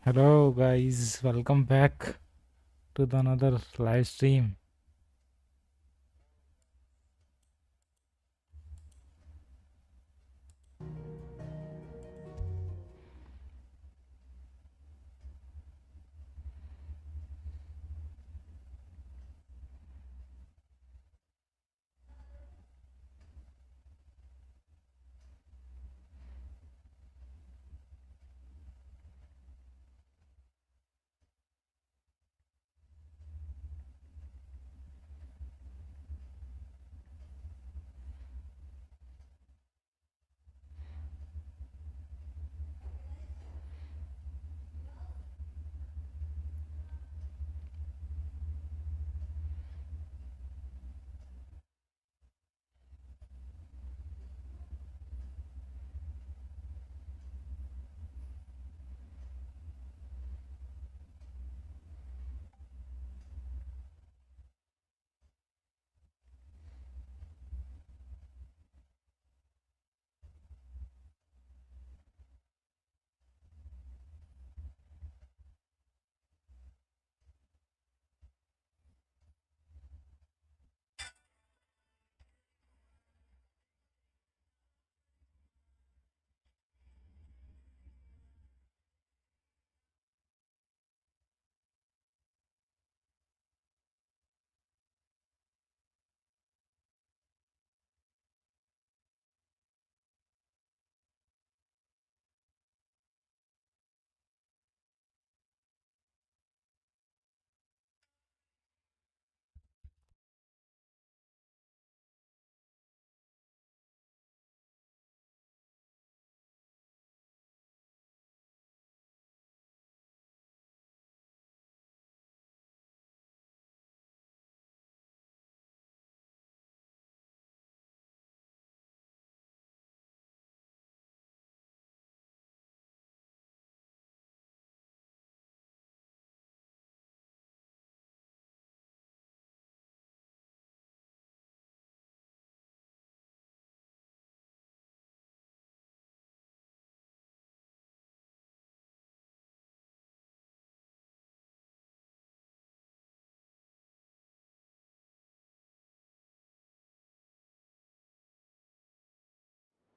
Hello guys, welcome back to the another live stream.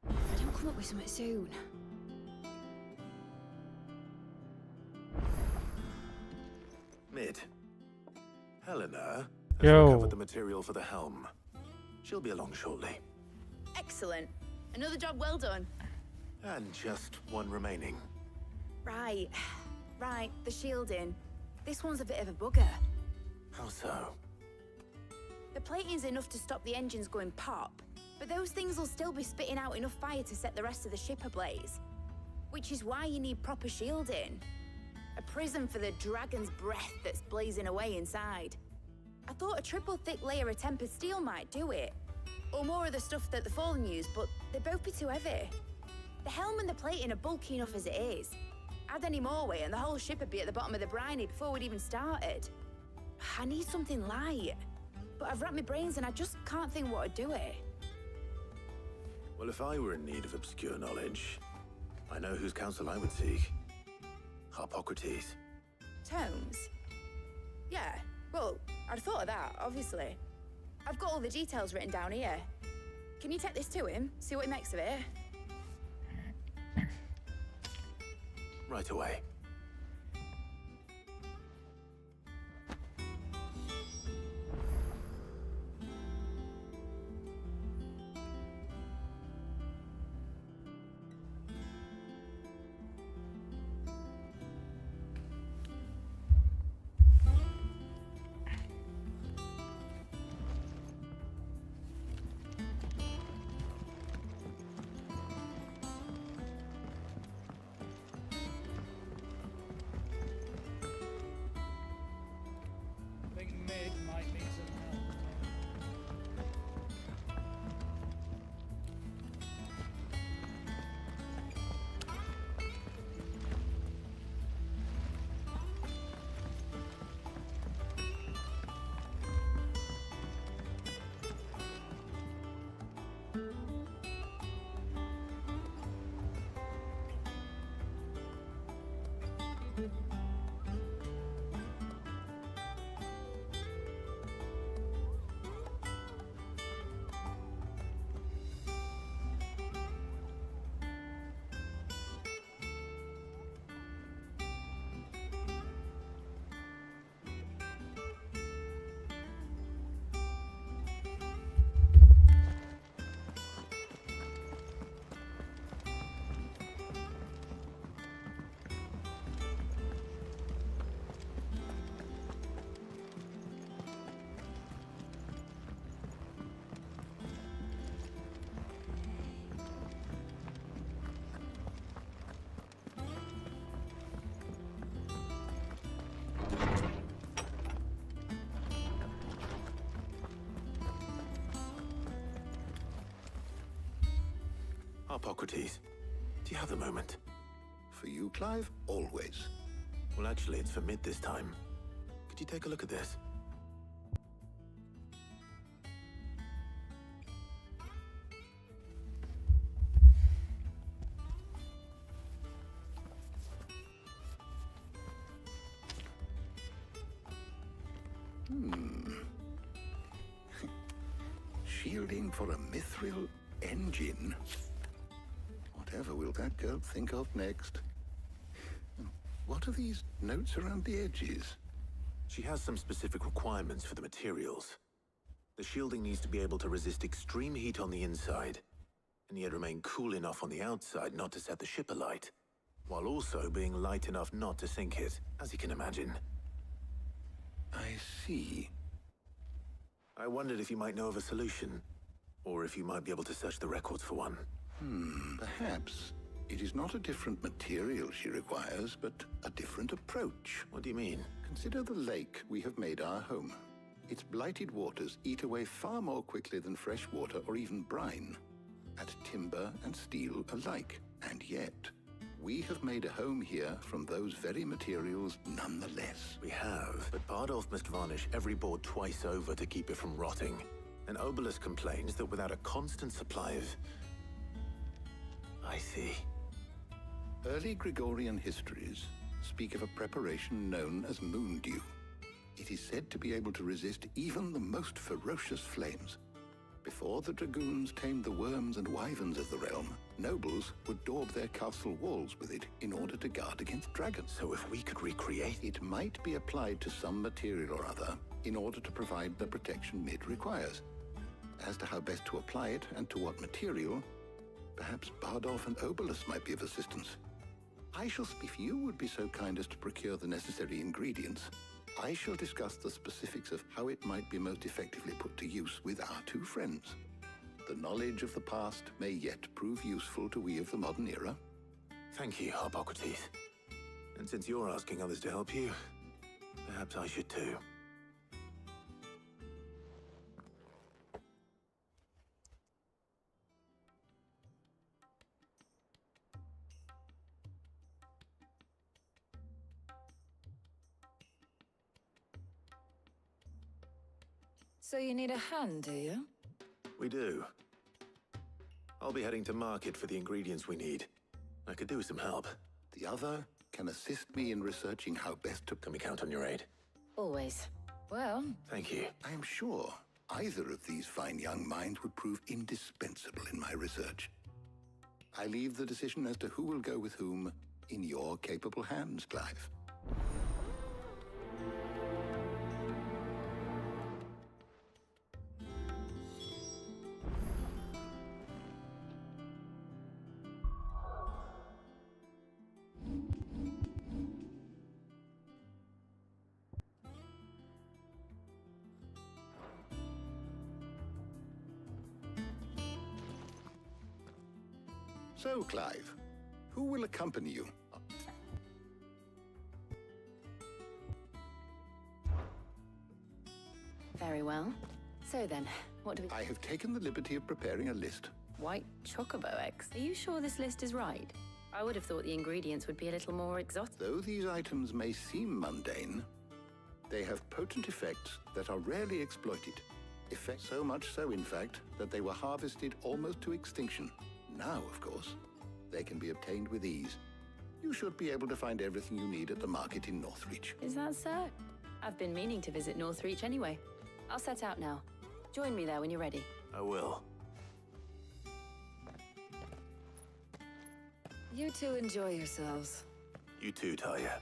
If I don't come up with something soon. Mid. Helena has Yo. recovered the material for the helm. She'll be along shortly. Excellent. Another job well done. And just one remaining. Right. Right, the shielding. This one's a bit of a bugger. How so? The plating's enough to stop the engines going pop, but those things will still be spitting out enough fire to set the rest of the ship ablaze. Which is why you need proper shielding. A prison for the dragon's breath that's blazing away inside. I thought a triple thick layer of tempered steel might do it. Or more of the stuff that the Fallen use, but they'd both be too heavy. The helm and the plating are bulky enough as it is. Add any more weight and the whole ship would be at the bottom of the briny before we'd even started. I need something light. But I've racked my brains and I just can't think what would do it. Well, if I were in need of obscure knowledge, I know whose counsel I would seek. Harpocrates. Tomes? Yeah, well, I'd thought of that, obviously. I've got all the details written down here. Can you take this to him, see what he makes of it? Right away. Hippocrates, do you have the moment? For you, Clive, always. Well, actually, it's for mid this time. Could you take a look at this? Shielding for a mithril engine. Whatever will that girl think of next? What are these notes around the edges? She has some specific requirements for the materials. The shielding needs to be able to resist extreme heat on the inside, and yet remain cool enough on the outside not to set the ship alight, while also being light enough not to sink it, as you can imagine. I see. I wondered if you might know of a solution, or if you might be able to search the records for one. Perhaps. It is not a different material she requires, but a different approach. What do you mean? Consider the lake we have made our home. Its blighted waters eat away far more quickly than fresh water or even brine, at timber and steel alike. And yet, we have made a home here from those very materials nonetheless. We have, but Bardolph must varnish every board twice over to keep it from rotting. And Obelus complains that without a constant supply of... I see. Early Gregorian histories speak of a preparation known as moon dew. It is said to be able to resist even the most ferocious flames. Before the dragoons tamed the worms and wyverns of the realm, nobles would daub their castle walls with it in order to guard against dragons. So if we could recreate... It might be applied to some material or other in order to provide the protection Mid requires. As to how best to apply it and to what material, perhaps Bardolph and Obelus might be of assistance. I shall, if you would be so kind as to procure the necessary ingredients, I shall discuss the specifics of how it might be most effectively put to use with our two friends. The knowledge of the past may yet prove useful to we of the modern era. Thank you, Hippocrates. And since you're asking others to help you, perhaps I should too. So you need a hand, do you? We do. I'll be heading to market for the ingredients we need. I could do with some help. The other can assist me in researching how best to... Can we count on your aid? Always. Well, Thank you. I am sure either of these fine young minds would prove indispensable in my research. I leave the decision as to who will go with whom in your capable hands, Clive. So, Clive, who will accompany you? very well. So then, what do we... I have taken the liberty of preparing a list. White chocobo eggs. Are you sure this list is right? I would have thought the ingredients would be a little more exotic. Though these items may seem mundane, they have potent effects that are rarely exploited. Effects so much so, in fact, that they were harvested almost to extinction. Now, of course, they can be obtained with ease. You should be able to find everything you need at the market in Northreach. Is that so? I've been meaning to visit Northreach anyway. I'll set out now. Join me there when you're ready. I will. You two enjoy yourselves. You too, Talia.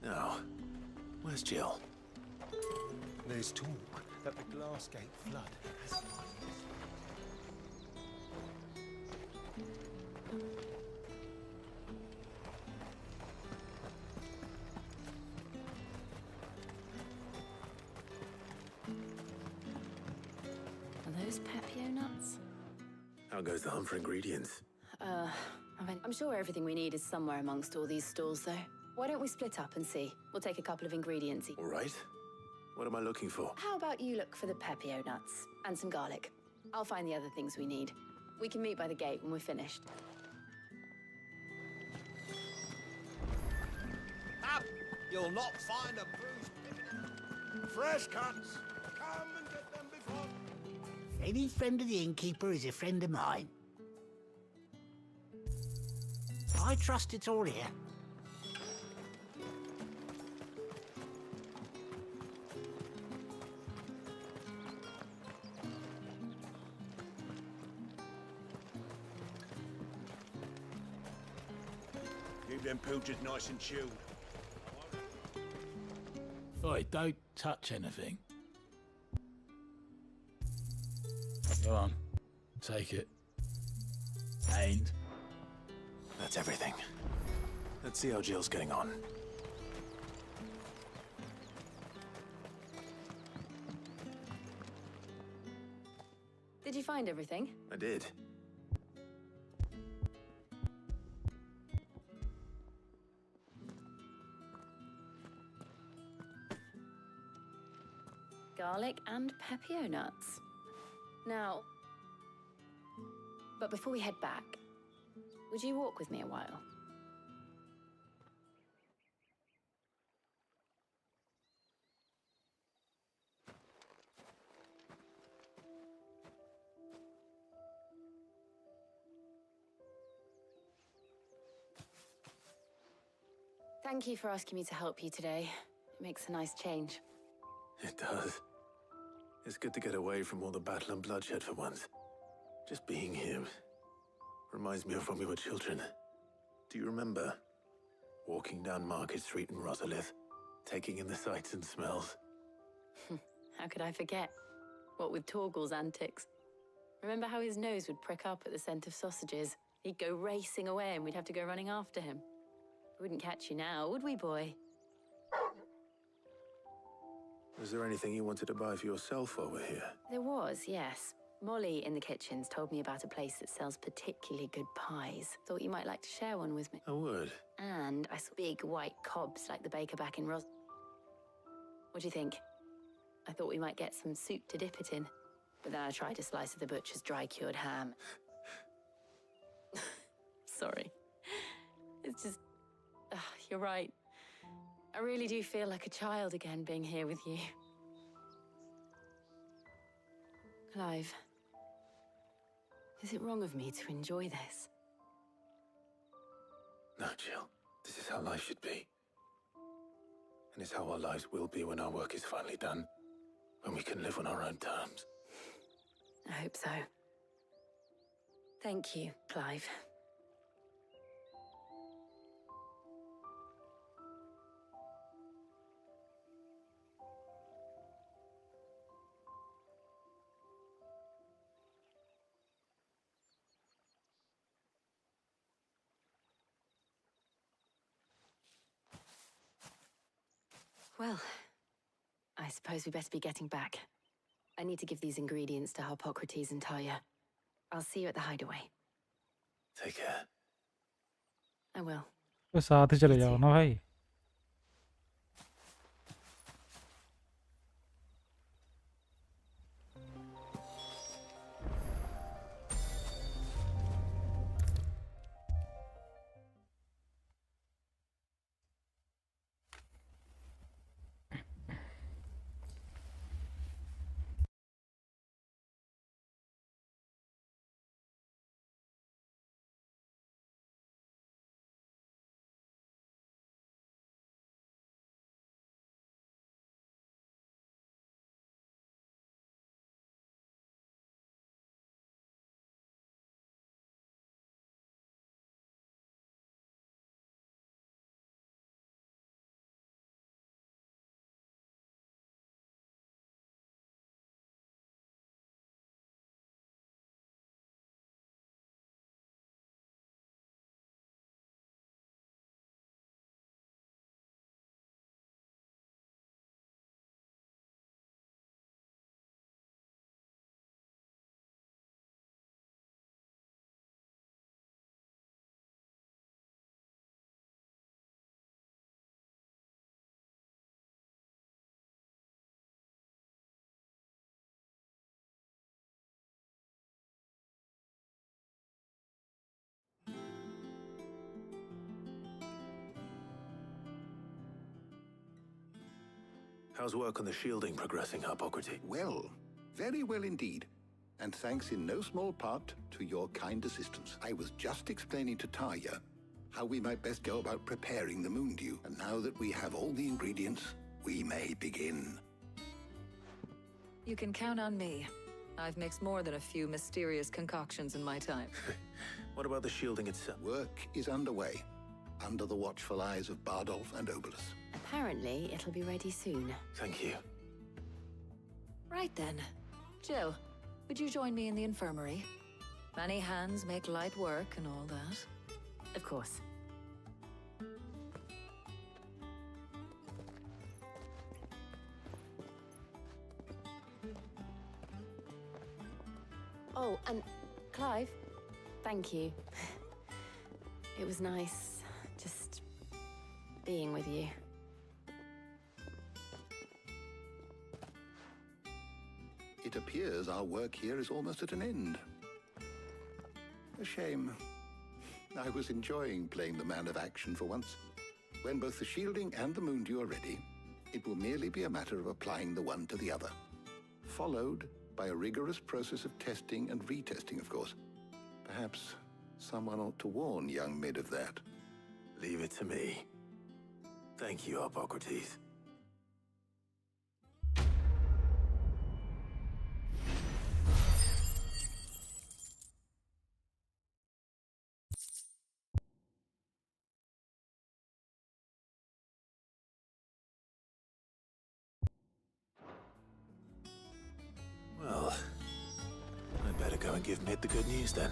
Now, where's Jill? There's talk that the Glassgate flood has... Are those Pepio nuts? How goes the hunt for ingredients? I'm sure everything we need is somewhere amongst all these stalls, though. Why don't we split up and see? We'll take a couple of ingredients each. All right. What am I looking for? How about you look for the Pepio nuts and some garlic? I'll find the other things we need. We can meet by the gate when we're finished. Up! You'll not find a bruised pig. Fresh cuts! Come and get them before... Any friend of the innkeeper is a friend of mine. I trust it's all here. Keep them pilchards nice and chilled. Oi, don't touch anything. Go on, take it. And That's everything. Let's see how Jill's getting on. Did you find everything? I did. Garlic and Pepio nuts. Now... But before we head back, would you walk with me a while? Thank you for asking me to help you today. It makes a nice change. It does. It's good to get away from all the battle and bloodshed for once. Just being here reminds me of when we were children. Do you remember? Walking down Market Street in Rosalith, taking in the sights and smells. How could I forget? What with Torgal's antics. Remember how his nose would prick up at the scent of sausages? He'd go racing away and we'd have to go running after him. We wouldn't catch you now, would we, boy? Was there anything you wanted to buy for yourself while we're here? There was, yes. Molly in the kitchens told me about a place that sells particularly good pies. Thought you might like to share one with me. I would. And I saw big white cobs like the baker back in What do you think? I thought we might get some soup to dip it in. But then I tried a slice of the butcher's dry-cured ham. Sorry. It's just... you're right. I really do feel like a child again being here with you. Clive, is it wrong of me to enjoy this? No, Jill. This is how life should be. And it's how our lives will be when our work is finally done. When we can live on our own terms. I hope so. Thank you, Clive. Well, I suppose we better be getting back. I need to give these ingredients to Harpocrates and Talia. I'll see you at the hideaway. Take care. I will. तो साथ ही चले जाओ ना भाई। How's work on the shielding progressing, Hippocrates? Well, very well indeed. And thanks in no small part to your kind assistance. I was just explaining to Tarja how we might best go about preparing the moondew. And now that we have all the ingredients, we may begin. You can count on me. I've mixed more than a few mysterious concoctions in my time. What about the shielding itself? Work is underway, under the watchful eyes of Bardolph and Obolus. Apparently, it'll be ready soon. Thank you. Right then. Jill, would you join me in the infirmary? Many hands make light work and all that. Of course. Oh, and Clive, thank you. It was nice just being with you. It appears our work here is almost at an end. A shame. I was enjoying playing the man of action for once. When both the shielding and the moondew are ready, it will merely be a matter of applying the one to the other, followed by a rigorous process of testing and retesting, of course. Perhaps someone ought to warn young Mid of that. Leave it to me. Thank you, Hippocrates. Well, I'd better go and give Mid the good news then.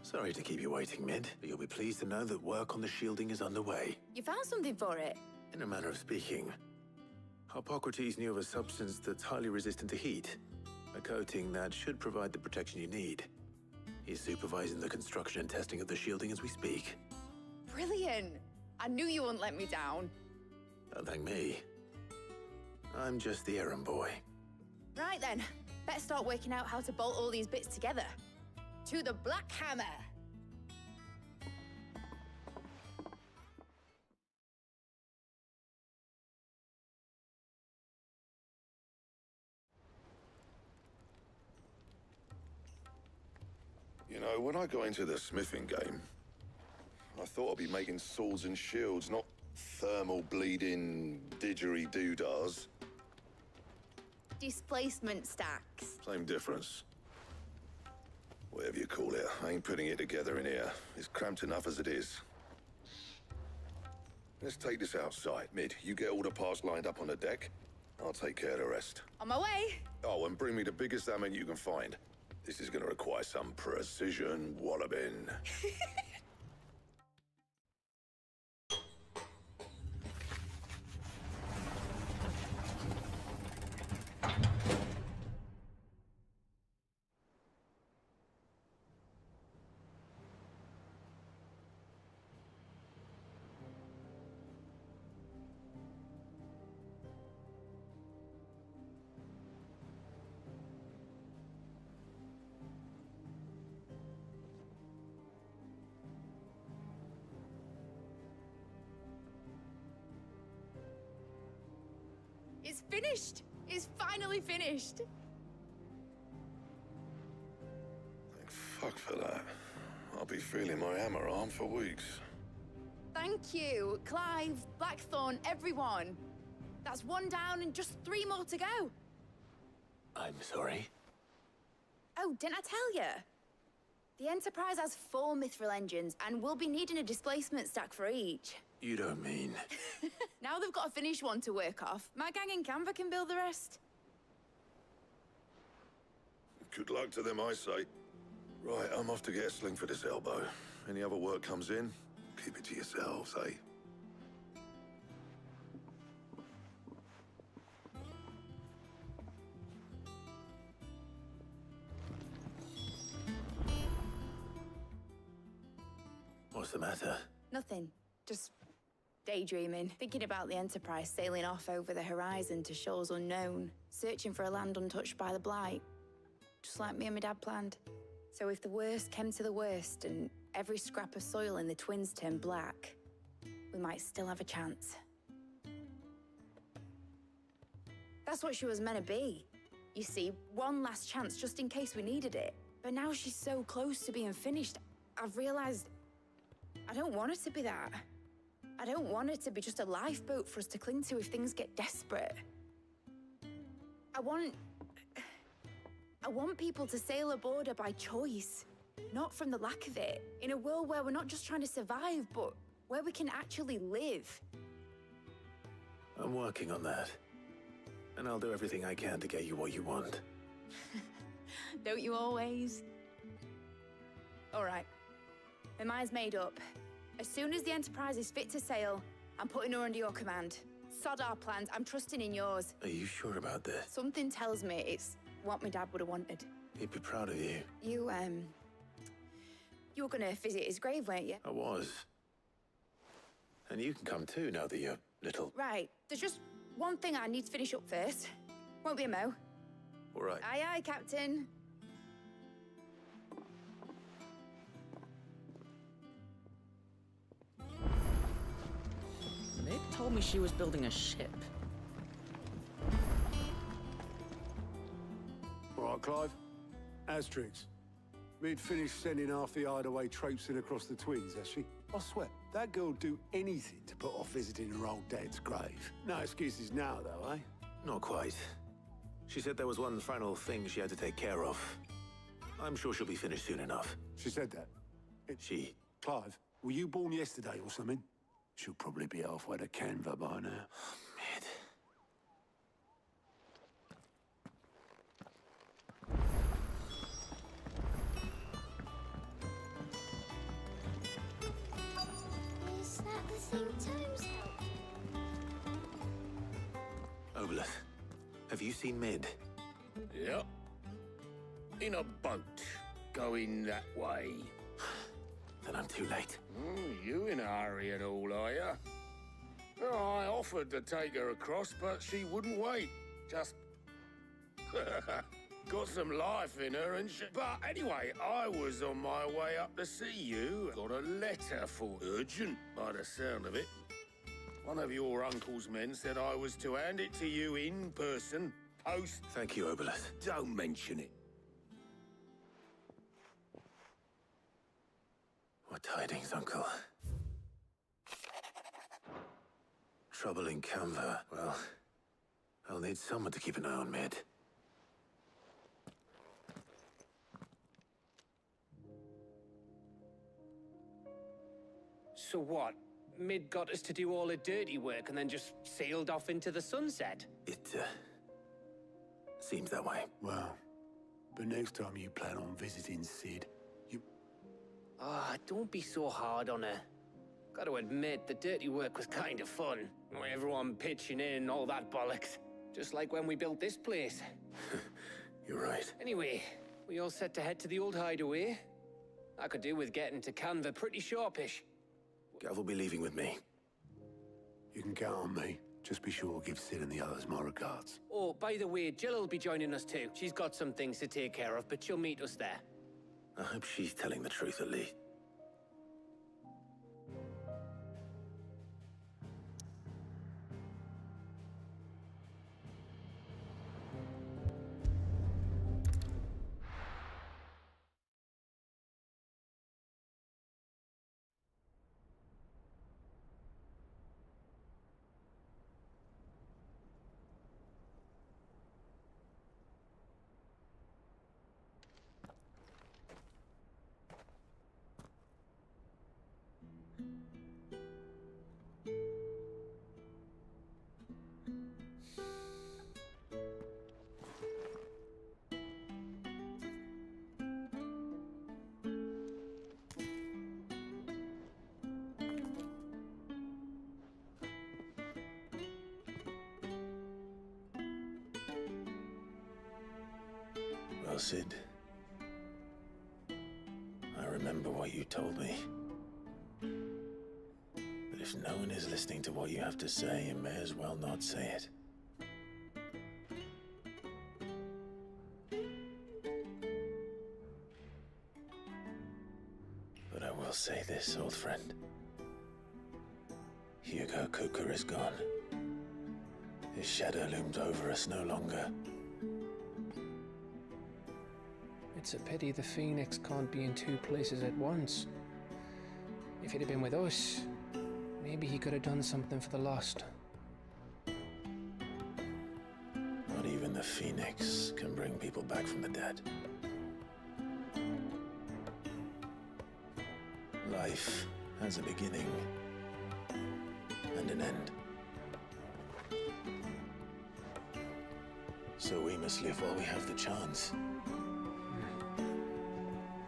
Sorry to keep you waiting, Mid, but you'll be pleased to know that work on the shielding is underway. You found something for it? In a manner of speaking, Hippocrates knew of a substance that's highly resistant to heat, a coating that should provide the protection you need. He's supervising the construction and testing of the shielding as we speak. Brilliant! I knew you wouldn't let me down. Don't thank me. I'm just the errand boy. Right then, let's start working out how to bolt all these bits together. To the Black Hammer! You know, when I got into the smithing game, I thought I'd be making swords and shields, not thermal bleeding didgeridoo-dahs. Displacement stacks. Same difference. Whatever you call it, I ain't putting it together in here. It's cramped enough as it is. Let's take this outside. Mid, you get all the parts lined up on the deck. I'll take care of the rest. On my way! Oh, and bring me the biggest hammer you can find. This is gonna require some precision walloping. It's finished! It's finally finished! Thank fuck for that. I'll be feeling my hammer arm for weeks. Thank you, Clive, Blackthorn, everyone. That's one down and just 3 more to go. I'm sorry. Oh, didn't I tell you? The Enterprise has 4 mithril engines, and we'll be needing a displacement stack for each. You don't mean... Now they've got a finished one to work off. My gang in Canva can build the rest. Good luck to them, I say. Right, I'm off to get a sling for this elbow. Any other work comes in, keep it to yourselves, eh? What's the matter? Nothing. Just Daydreaming, thinking about the Enterprise sailing off over the horizon to shores unknown, searching for a land untouched by the Blight. Just like me and my dad planned. So if the worst came to the worst and every scrap of soil in the Twins turned black, we might still have a chance. That's what she was meant to be. You see, one last chance just in case we needed it. But now she's so close to being finished, I've realized I don't want it to be that. I don't want it to be just a lifeboat for us to cling to if things get desperate. I want people to sail aboard her by choice, not from the lack of it. In a world where we're not just trying to survive, but where we can actually live. I'm working on that. And I'll do everything I can to get you what you want. Don't you always? All right. My mind's made up. As soon as the Enterprise is fit to sail, I'm putting her under your command. Sod our plans, I'm trusting in yours. Are you sure about this? Something tells me it's what my dad would have wanted. He'd be proud of you. You were gonna visit his grave, weren't you? I was. And you can come too, now that you're little. Right, there's just one thing I need to finish up first. Won't be a mo. All right. Aye, aye, Captain. Nick told me she was building a ship. All right, Clive. Asterix. We'd finished sending half the hideaway traipsing across the Twins, has she? I swear, that girl'd do anything to put off visiting her old dad's grave. No excuses now, though, eh? Not quite. She said there was one final thing she had to take care of. I'm sure she'll be finished soon enough. She said that. She... Clive, were you born yesterday or something? She'll probably be halfway to Canva by now. Mid. Is that the thing Tomes helped? Obolus, have you seen Mid? Yep. In a boat, going that way. Then I'm too late. You in a hurry at all, are you? Oh, I offered to take her across, but she wouldn't wait. Just... got some life in her and she... But anyway, I was on my way up to see you. Got a letter for urgent, by the sound of it. One of your uncle's men said I was to hand it to you in person, post... Thank you, Obolus. Don't mention it. What tidings, Uncle? Trouble in Canva. Well, I'll need someone to keep an eye on Mid. So what? Mid got us to do all the dirty work and then just sailed off into the sunset? It, seems that way. Well, but next time you plan on visiting Sid, Ah, don't be so hard on her. Got to admit, the dirty work was kind of fun. Everyone pitching in, all that bollocks. Just like when we built this place. You're right. Anyway, we all set to head to the old hideaway. I could do with getting to Canva pretty sharpish. Gav will be leaving with me. you can count on me. Just be sure to give Sid and the others my regards. Oh, by the way, Jill will be joining us too. She's got some things to take care of, but she'll meet us there. I hope she's telling the truth at least. Well, Sid, I remember what you told me. But if If no one is listening to what you have to say, you may as well not say it. But I will say this, old friend. Hugo Cooker is gone. His shadow looms over us no longer. It's a pity the Phoenix can't be in two places at once. If he'd have been with us, maybe he could have done something for the Lost. Not even the Phoenix can bring people back from the dead. Life has a beginning and an end. So we must live while we have the chance.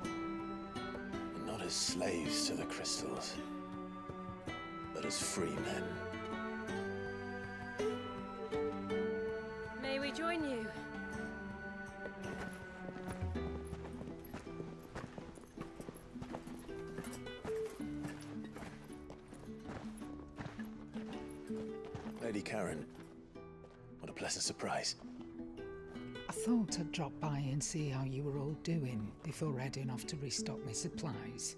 And not as slaves to the crystals, but as free men. May we join you? Lady Karen, what a pleasant surprise. I thought I'd drop by and see how you were all doing before heading off to restock my supplies.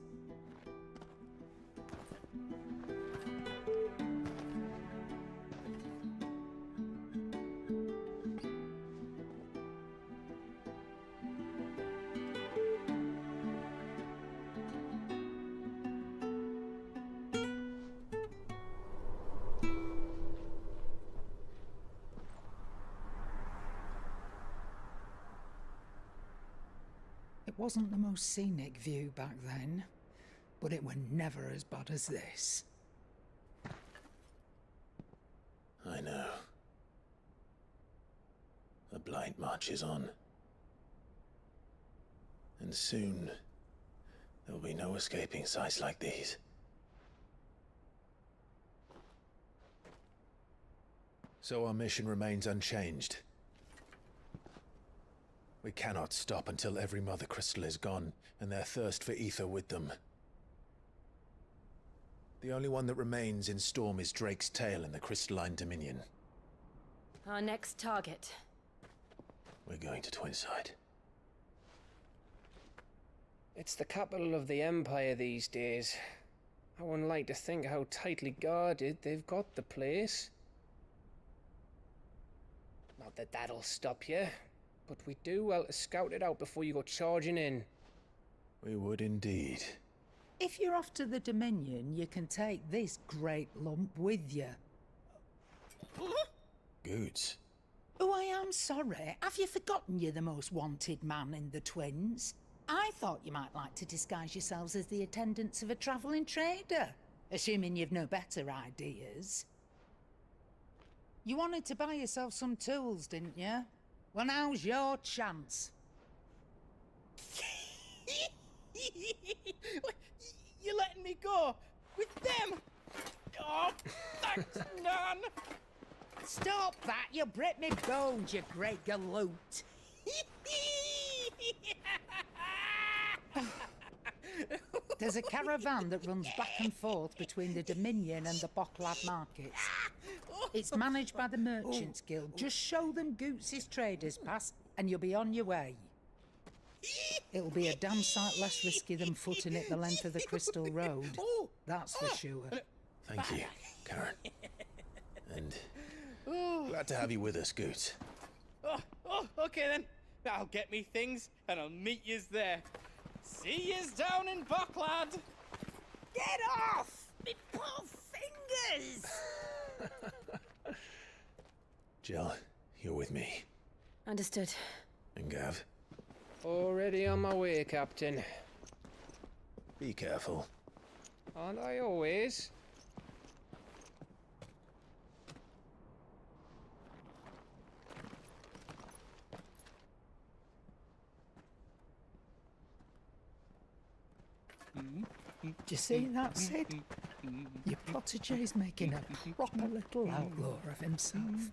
It wasn't the most scenic view back then, but it were never as bad as this. I know. The Blight marches on. And soon, there will be no escaping sights like these. So our mission remains unchanged. We cannot stop until every Mother Crystal is gone, and their thirst for ether with them. The only one that remains in Storm is Drake's tail in the Crystalline Dominion. Our next target. We're going to Twinside. It's the capital of the Empire these days. I wouldn't like to think how tightly guarded they've got the place. Not that that'll stop you, but we do well to scout it out before you go charging in. We would indeed. If you're off to the Dominion, you can take this great lump with you. Goods. Oh, I am sorry. Have you forgotten you're the most wanted man in the Twins? I thought you might like to disguise yourselves as the attendants of a travelling trader, assuming you've no better ideas. You wanted to buy yourself some tools, didn't you? Well, now's your chance. You're letting me go with them? Oh, thanks, Nan. Stop that! You'll break me bones, you great galoot. There's a caravan that runs back and forth between the Dominion and the Bocklad markets. It's managed by the Merchants Guild. Just show them Goots' traders pass and you'll be on your way. It'll be a damn sight less risky than footing it the length of the Crystal Road. That's for sure. Thank you, Karen. And glad to have you with us, Goots. Okay then. I'll get me things and I'll meet yous there. See yous down in Bocklad. Get off! Me poor fingers! Jill, you're with me. Understood. And Gav, Already on my way, Captain. be careful. Aren't I always? Do you see that, Sid? Your protégé's making a proper little outlaw of himself.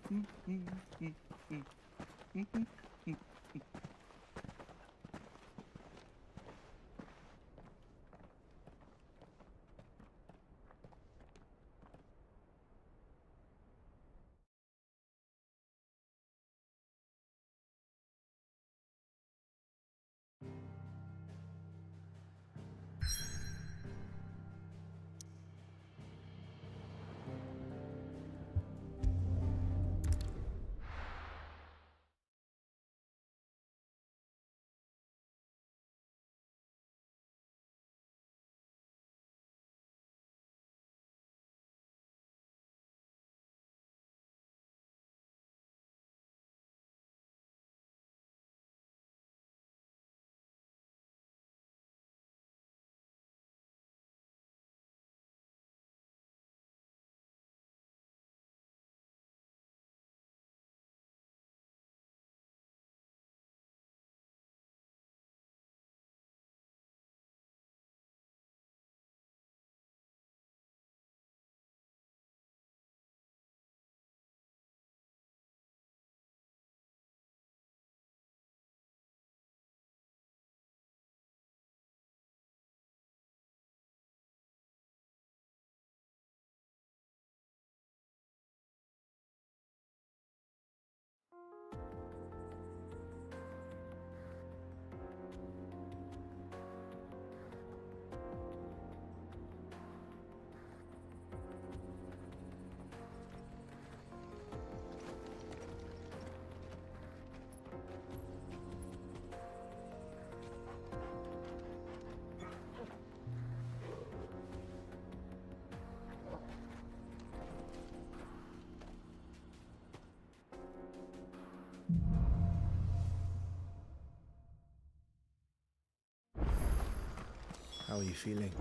How are you feeling?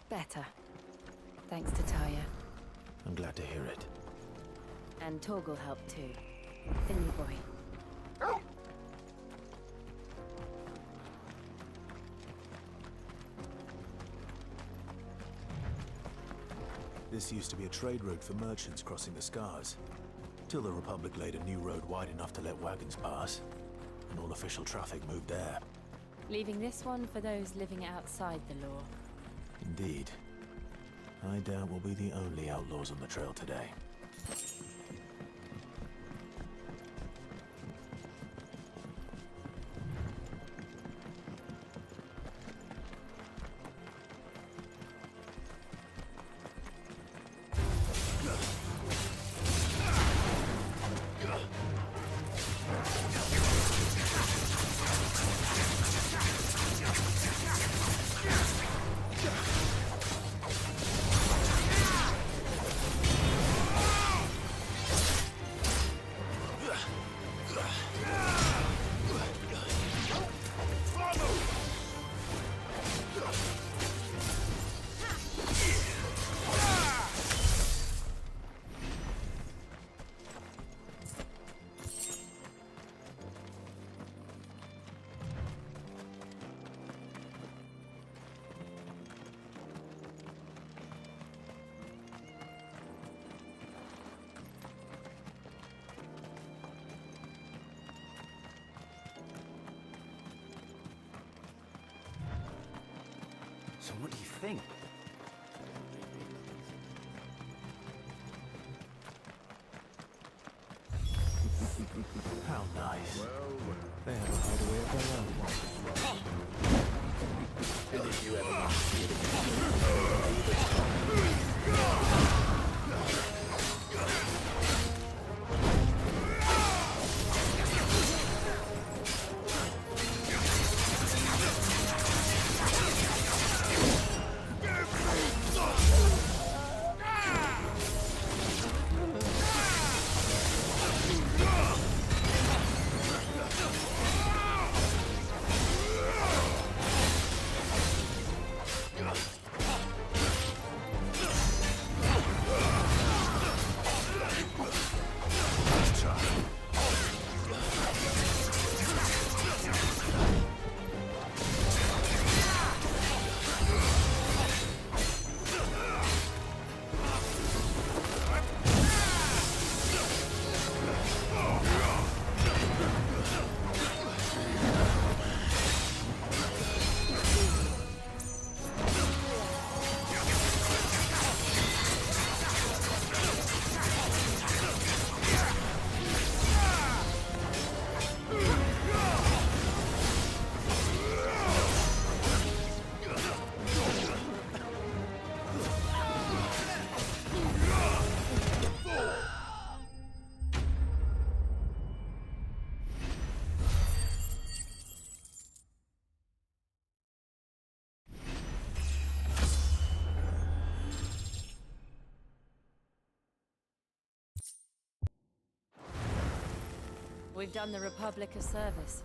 Better. Thanks to Taya. I'm glad to hear it. And Torgal helped too. The new boy. This used to be a trade route for merchants crossing the Scars, till the Republic laid a new road wide enough to let wagons pass, and all official traffic moved there. Leaving this one for those living outside the law. Indeed. I doubt we'll be the only outlaws on the trail today. So what do you think? How nice. They have a hideaway of their own. And if you ever want to see it We've done the Republic a service.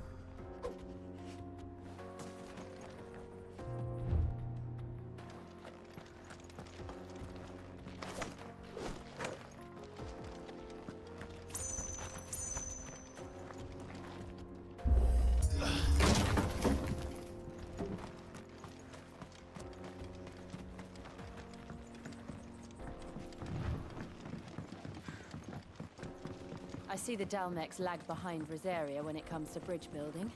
I see the Dalmex lag behind Rosaria when it comes to bridge building.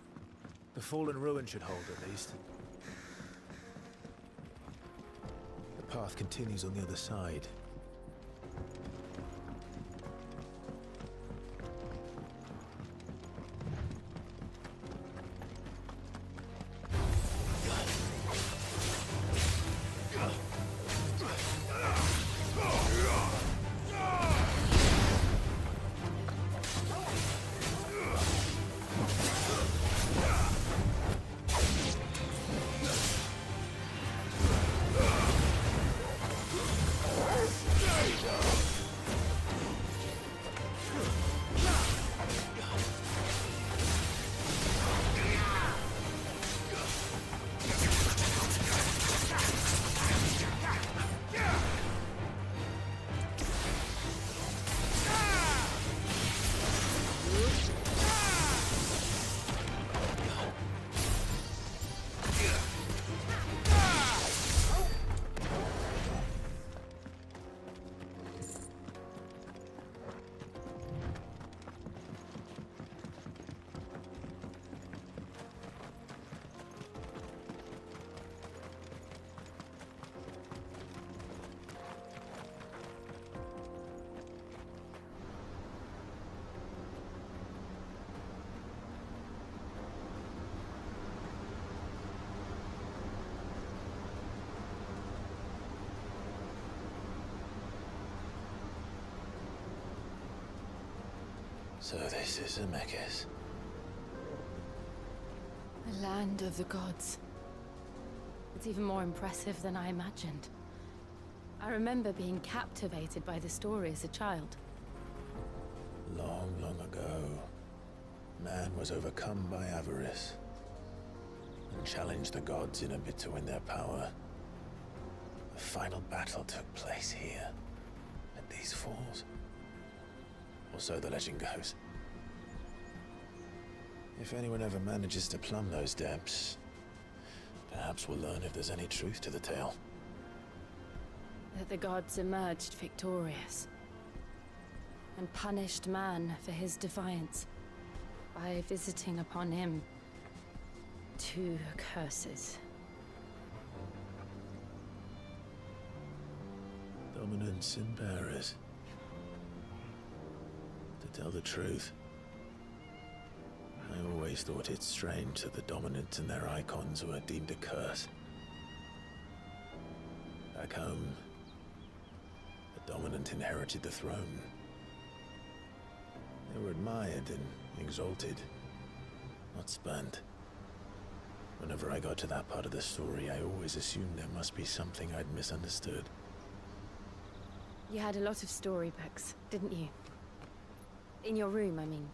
The fallen ruin should hold, at least. The path continues on the other side. So this is Zemeckis. The land of the gods. It's even more impressive than I imagined. I remember being captivated by the story as a child. Long, long ago, man was overcome by avarice and challenged the gods in a bid to win their power. The final battle took place here, at these falls. Or so the legend goes. If anyone ever manages to plumb those depths, perhaps we'll learn if there's any truth to the tale. That the gods emerged victorious and punished man for his defiance by visiting upon him 2 curses. Dominance and bearers. To tell the truth, I always thought it strange that the dominant and their icons were deemed a curse. Back home, the dominant inherited the throne. They were admired and exalted, not spurned. Whenever I got to that part of the story, I always assumed there must be something I'd misunderstood. You had a lot of storybooks, didn't you? In your room, I mean.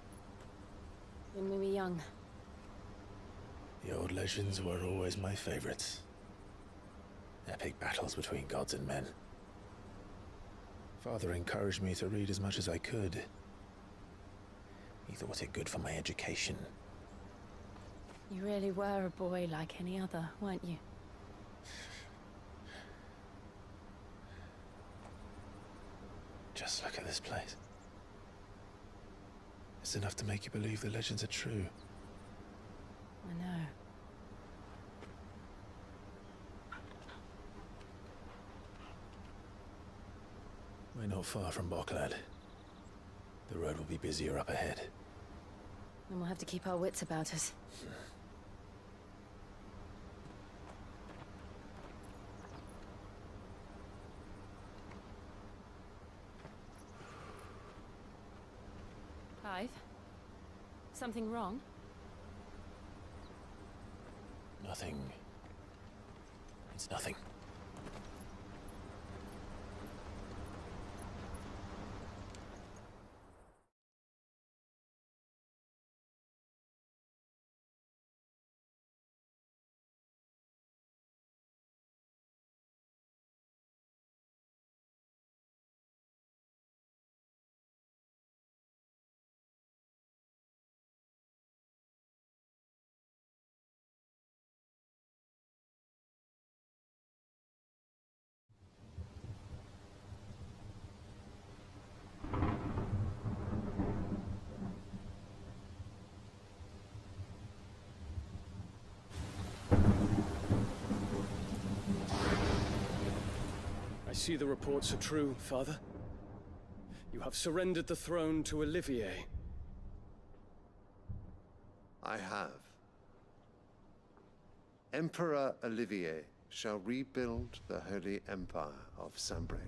When we were young. The old legends were always my favorites. Epic battles between gods and men. Father encouraged me to read as much as I could. He thought it good for my education. You really were a boy like any other, weren't you? Just look at this place. It's enough to make you believe the legends are true. I know. We're not far from Boklad. The road will be busier up ahead. And we'll have to keep our wits about us. Clive? Something wrong? Nothing. It's nothing. I see the reports are true, Father. You have surrendered the throne to Olivier. I have. Emperor Olivier shall rebuild the Holy Empire of Sanbreque.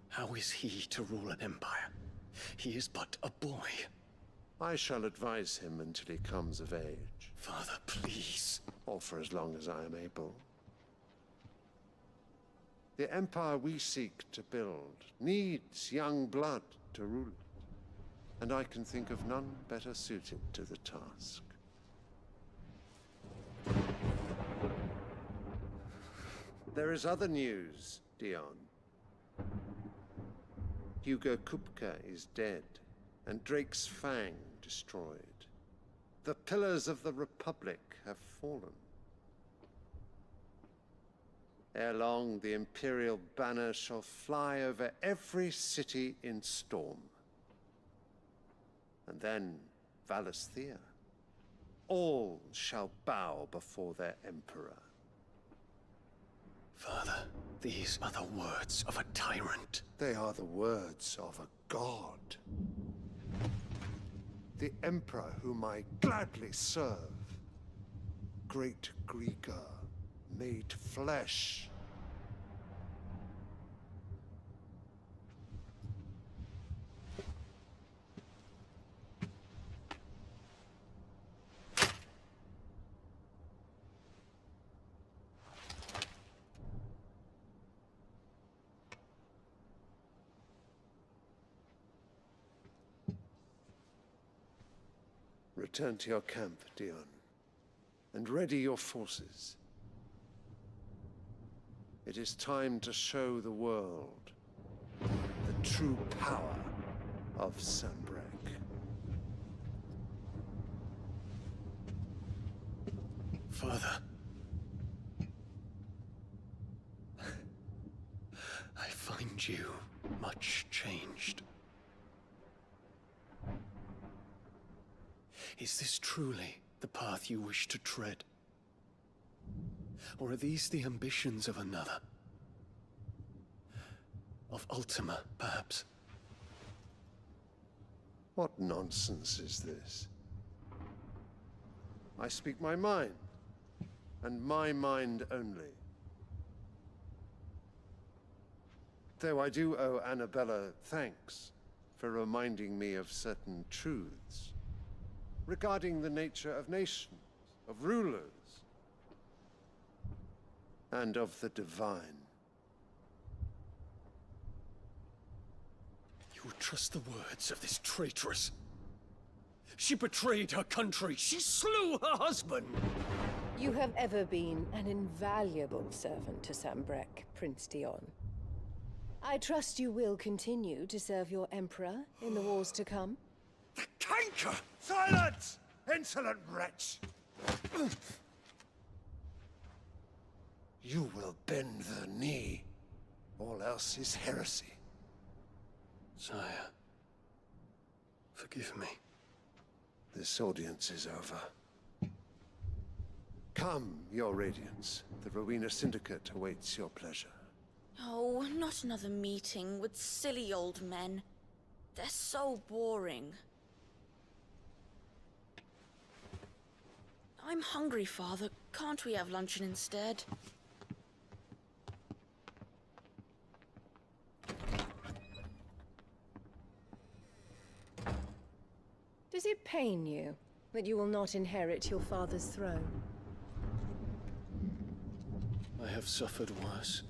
How is he to rule an empire? He is but a boy. I shall advise him until he comes of age. Father, please. Or for as long as I am able. The empire we seek to build needs young blood to rule it, and I can think of none better suited to the task. There is other news, Dion. Hugo Kupka is dead, and Drake's Fang destroyed. The pillars of the Republic have fallen. Ere long, the Imperial banner shall fly over every city in Storm. And then, Valisthea. All shall bow before their Emperor. Father, these are the words of a tyrant. They are the words of a god. The Emperor whom I gladly serve. Great Greager, made flesh. Return to your camp, Dion, and ready your forces. It is time to show the world the true power of Sanbreque. Father. I find you much changed. Is this truly the path you wish to tread? Or are these the ambitions of another? Of Ultima, perhaps? What nonsense is this? I speak my mind, and my mind only. Though I do owe Annabella thanks for reminding me of certain truths regarding the nature of nations, of rulers, and of the divine. You would trust the words of this traitress? She betrayed her country. She slew her husband. You have ever been an invaluable servant to Sanbreque, Prince Dion. I trust you will continue to serve your Emperor in the wars to come. The canker! Silence! Insolent wretch! You will bend the knee. All else is heresy. Sire, forgive me. This audience is over. Come, your Radiance. The Rowena Syndicate awaits your pleasure. Oh, not another meeting with silly old men. They're so boring. I'm hungry, Father. Can't we have luncheon instead? Does it pain you that you will not inherit your father's throne? I have suffered worse.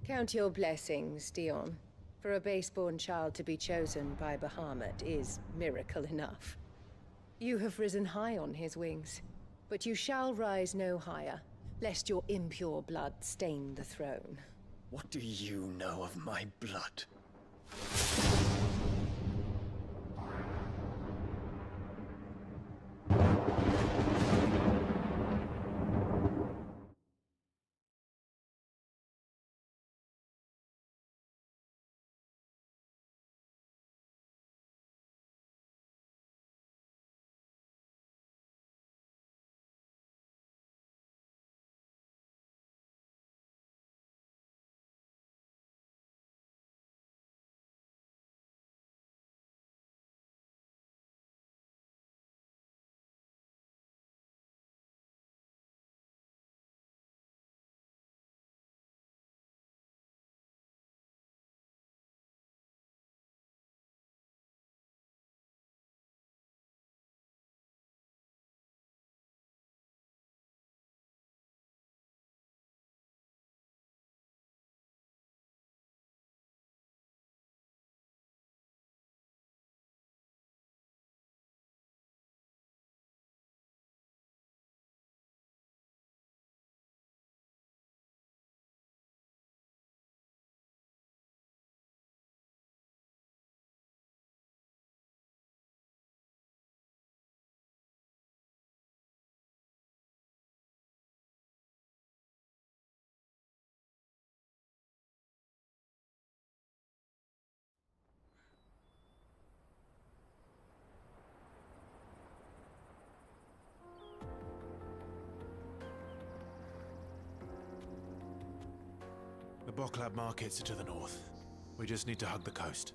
Count your blessings, Dion. For a base-born child to be chosen by Bahamut is miracle enough. You have risen high on his wings, but you shall rise no higher, lest your impure blood stain the throne. What do you know of my blood? The Boklab markets are to the north. We just need to hug the coast.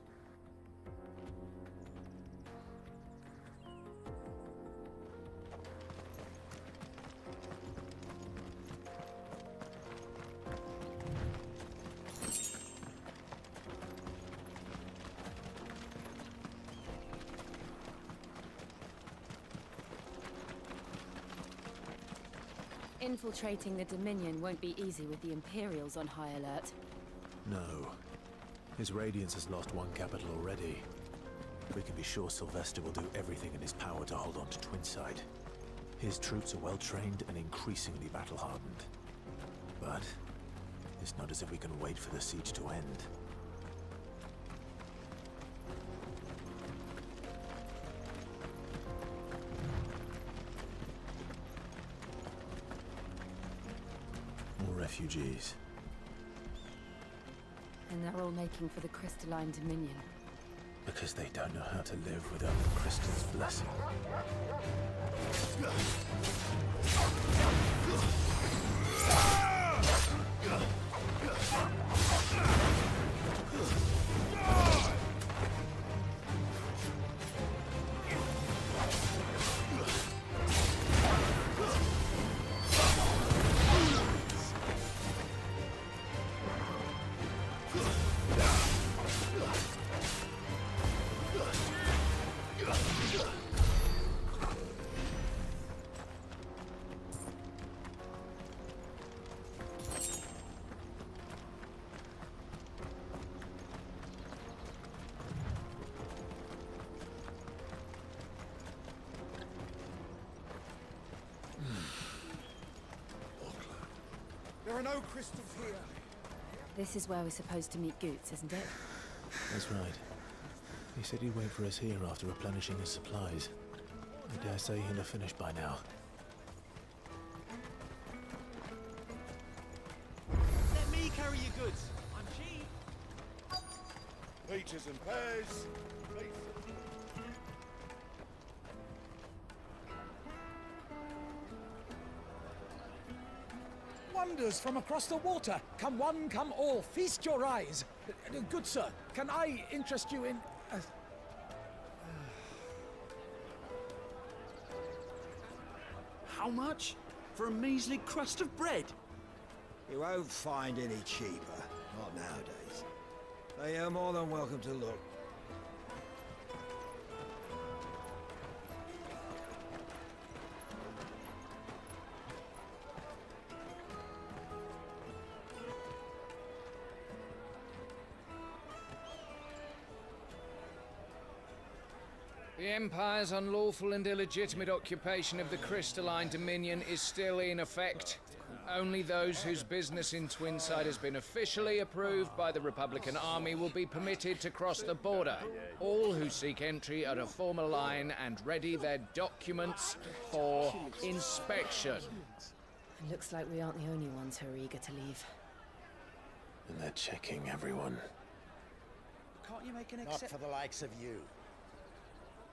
Infiltrating the Dominion won't be easy with the Imperials on high alert. No. His Radiance has lost one capital already. We can be sure Sylvester will do everything in his power to hold on to Twinside. His troops are well-trained and increasingly battle-hardened. But it's not as if we can wait for the siege to end. More refugees. And they're all making for the crystalline dominion. Because they don't know how to live without the crystal's blessing. There are no crystals here. This is where we're supposed to meet Goots, isn't it? That's right. He said he'd wait for us here after replenishing his supplies. I dare say he'll have finished by now. Let me carry your goods. I'm cheap. Peaches and pears. Wonders from across the water. Come one, come all. Feast your eyes. Good sir, can I interest you in... How much? For a measly crust of bread? You won't find any cheaper. Not nowadays. They are more than welcome to look. The Empire's unlawful and illegitimate occupation of the crystalline dominion is still in effect. Only those whose business in Twinside has been officially approved by the Republican Army will be permitted to cross the border. All who seek entry are to form a line and ready their documents for inspection. It looks like we aren't the only ones who are eager to leave. And they're checking everyone. Can't you make an Not for the likes of you.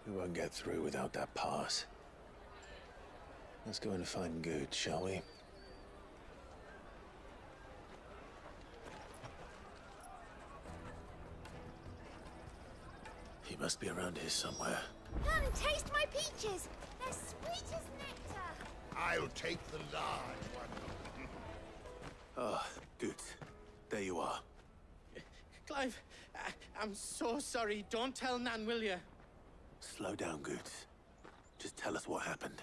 We won't get through without that pass. Let's go and find Good, shall we? He must be around here somewhere. Come, taste my peaches. They're sweet as nectar. I'll take the large one. Ah, Good. There you are. Clive, I'm so sorry. Don't tell Nan, will you? Slow down, Good. Just tell us what happened.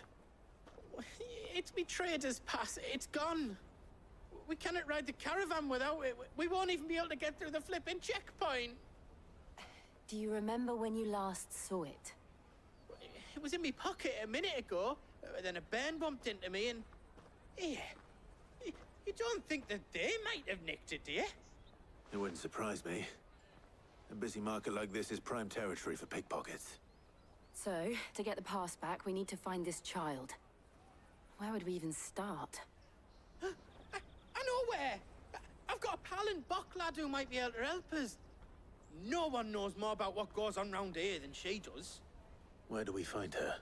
It's me trader's pass. It's gone. We cannot ride the caravan without it. We won't even be able to get through the flipping checkpoint. Do you remember when you last saw it? It was in my pocket a minute ago. Then a bairn bumped into me and... Yeah. You don't think that they might have nicked it, do you? It wouldn't surprise me. A busy market like this is prime territory for pickpockets. So, to get the pass back, we need to find this child. Where would we even start? I know where! I've got a pal in Bock lad who might be able to help us. No one knows more about what goes on round here than she does. Where do we find her?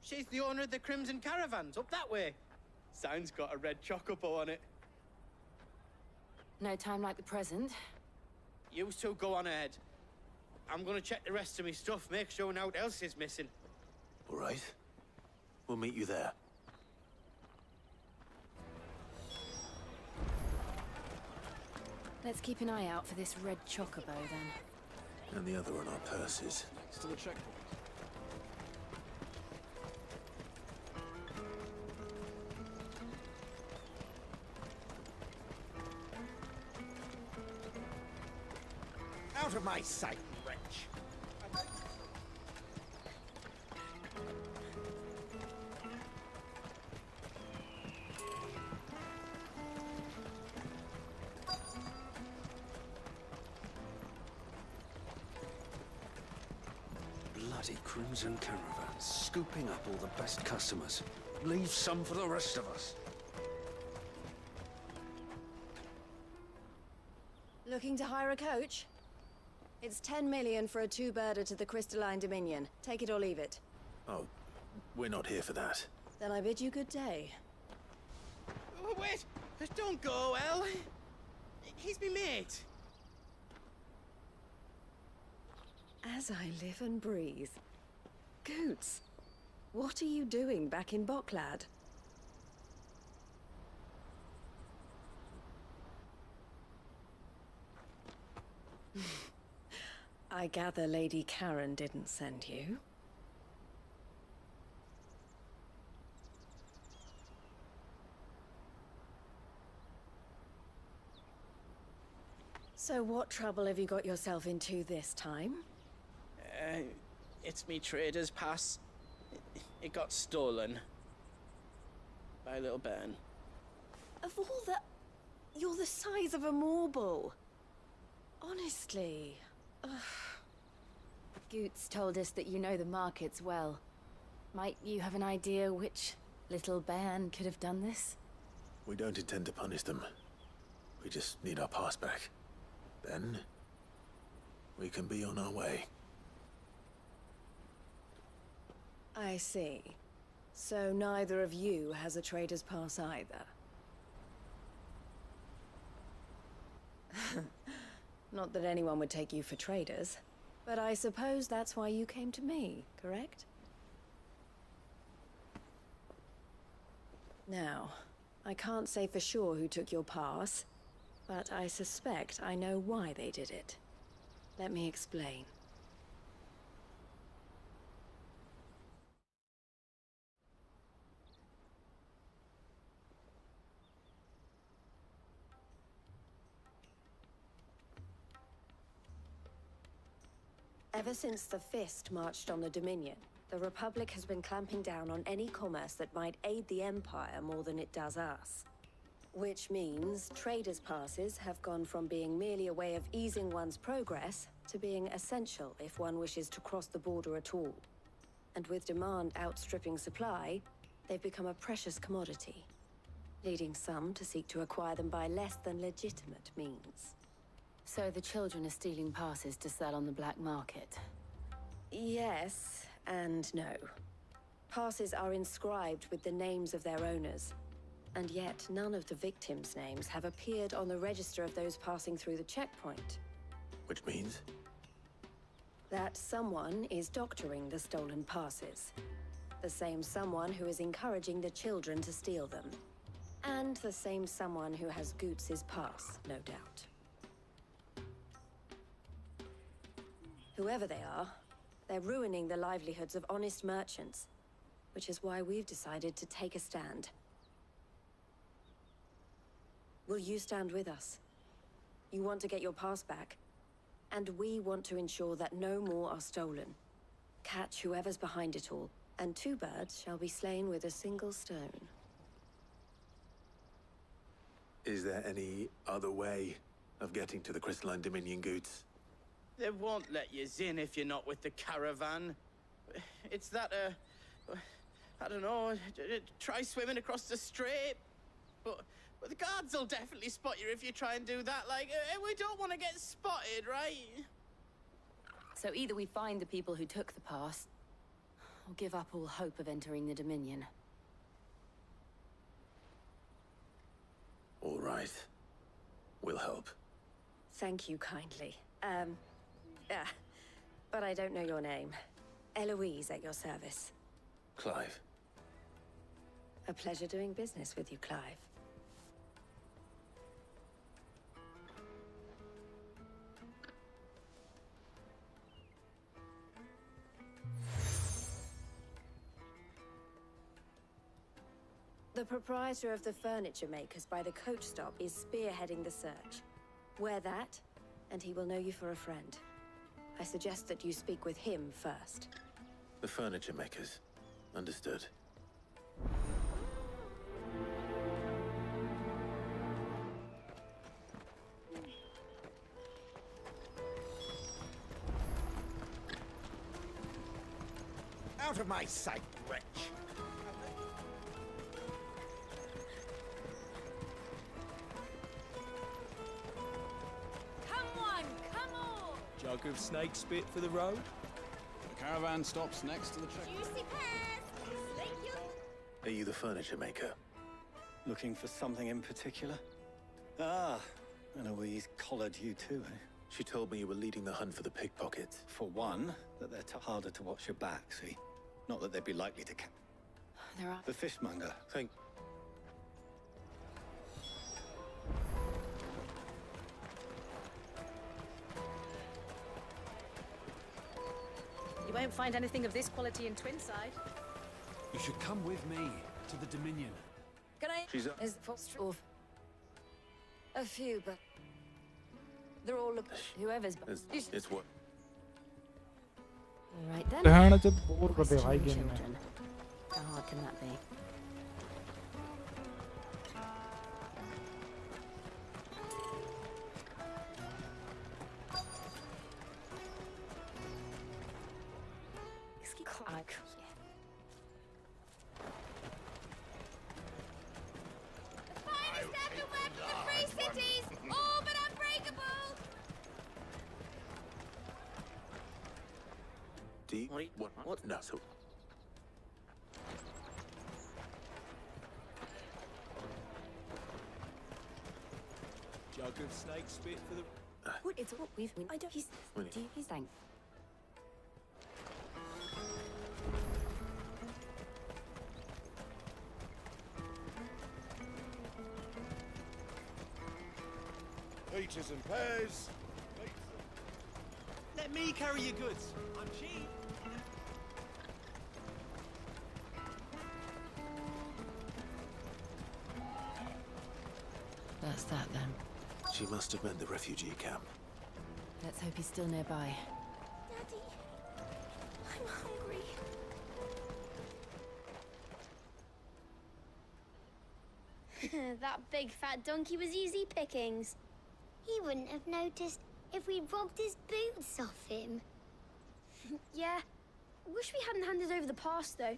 She's the owner of the Crimson Caravans, up that way. Sign's got a red chocobo on it. No time like the present. You two go on ahead. I'm gonna check the rest of my stuff, make sure naught else is missing. All right. We'll meet you there. Let's keep an eye out for this red chocobo, then. And the other on our purses. Still a checkpoint. out of my sight, wretch! Bloody crimson caravan, scooping up all the best customers. Leave some for the rest of us. Looking to hire a coach? It's 10 million for a two-birder to the Crystalline Dominion. Take it or leave it. Oh, we're not here for that. Then I bid you good day. Oh, wait! Don't go, El! He's me mate. As I live and breathe. Goots, what are you doing back in Boklad? I gather Lady Karen didn't send you. So what trouble have you got yourself into this time? It's me trader's pass. It got stolen. By little Ben. Of all the... You're the size of a marble. Honestly. Ugh. Goots told us that you know the markets well. Might you have an idea which little bairn could have done this? We don't intend to punish them. We just need our pass back. Then, we can be on our way. I see. So neither of you has a trader's pass either. Not that anyone would take you for traders, but I suppose that's why you came to me, correct? Now, I can't say for sure who took your pass, but I suspect I know why they did it. Let me explain. Ever since the Fist marched on the Dominion, the Republic has been clamping down on any commerce that might aid the Empire more than it does us. Which means traders' passes have gone from being merely a way of easing one's progress to being essential if one wishes to cross the border at all. And with demand outstripping supply, they've become a precious commodity, leading some to seek to acquire them by less than legitimate means. So the children are stealing passes to sell on the black market? Yes and no. Passes are inscribed with the names of their owners, and yet none of the victims' names have appeared on the register of those passing through the checkpoint. Which means? That someone is doctoring the stolen passes. The same someone who is encouraging the children to steal them. And the same someone who has Goots' pass, no doubt. Whoever they are, they're ruining the livelihoods of honest merchants, which is why we've decided to take a stand. Will you stand with us? You want to get your pass back, and we want to ensure that no more are stolen. Catch whoever's behind it all, and two birds shall be slain with a single stone. Is there any other way of getting to the Crystalline Dominion, Goots? They won't let you in if you're not with the caravan. It's that, I don't know, try swimming across the strait. But the guards will definitely spot you if you try and do that. Like, we don't want to get spotted, right? So either we find the people who took the pass, or give up all hope of entering the Dominion. All right. We'll help. Thank you kindly. But I don't know your name. Eloise at your service. Clive. A pleasure doing business with you, Clive. The proprietor of the furniture makers by the coach stop is spearheading the search. Where that, and he will know you for a friend. I suggest that you speak with him first. The furniture makers. Understood. Out of my sight, wretch! Come on, come on! Jug of snake spit for the road? The caravan stops next to the check. Juicy pears! Slake your... Are you the furniture maker? Looking for something in particular? Ah, Eloise collared you too, eh? She told me you were leading the hunt for the pickpockets. For one, that they're harder to watch your back, see? Not that they'd be likely to There are... The fishmonger. Thank... You won't find anything of this quality in Twinside. You should come with me to the Dominion. Can I... She's up. Is of a few, but they're all look... Whoever's... It's what... All right then. Question children. How hard can that be? Excuse me. Finest everywhere from the Free Cities! All but unbreakable! Do you... What? No, so... Jug of snake spit for the... What? It's what we've... I don't... He's... Winnie. Do you... He's... Thank... Peaches and pears. Let me carry your goods. I'm cheap. That's that then. She must have meant the refugee camp. Let's hope he's still nearby. Daddy, I'm hungry. That big fat donkey was easy pickings. He wouldn't have noticed if we'd robbed his boots off him. Yeah. Wish we hadn't handed over the pass, though.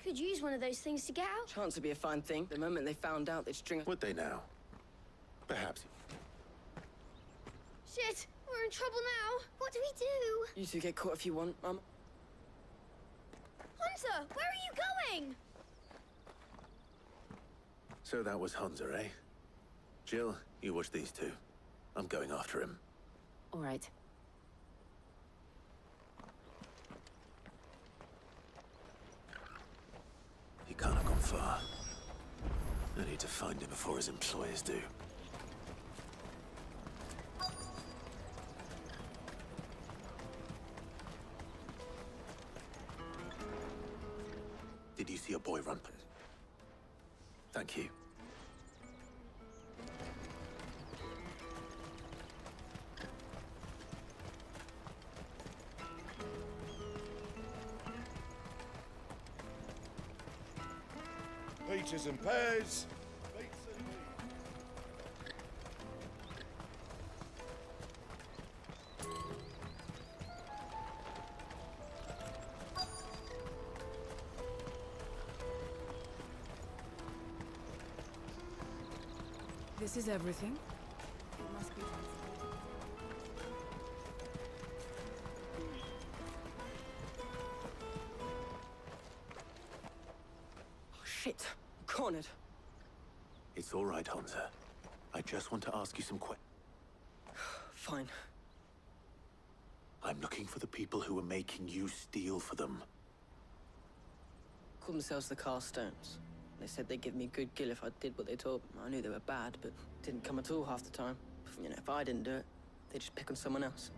Could use one of those things to get out. Chance would be a fine thing. The moment they found out, they'd string us. Would they now? Perhaps. Shit, we're in trouble now. What do we do? You two get caught if you want, Mum. Hunter, where are you going? So that was Hunter, eh? Jill, you watch these two. I'm going after him. All right. He can't have gone far. I need to find him before his employers do. Did you see a boy run? Thank you. Peaches and pears. This is everything. It must be. Oh, shit. I'm cornered. It's all right, Hunter. I just want to ask you some questions. Fine. I'm looking for the people who were making you steal for them. Called themselves the Carstones. They said they'd give me a good gill if I did what they told me. I knew they were bad, but didn't come at all half the time. You know, if I didn't do it, they'd just pick on someone else.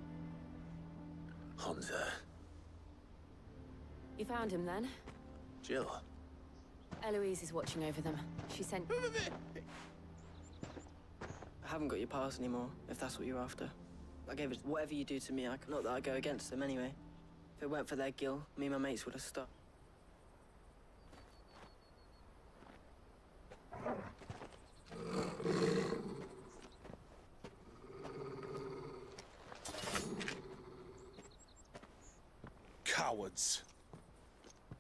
Hunter. You found him then? Jill. Eloise is watching over them. She sent... I haven't got your pass anymore, if that's what you're after. I gave it whatever you do to me. Not that I go against them anyway. If it weren't for their guild, me and my mates would have stopped. Cowards.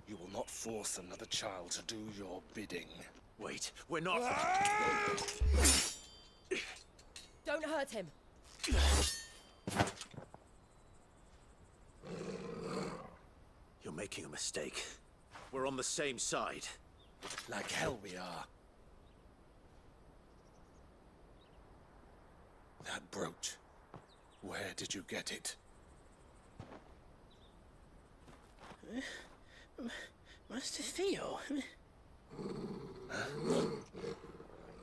You will not force another child to do your bidding. Wait, we're not... Don't hurt him. You're making a mistake. We're on the same side. Like hell we are. That brooch. Where did you get it? Master Theo?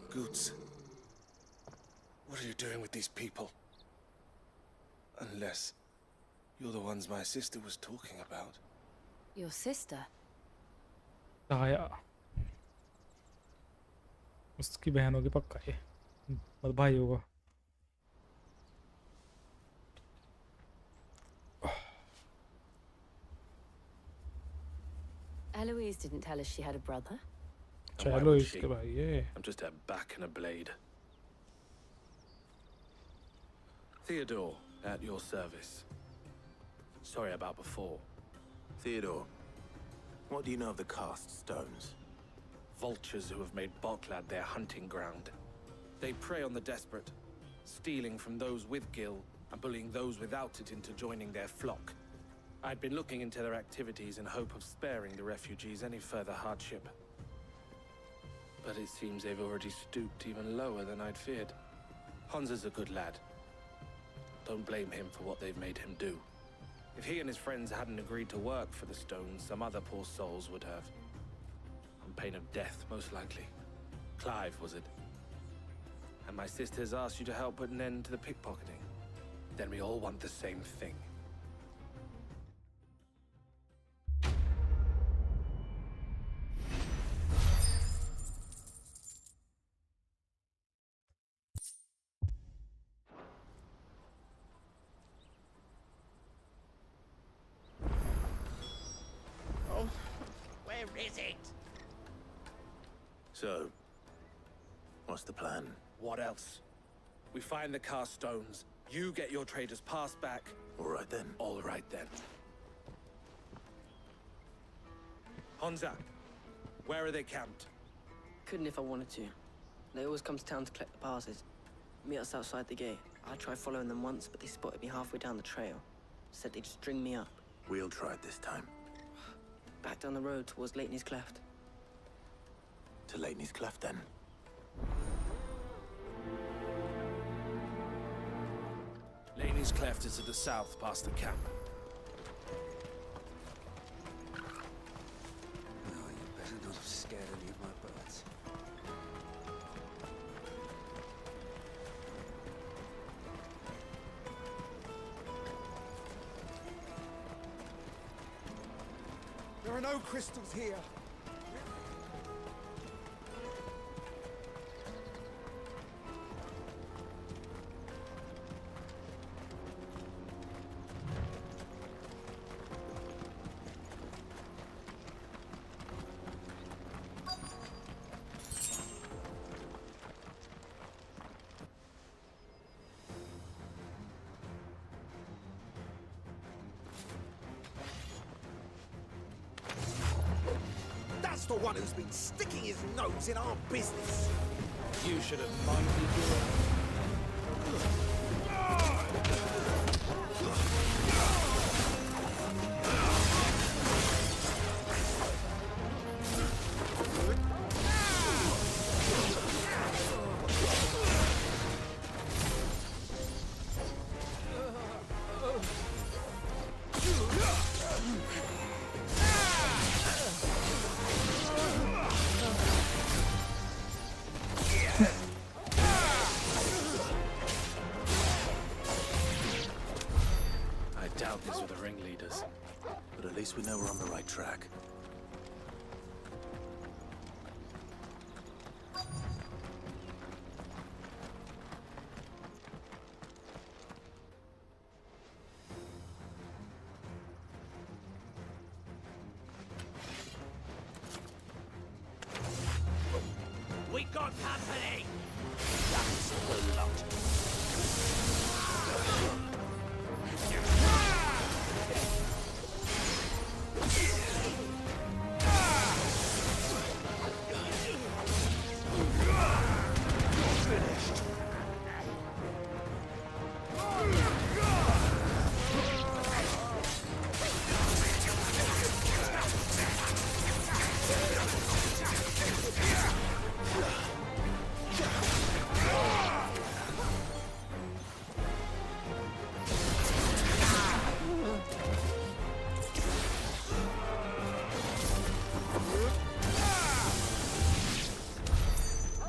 Goots. What are you doing with these people? Unless you're the ones my sister was talking about. Your sister? ताया उसकी बहन होगी पक्का ये मतलब भाई होगा Eloise didn't tell us she had a brother. चलो इसके भाई ये I'm just a back and a blade. Theodore, at your service. Sorry about before. Theodore, what do you know of the cast stones? Vultures who have made Boklad their hunting ground. They prey on the desperate, stealing from those with gil and bullying those without it into joining their flock. I'd been looking into their activities in hope of sparing the refugees any further hardship. But it seems they've already stooped even lower than I'd feared. Hans is a good lad. Don't blame him for what they've made him do. If he and his friends hadn't agreed to work for the stones, some other poor souls would have. On pain of death, most likely. Clive, was it? And my sisters asked you to help put an end to the pickpocketing. Then we all want the same thing. Where is it? So, what's the plan? What else? We find the cast stones. You get your trader's pass back. All right then. All right then. Honza, where are they camped? Couldn't if I wanted to. They always come to town to collect the passes. Meet us outside the gate. I tried following them once, but they spotted me halfway down the trail. Said they'd string me up. We'll try it this time. Back down the road towards Leighton's Cleft. To Leighton's Cleft, then. Leighton's Cleft is to the south, past the camp. No, you better not have scared any of my birds. There are no crystals here. That's the one who's been sticking his nose in our business. You should have minded these were the ringleaders. But at least we know we're on the right track. What's happening? That's the lot. Finished.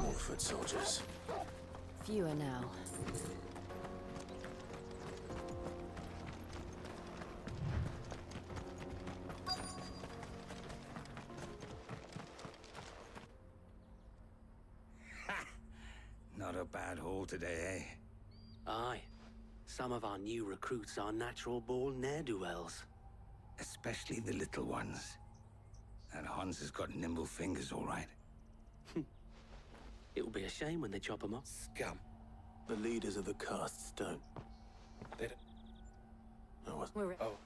More foot soldiers. Fewer now. Not a bad haul today, eh? Aye. Some of our new recruits are natural-born ne'er-do-wells. Especially the little ones. And Hans has got nimble fingers, all right. It will be a shame when they chop them off. Scum. The leaders of the castes don't. They don't. Oh, what? Oh.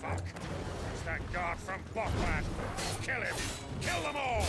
Fuck! It's that guard from Botland! Kill him! Kill them all!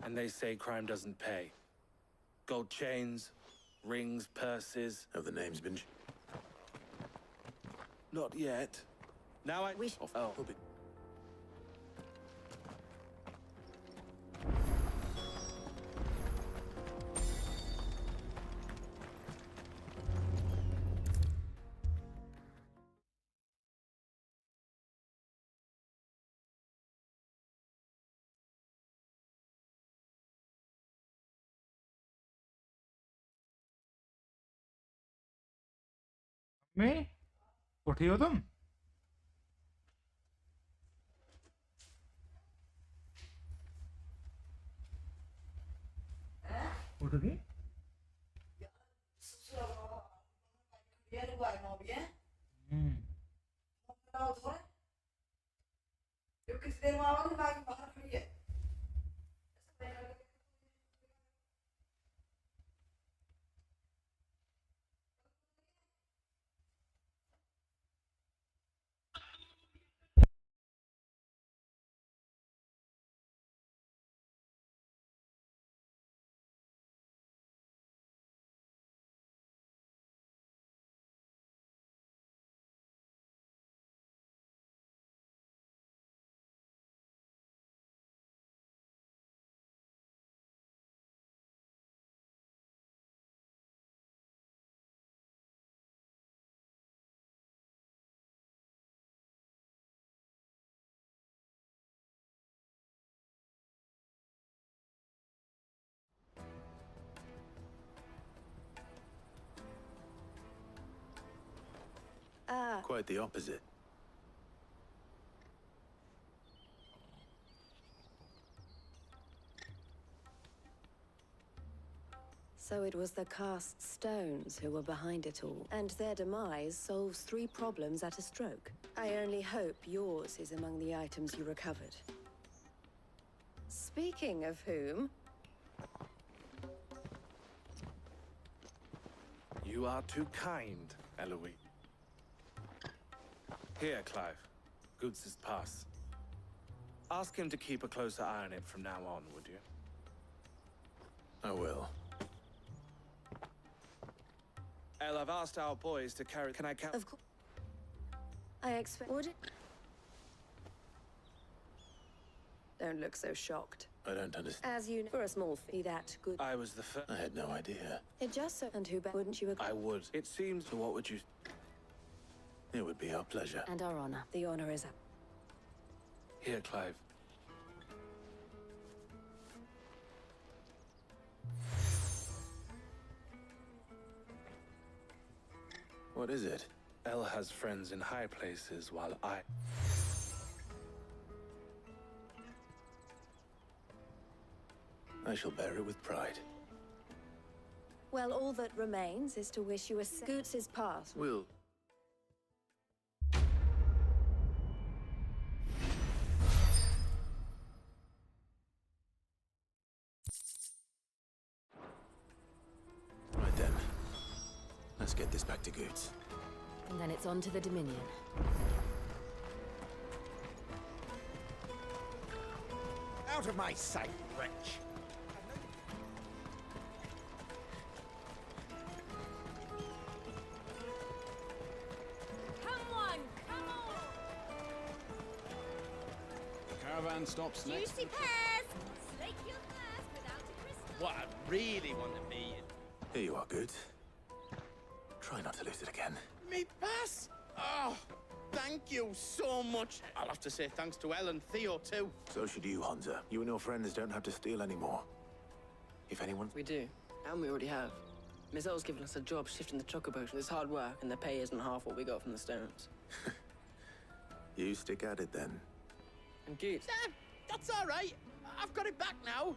And they say crime doesn't pay. Gold chains, rings, purses. Have the names been... Not yet. Now I... Wish... Oh. में उठी हो तुम? उठ गई? किस देर में आवाज बाहर खड़ी है Ah. Quite the opposite. So it was the cast stones who were behind it all, and their demise solves 3 problems at a stroke. I only hope yours is among the items you recovered. Speaking of whom... You are too kind, Eloise. Here, Clive. Goods' pass. Ask him to keep a closer eye on it from now on, would you? I will. Elle, I've asked our boys to carry... Can I count? Of course. I expect... Would it? Don't look so shocked. I don't understand. As you know, for a small fee, that good... I was the first... I had no idea. It just so... And who bet wouldn't you agree? I would. It seems... So what would you... It would be our pleasure. And our honor. The honor is up. Here, Clive. What is it? Elle has friends in high places while I shall bear it with pride. Well, all that remains is to wish you a Scoots' pass. Will. Right then. Let's get this back to Goots. And then it's on to the Dominion. Out of my sight, wretch! Come on, come on! The caravan stops next. Juicy pears! Slake your thirst without a crystal. What I really want to be Here you are, Goots. Try not to lose it again. Me pass! Oh, thank you so much. I'll have to say thanks to Elle and Theo, too. So should you, Hansa. You and your friends don't have to steal anymore. If anyone... We do, and we already have. Miss L's given us a job shifting the chocobos. It's hard work, and the pay isn't half what we got from the stones. You stick at it, then. And Goots. That's all right. I've got it back now.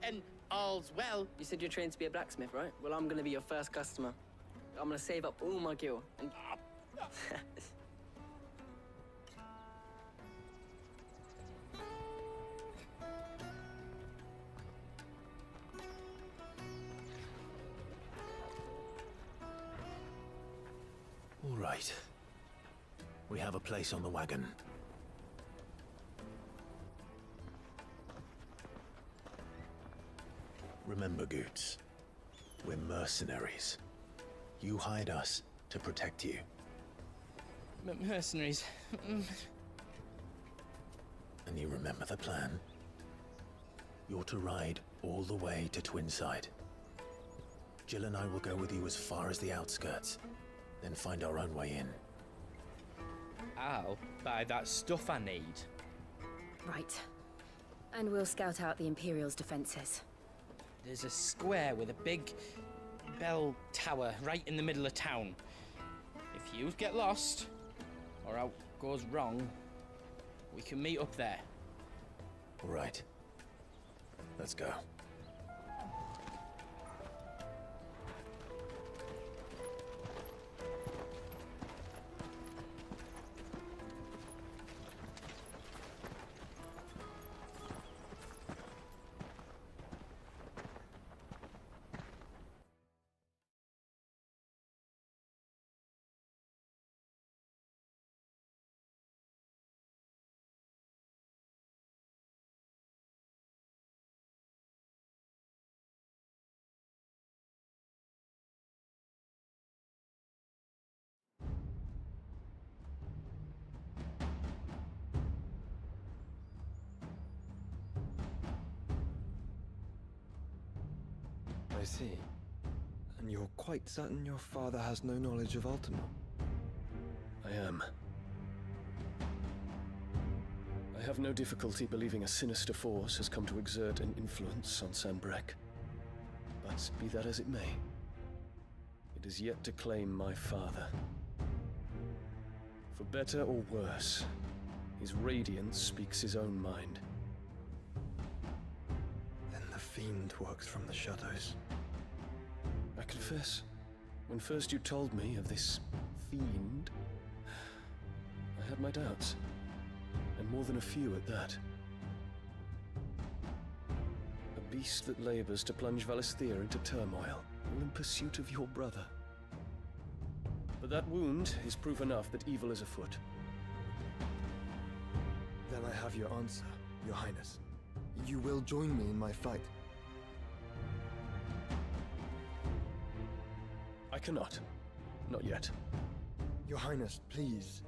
And all's well. You said you're trained to be a blacksmith, right? Well, I'm gonna be your first customer. I'm gonna save up all my gil and... All right. We have a place on the wagon. Remember, Goots, we're mercenaries. You hired us to protect you. Mercenaries. And you remember the plan? You're to ride all the way to Twinside. Jill and I will go with you as far as the outskirts, then find our own way in. I'll buy that stuff I need. Right. And we'll scout out the Imperial's defenses. There's a square with a big bell tower right in the middle of town. If you get lost, or out goes wrong, we can meet up there. All right. Let's go. I see. And you're quite certain your father has no knowledge of Ultima? I am. I have no difficulty believing a sinister force has come to exert an influence on Sanbreque. But be that as it may, it is yet to claim my father. For better or worse, his radiance speaks his own mind. Then the fiend works from the shadows. I confess, when first you told me of this fiend, I had my doubts. And more than a few at that. A beast that labors to plunge Valisthea into turmoil, all in pursuit of your brother. But that wound is proof enough that evil is afoot. Then I have your answer, Your Highness. You will join me in my fight. I cannot. Not yet. Your Highness, please.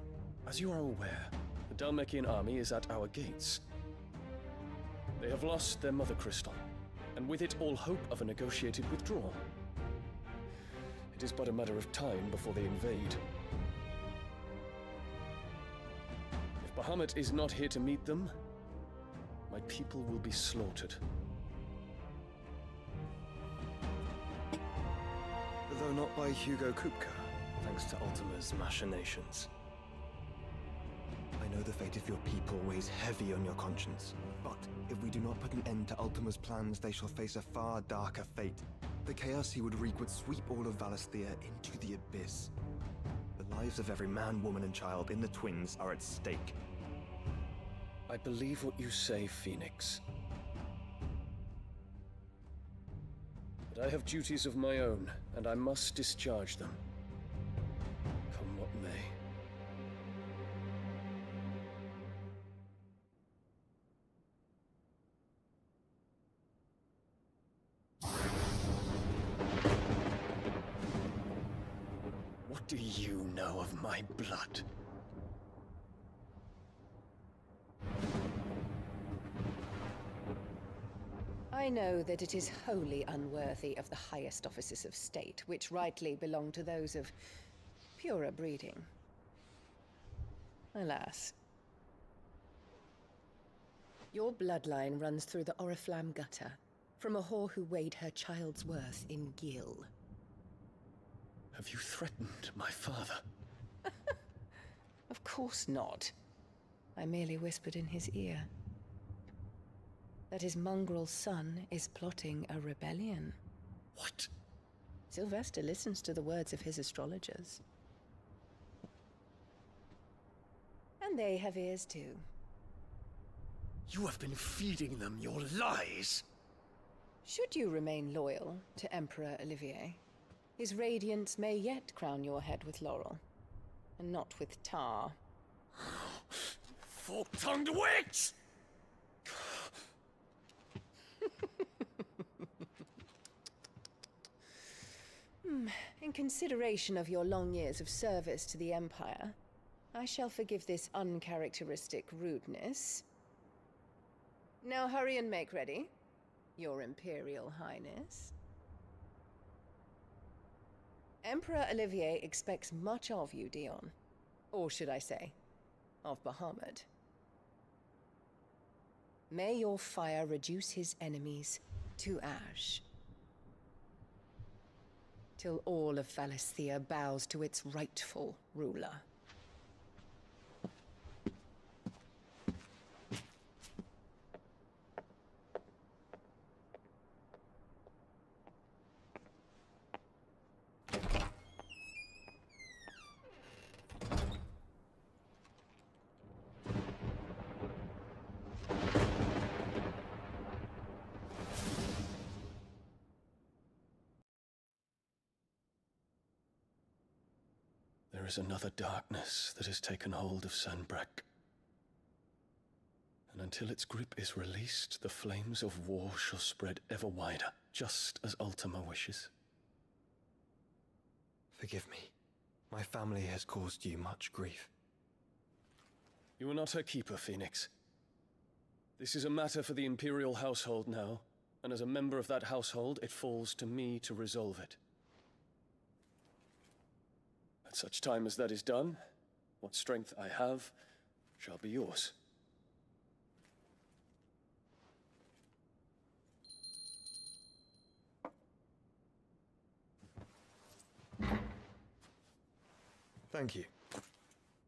As you are aware, the Dhalmekian army is at our gates. They have lost their mother crystal, and with it all hope of a negotiated withdrawal. It is but a matter of time before they invade. If Bahamut is not here to meet them, my people will be slaughtered. Though not by Hugo Kupka, thanks to Ultima's machinations. I know the fate of your people weighs heavy on your conscience, but if we do not put an end to Ultima's plans, they shall face a far darker fate. The chaos he would wreak would sweep all of Valisthea into the abyss. The lives of every man, woman, and child in the Twins are at stake. I believe what you say, Phoenix. But I have duties of my own, and I must discharge them. Come what may. What do you know of my blood? I know that it is wholly unworthy of the highest offices of state, which rightly belong to those of purer breeding. Alas. Your bloodline runs through the Oriflamme gutter, from a whore who weighed her child's worth in gil. Have you threatened my father? Of course not. I merely whispered in his ear that his mongrel son is plotting a rebellion. What? Sylvester listens to the words of his astrologers. And they have ears too. You have been feeding them your lies! Should you remain loyal to Emperor Olivier, his radiance may yet crown your head with laurel, and not with tar. Fork-tongued witch! In consideration of your long years of service to the Empire, I shall forgive this uncharacteristic rudeness. Now hurry and make ready, Your Imperial Highness. Emperor Olivier expects much of you, Dion. Or should I say, of Bahamut. May your fire reduce his enemies to ash, till all of Valisthea bows to its rightful ruler. There is another darkness that has taken hold of Sanbreque. And until its grip is released, the flames of war shall spread ever wider, just as Ultima wishes. Forgive me. My family has caused you much grief. You are not her keeper, Phoenix. This is a matter for the Imperial household now, and as a member of that household, it falls to me to resolve it. At such time as that is done, what strength I have shall be yours. Thank you.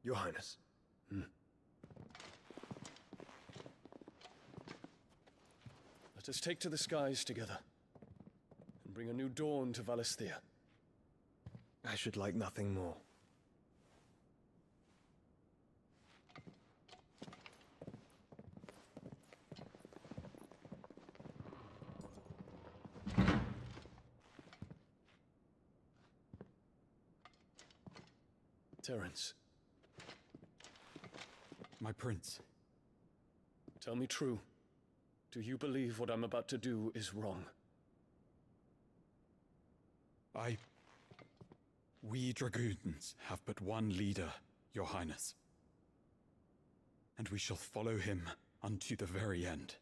Your Highness. Let us take to the skies together and bring a new dawn to Valisthea. I should like nothing more. Terence. My prince. Tell me true. Do you believe what I'm about to do is wrong? We dragoons have but one leader, Your Highness. And we shall follow him unto the very end.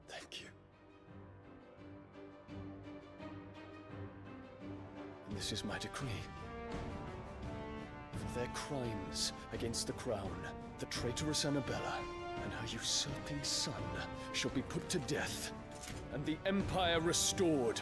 Thank you. And this is my decree. For their crimes against the crown, the traitorous Annabella and her usurping son shall be put to death, and the Empire restored.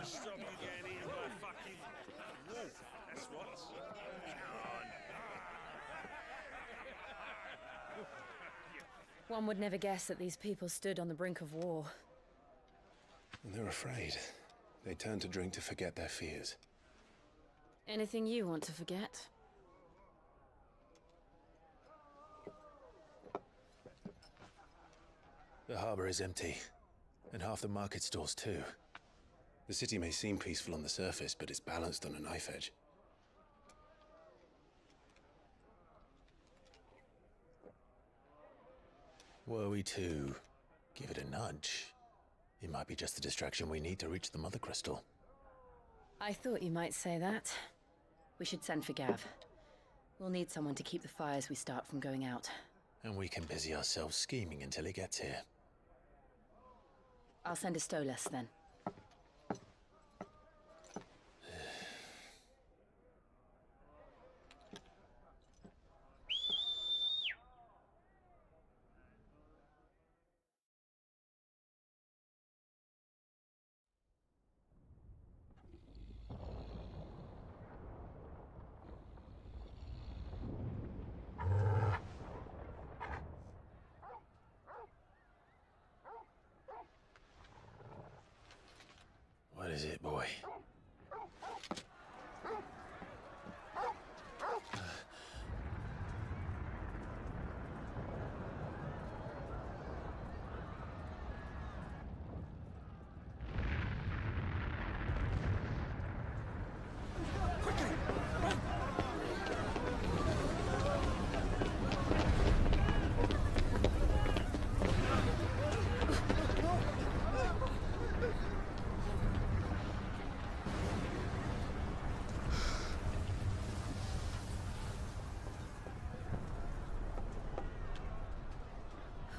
Stop you getting eaten by fucking wolf. That's what. Come on. One would never guess that these people stood on the brink of war. They're afraid. They turn to drink to forget their fears. Anything you want to forget? The harbor is empty, and half the market stalls too. The city may seem peaceful on the surface, but it's balanced on a knife edge. Were we to give it a nudge, it might be just the distraction we need to reach the Mother Crystal. I thought you might say that. We should send for Gav. We'll need someone to keep the fires we start from going out. And we can busy ourselves scheming until he gets here. I'll send a Stolas then. What is it, boy?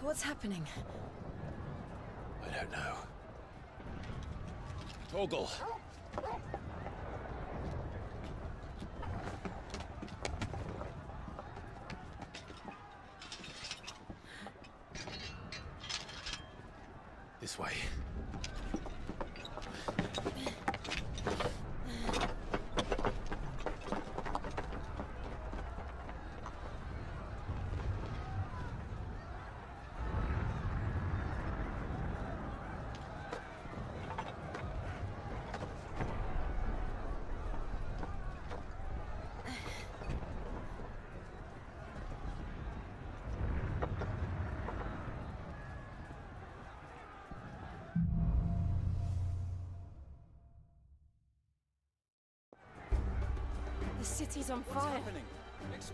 What's happening? I don't know. Torgal! This way. The city's on fire.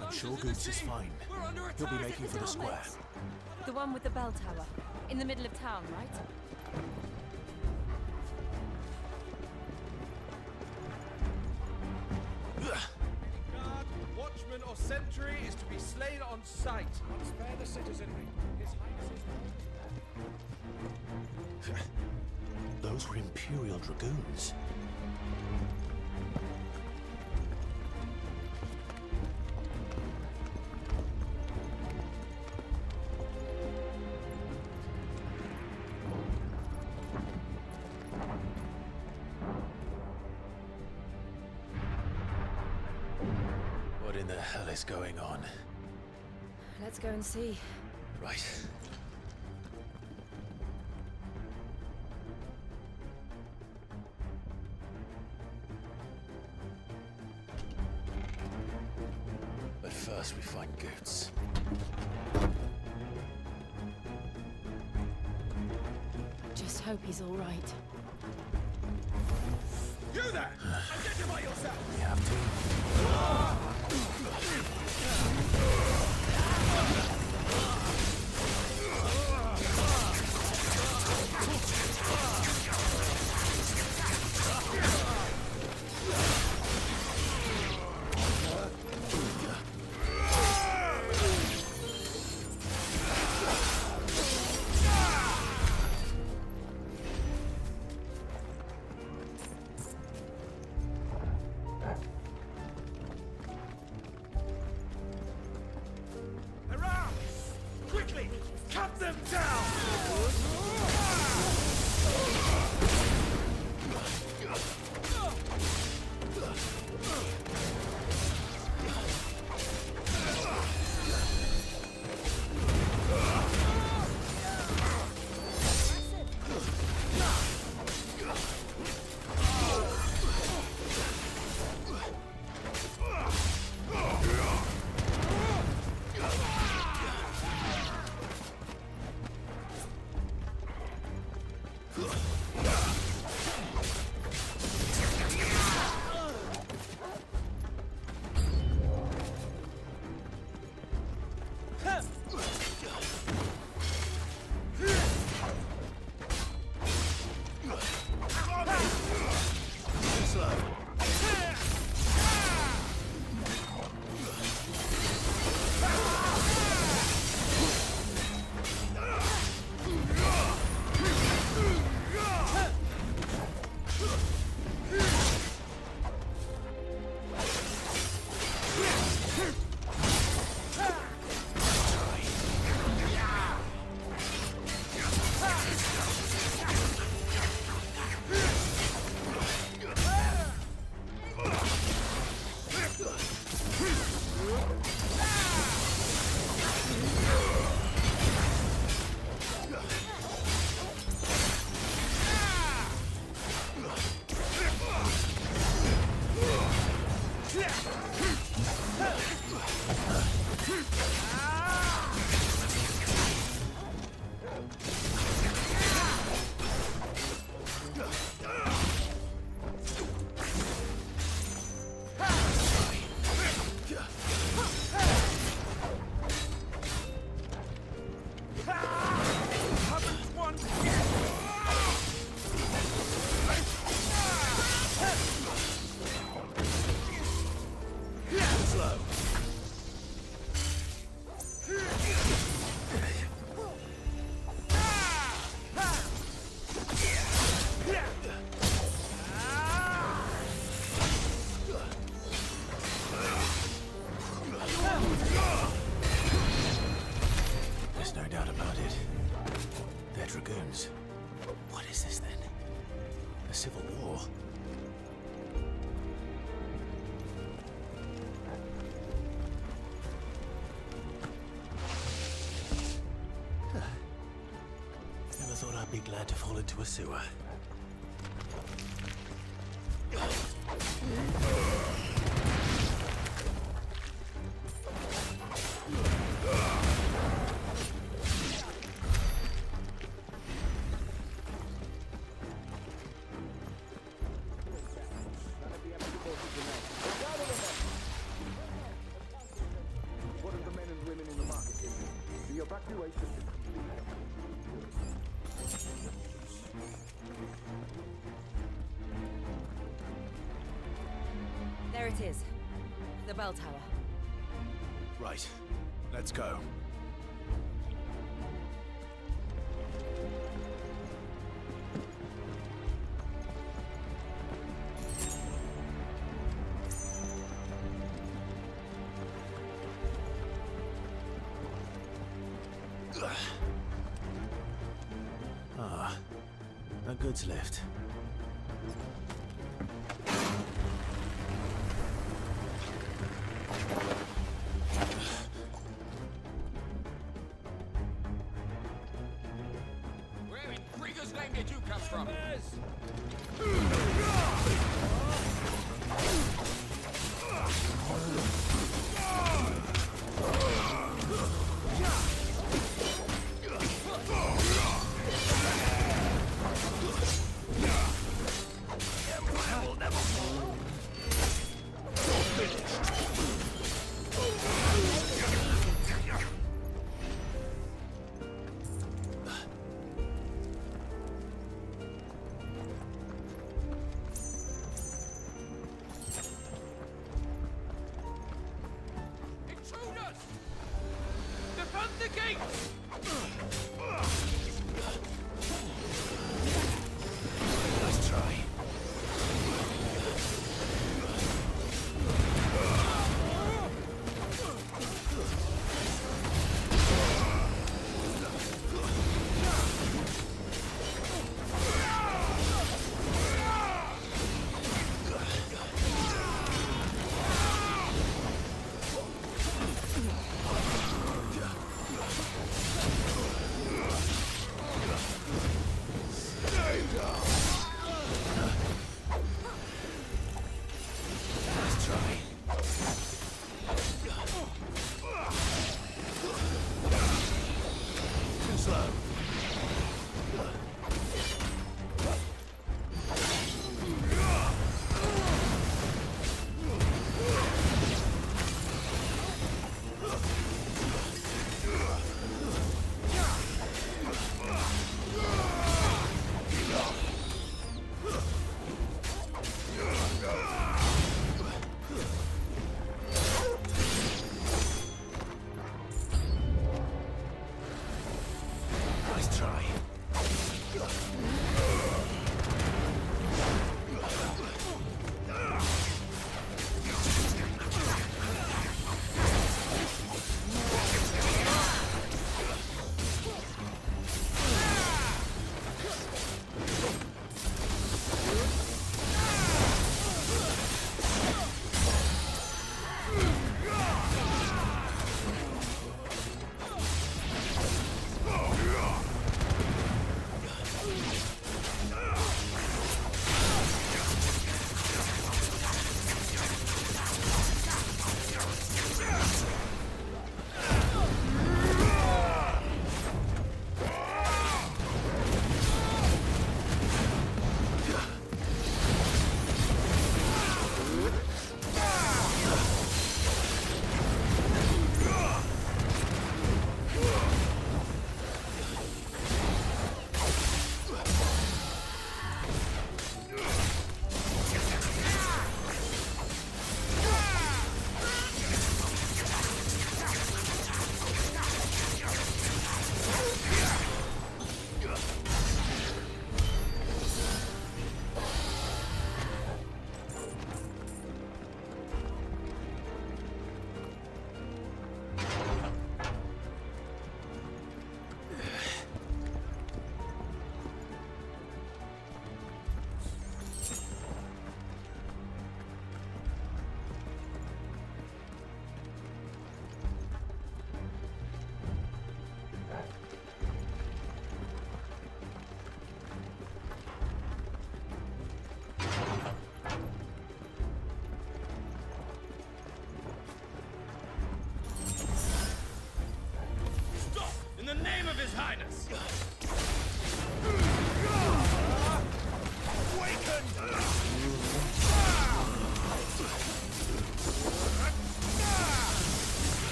I'm sure Goots is fine. He'll be making for the square. The one with the bell tower. In the middle of town, right? Guard, watchman, or sentry is to be slain on sight. Spare the citizenry. His Highness is... Those were Imperial Dragoons. What in the hell is going on? Let's go and see. Right. But first we find Goots. Just hope he's all right. You there! Identify yourself! We have to. Glad to fall into a sewer. What are the men and women in the market thinking? The evacuation is There it is. The bell tower. Right. Let's go. Ah, a goods lift. Where in Krieger's name did you come from?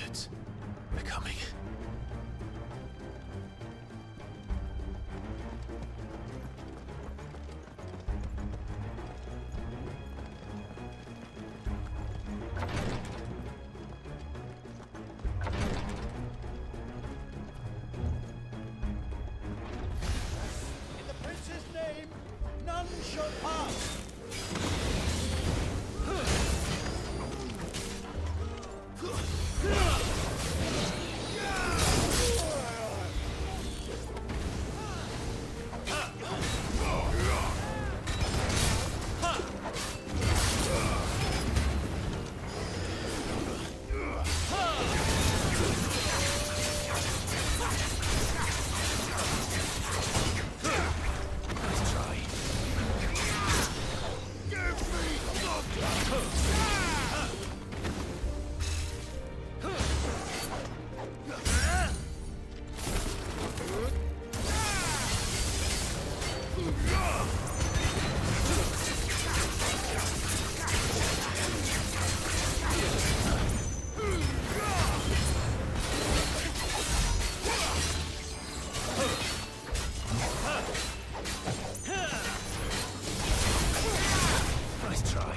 Bastards. They're coming. In the prince's name, none shall pass. Nice try.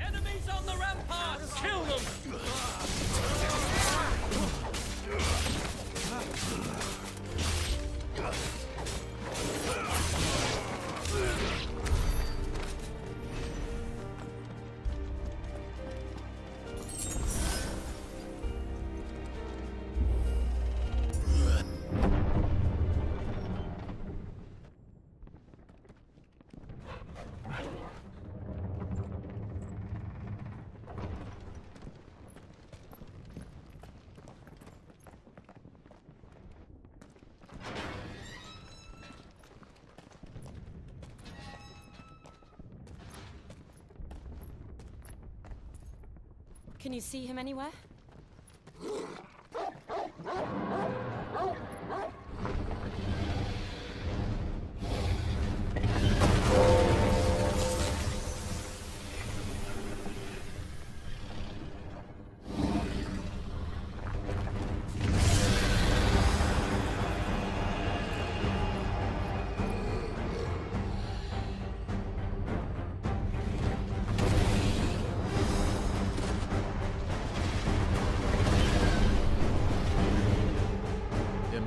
Enemies on the ramparts! Kill them! Can you see him anywhere?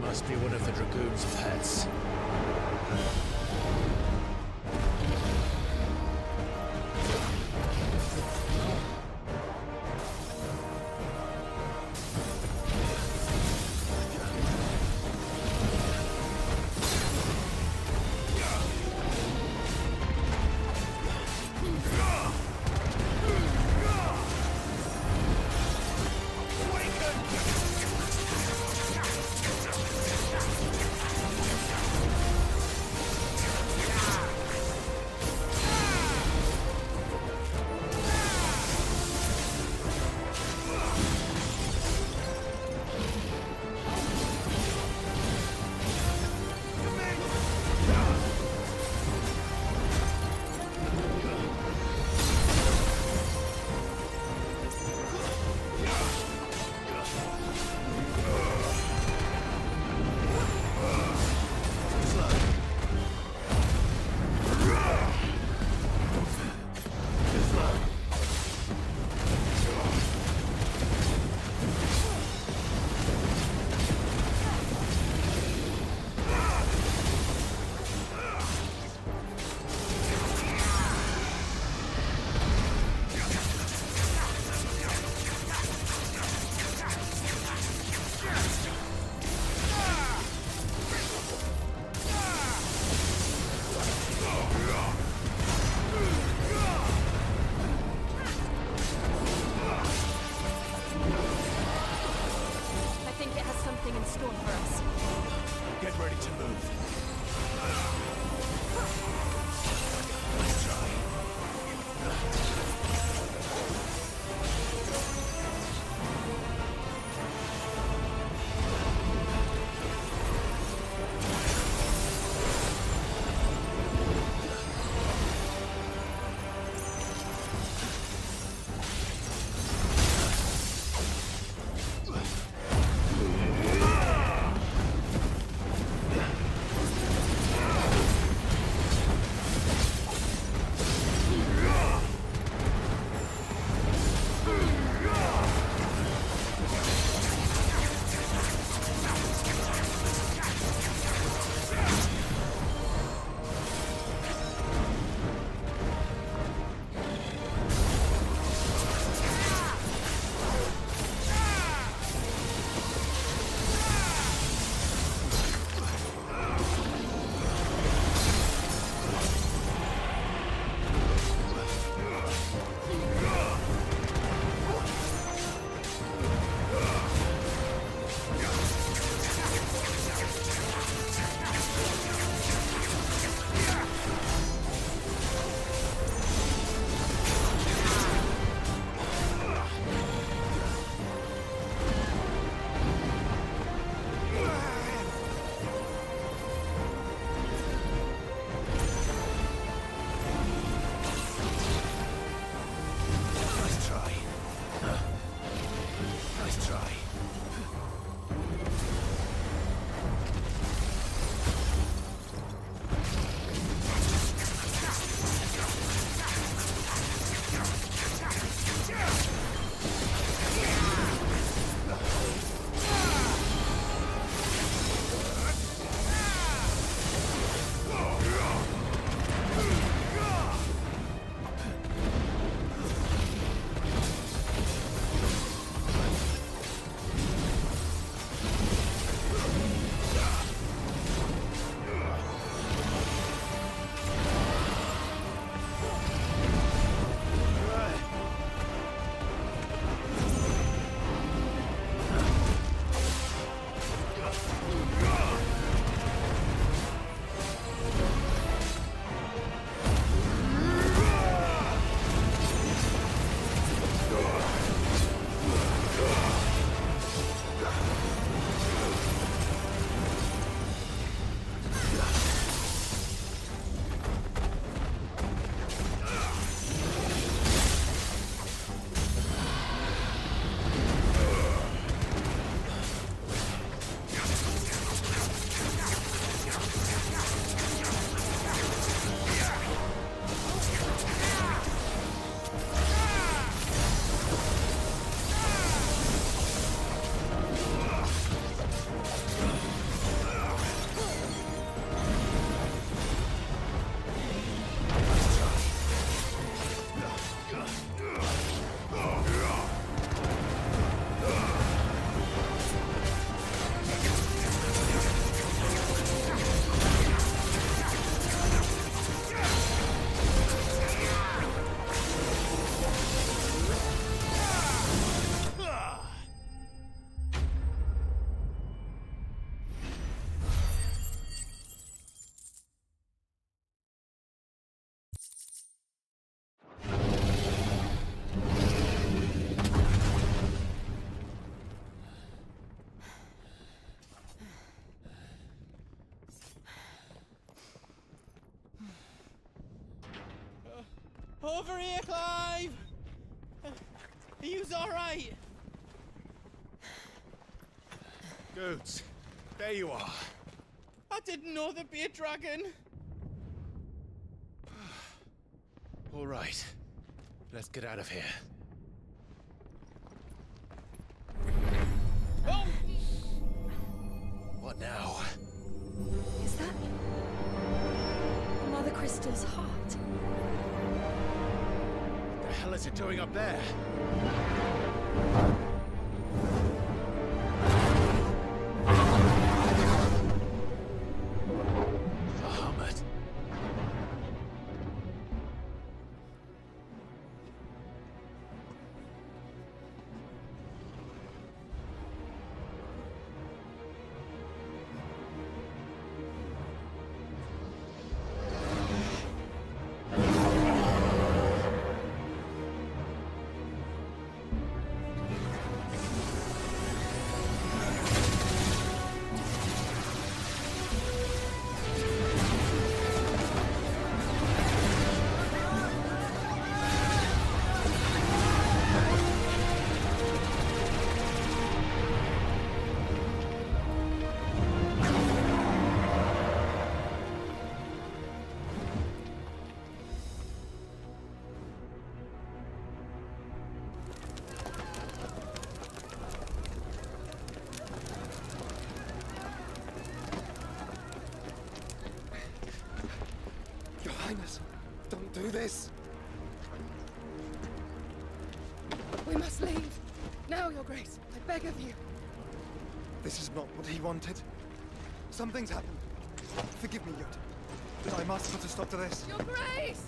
Must be one of the Dragoon's pets. Get ready to move. Over here, Clive! Are you alright? Goods, there you are. I didn't know there'd be a dragon. All right, let's get out of here. Oh! What now? Is that Mother Crystal's heart? What the hell is it doing up there? Bahamut. do this. We must leave. Now, Your Grace. I beg of you. This is not what he wanted. Something's happened. Forgive me, Yoda. But I must put a stop to this. Your Grace!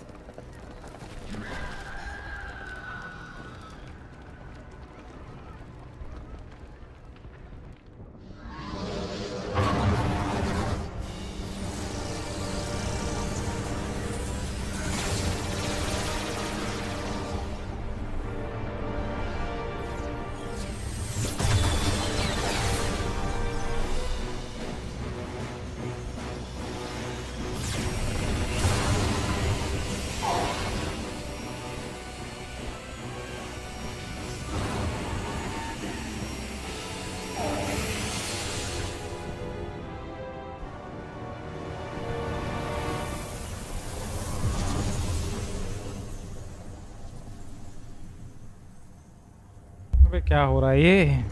अबे क्या हो रहा है ये?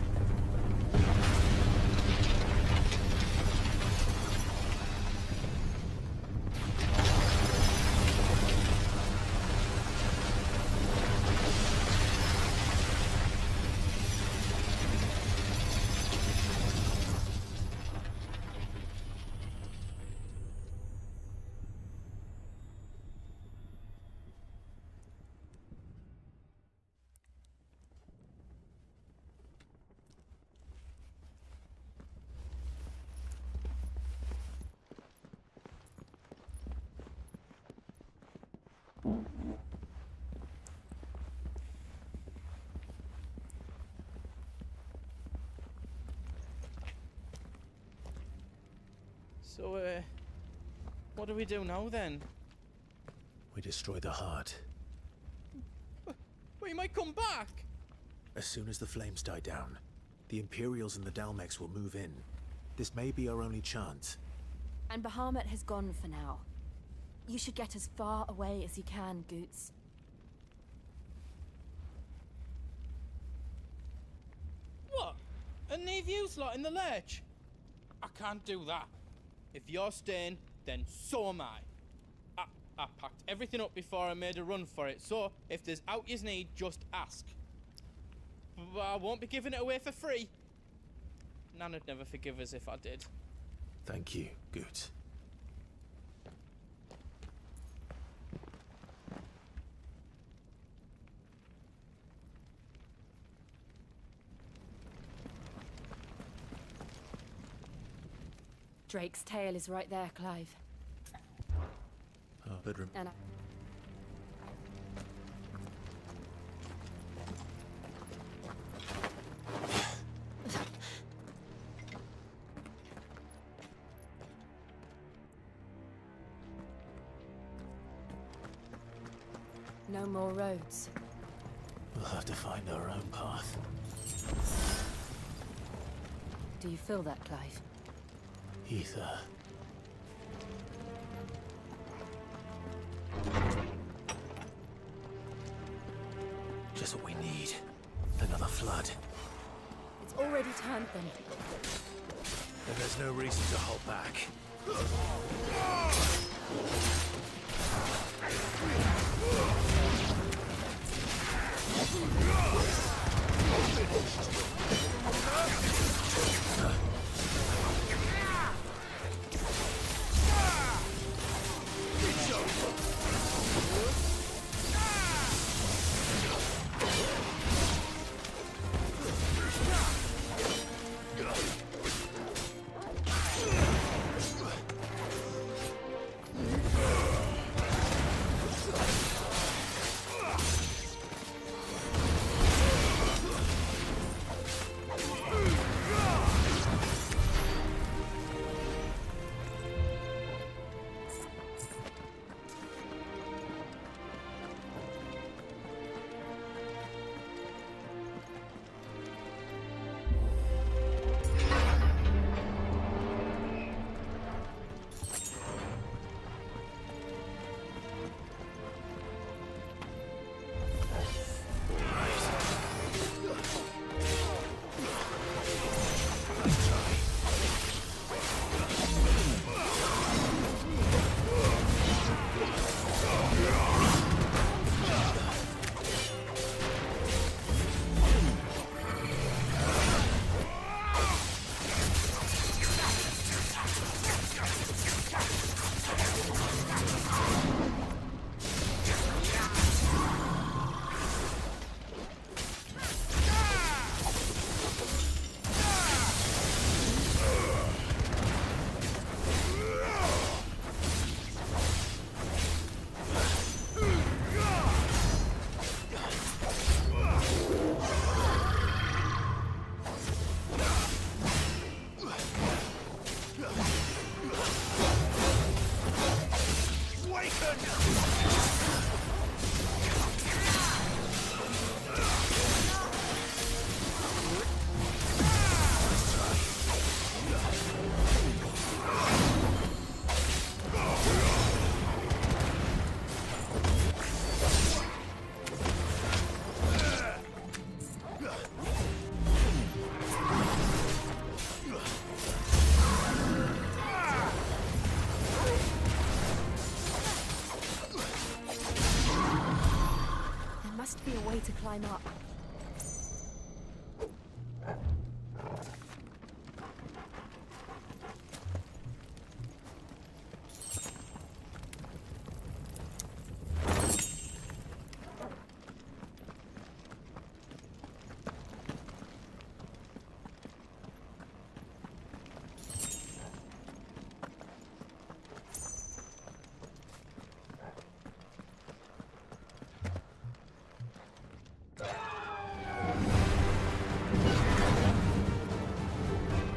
So, what do we do now then? We destroy the heart. But he might come back! As soon as the flames die down, the Imperials and the Dalmex will move in. This may be our only chance. And Bahamut has gone for now. You should get as far away as you can, Goots. What? And leave you lot in the lurch? I can't do that. If you're staying, then so am I. I packed everything up before I made a run for it, so if there's out you need, just ask. But I won't be giving it away for free. Nana'd never forgive us if I did. Thank you, Goots. Drake's tail is right there, Clive. Our bedroom. And no more roads. We'll have to find our own path. Do you feel that, Clive? Ether. Just what we need. Another flood. It's already turned them. Then there's no reason to hold back. There must be a way to climb up.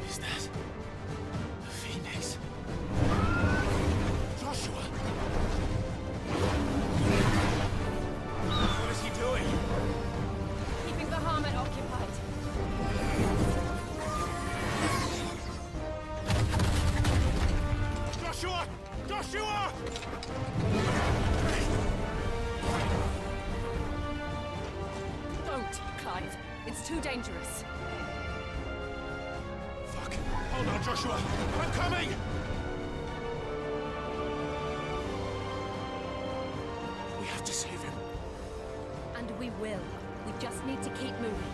Is that a phoenix? Joshua! What is he doing? Keeping the Harmon occupied. Joshua! Joshua! Don't, Clive. It's too dangerous. Fuck. Hold on, Joshua. I'm coming! We have to save him. And we will. We just need to keep moving.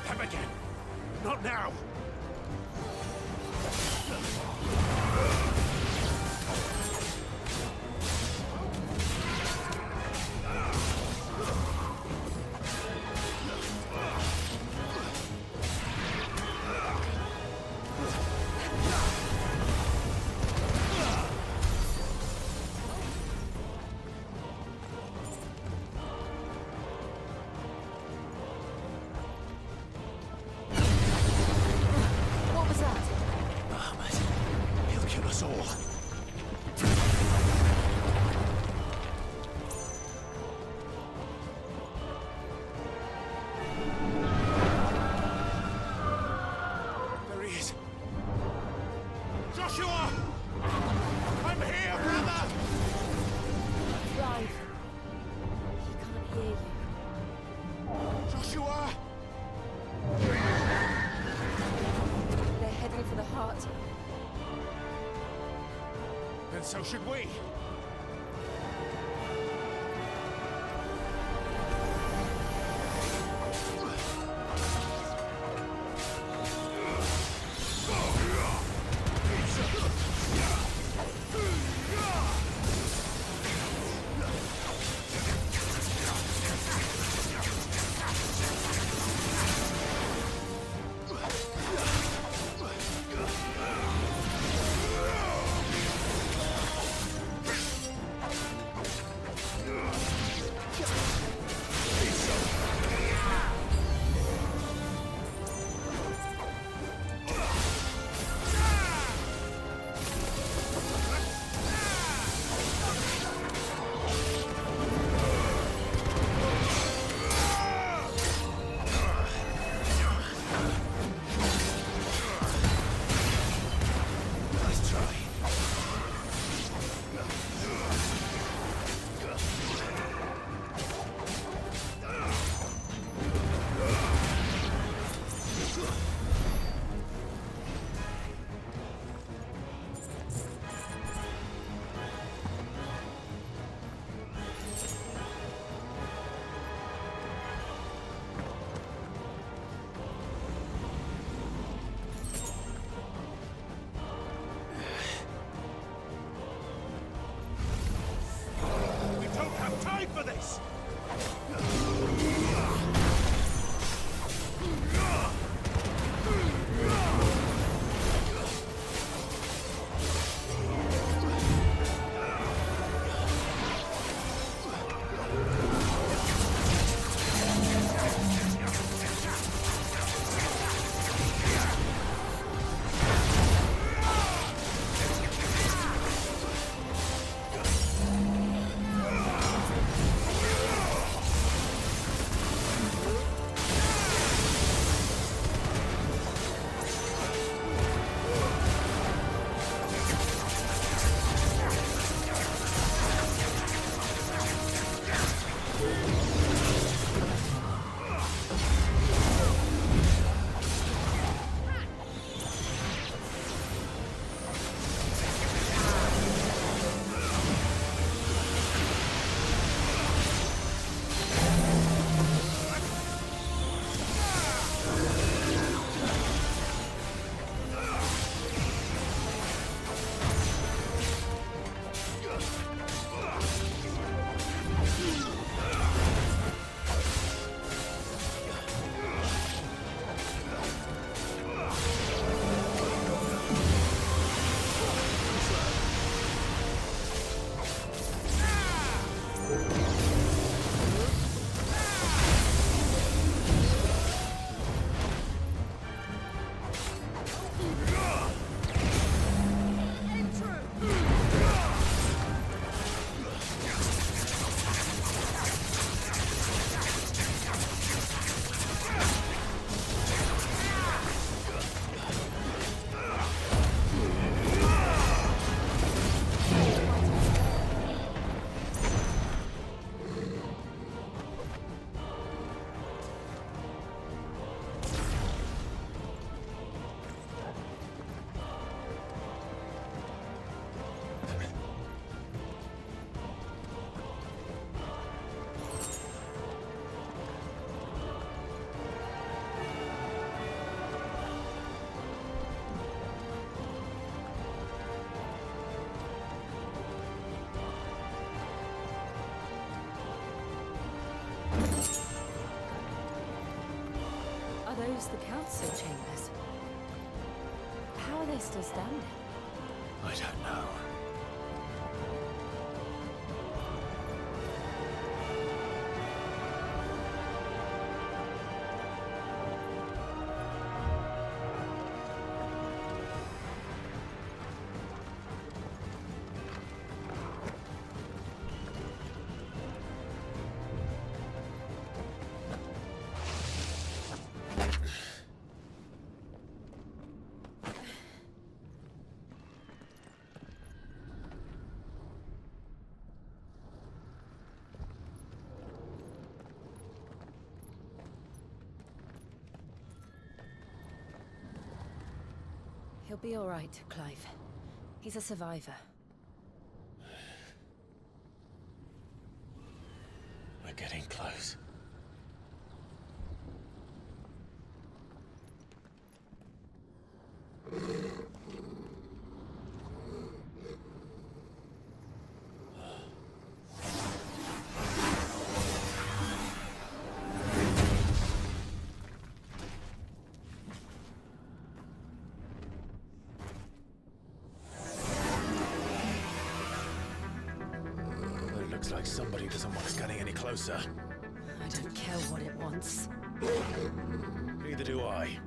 Them again. Not now. What was that? Ahmed, he'll kill us all. There he is. Joshua! I'm here, brother! Clive. He can't hear you. Joshua! They're heading for the heart. Then so should we. was the council chambers. How are they still standing? I don't know. He'll be all right, Clive. He's a survivor. We're getting close. Looks like somebody doesn't want us getting any closer. I don't care what it wants. Neither do I.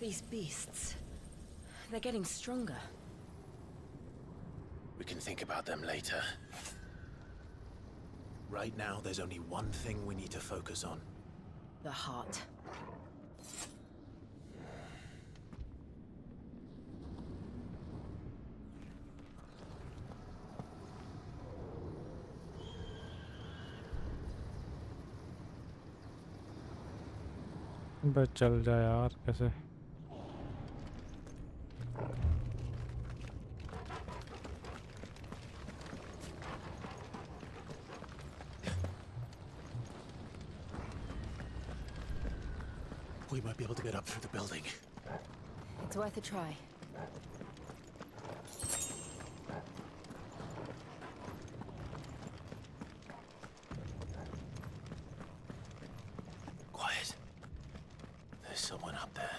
These beasts, they're getting stronger. We can think about them later. Right now, there's only one thing we need to focus on. The heart. बस चल जा यार कैसे We might be able to get up through the building. It's worth a try. Quiet. There's someone up there.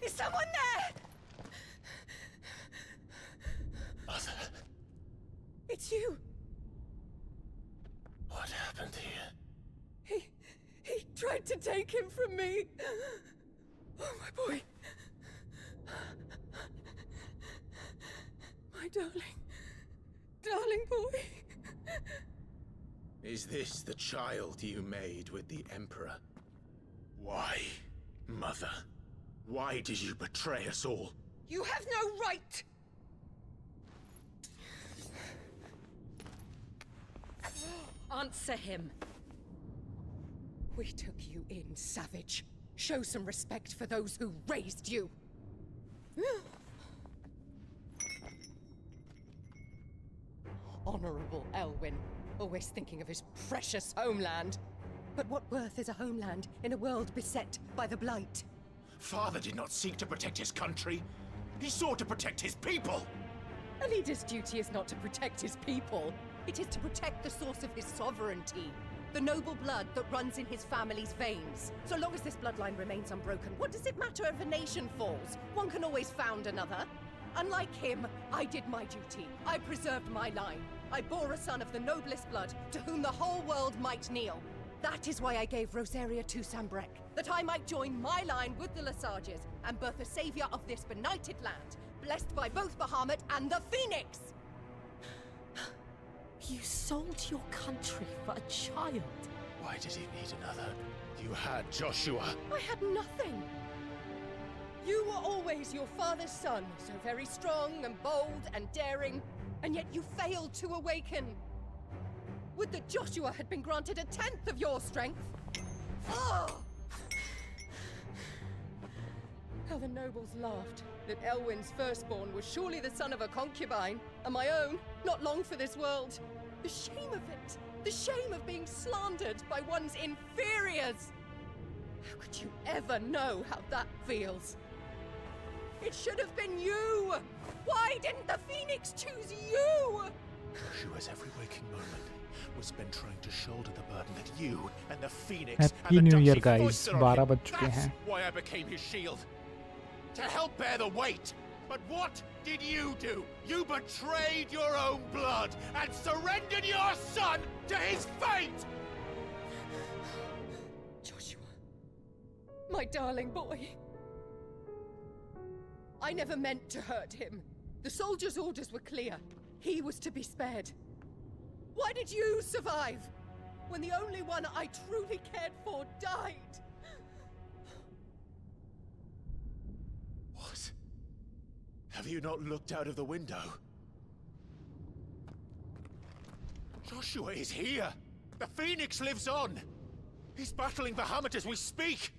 Is someone there? Mother, It's you. what happened here? He tried to take him from me. Oh, my boy. My darling boy. Is this the child you made with the Emperor? Why, Mother? Why did you betray us all? You have no right. Answer him. We took you in, savage. Show some respect for those who raised you. Honorable Elwyn, always thinking of his precious homeland. But what worth is a homeland in a world beset by the Blight? Father did not seek to protect his country. He sought to protect his people. A leader's duty is not to protect his people. It is to protect the source of his sovereignty. The noble blood that runs in his family's veins. So long as this bloodline remains unbroken, what does it matter if a nation falls? One can always found another. Unlike him, I did my duty. I preserved my line. I bore a son of the noblest blood, to whom the whole world might kneel. That is why I gave Rosaria to Sambrek, that I might join my line with the Lesages and birth a savior of this benighted land, blessed by both Bahamut and the Phoenix! You sold your country for a child. Why did he need another? You had Joshua. I had nothing. You were always your father's son, so very strong and bold and daring, and yet you failed to awaken. Would that Joshua had been granted 1/10 of your strength? Oh! How the nobles laughed that Elwyn's firstborn was surely the son of a concubine, and my own, not long for this world. The shame of it! The shame of being slandered by one's inferiors! How could you ever know how that feels? It should have been you! Why didn't the Phoenix choose you? Joshua's every waking moment was spent trying to shoulder the burden that you and the Phoenix Happy and the New Year, Duchy guys. foisted on 12 him. बज चुके That's हैं. why I became his shield. To help bear the weight. But what did you do? You betrayed your own blood and surrendered your son to his fate! Joshua. My darling boy. I never meant to hurt him. The soldiers' orders were clear. He was to be spared. Why did you survive? When the only one I truly cared for died? What? Have you not looked out of the window? Joshua is here! The Phoenix lives on! He's battling Bahamut as we speak!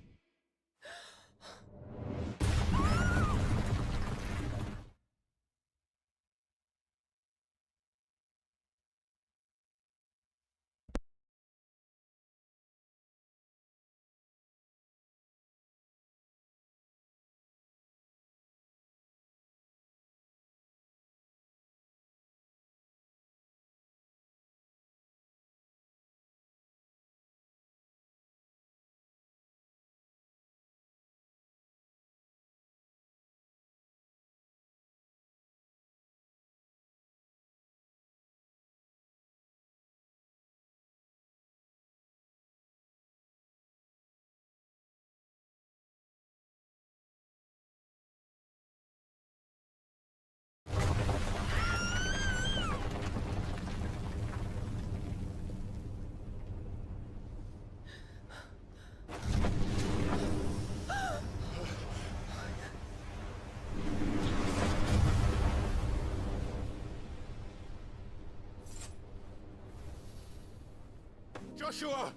Joshua!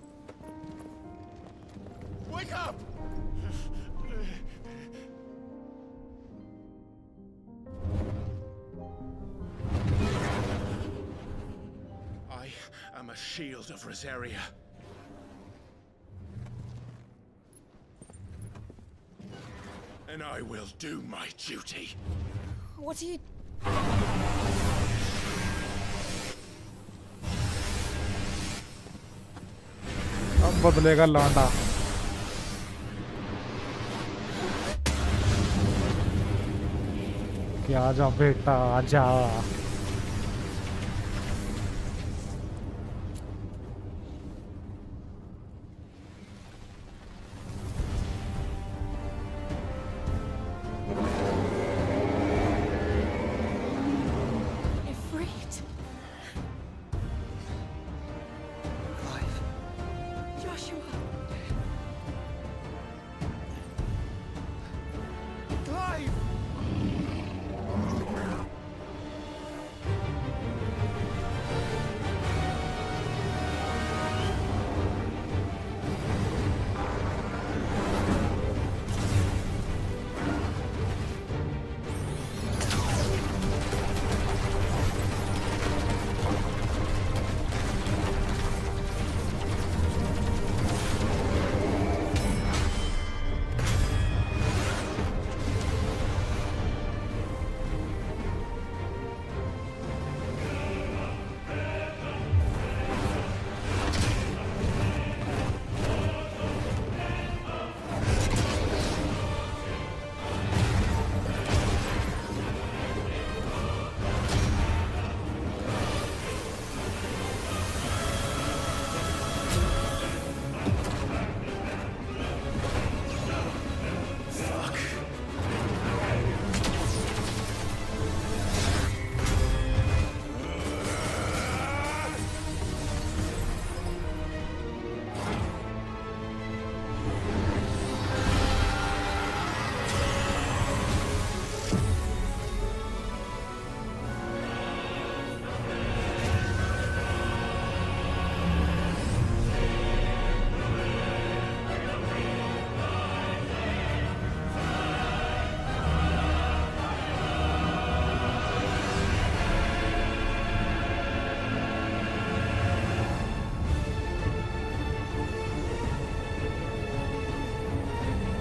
Wake up! I am a shield of Rosaria. And I will do my duty. What are you... अब बदलेगा लौंडा। कि आजा बेटा आजा।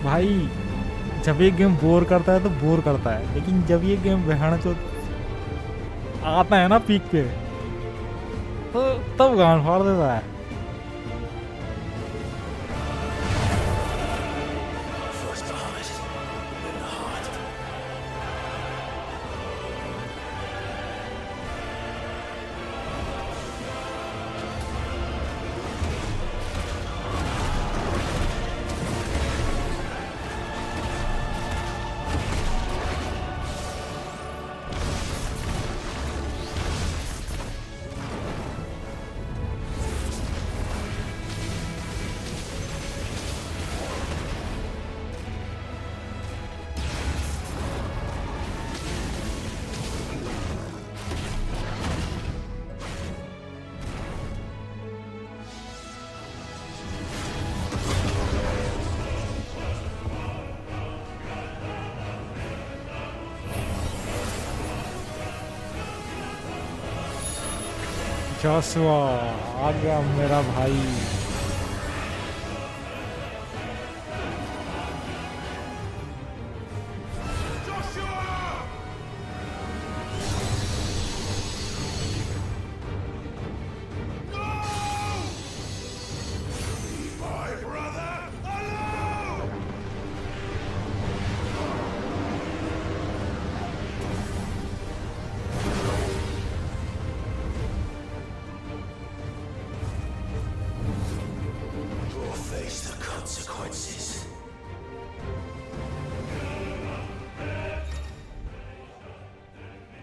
भाई जब ये गेम बोर करता है तो बोर करता है, लेकिन जब ये गेम बहन तो आता है ना पीक पे तो तब गांड फाड़ देता है। जोशुआ आ गया मेरा भाई।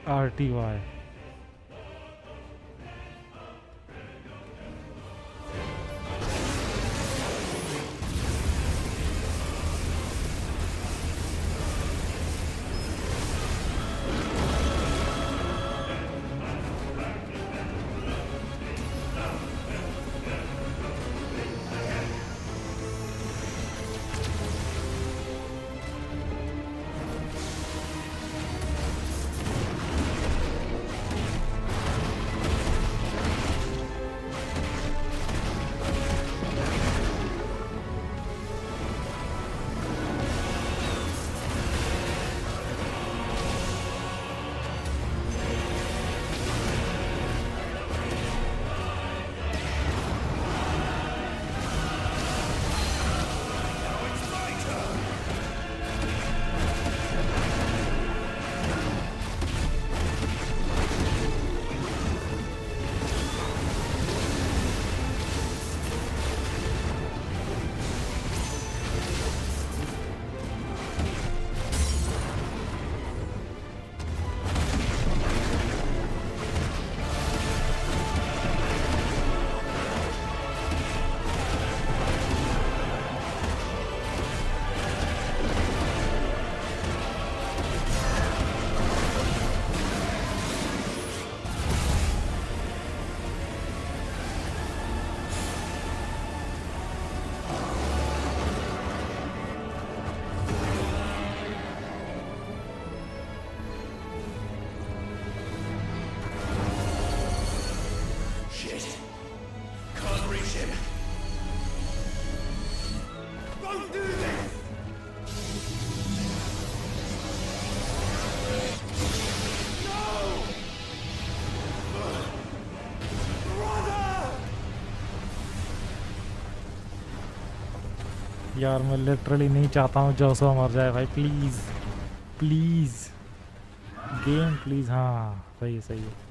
RTY यार मैं लिटरली नहीं चाहता हूँ जोसो मर जाए भाई, प्लीज़ प्लीज़ गेम प्लीज़। हाँ सही है सही है।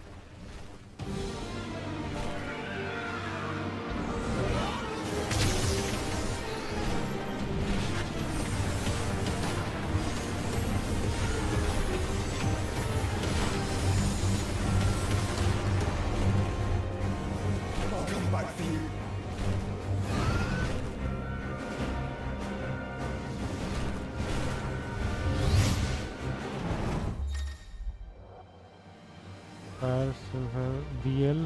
Silver BL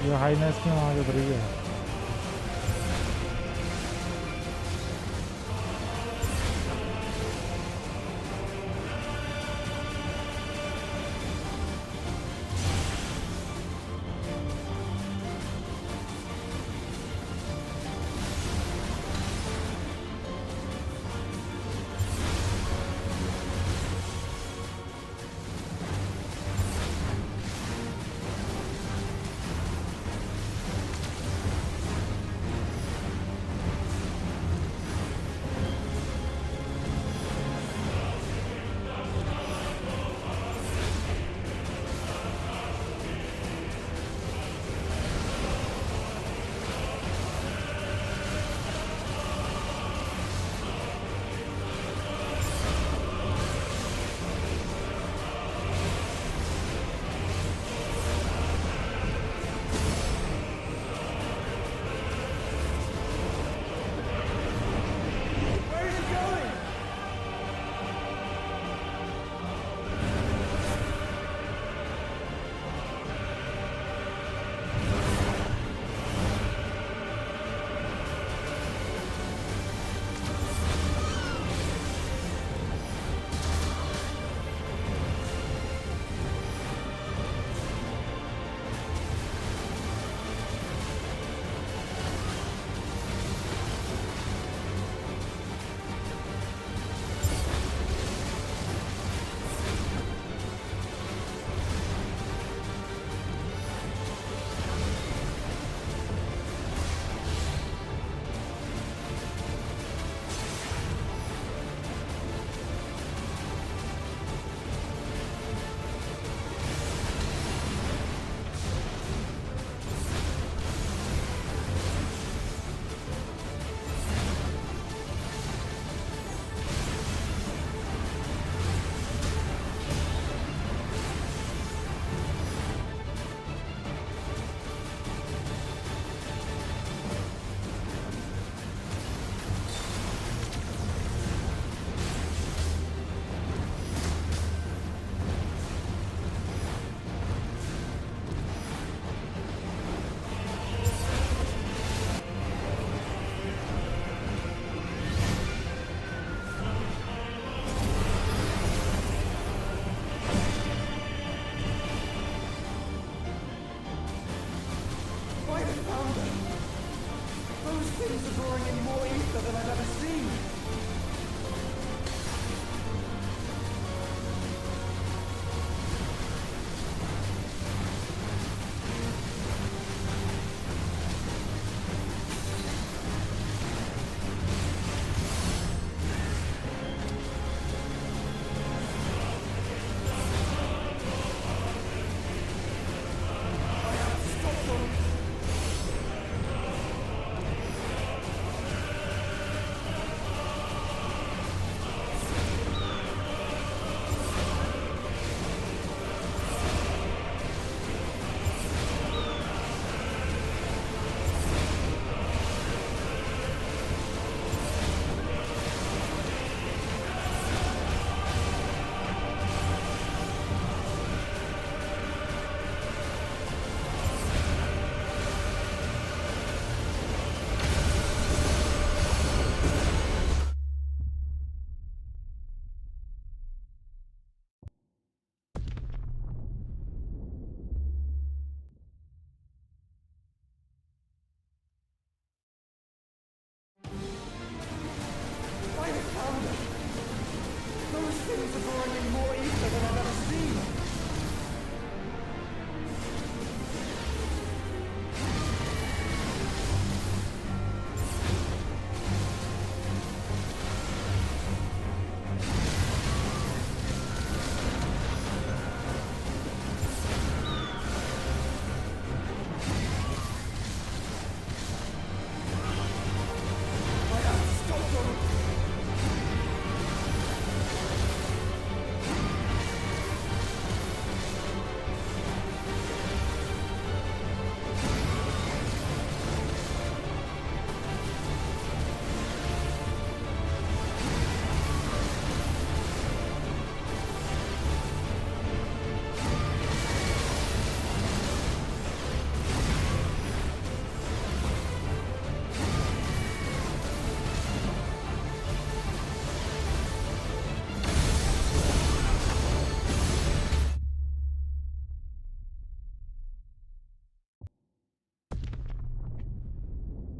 Your Highness क्यों आगे बढ़ रही है?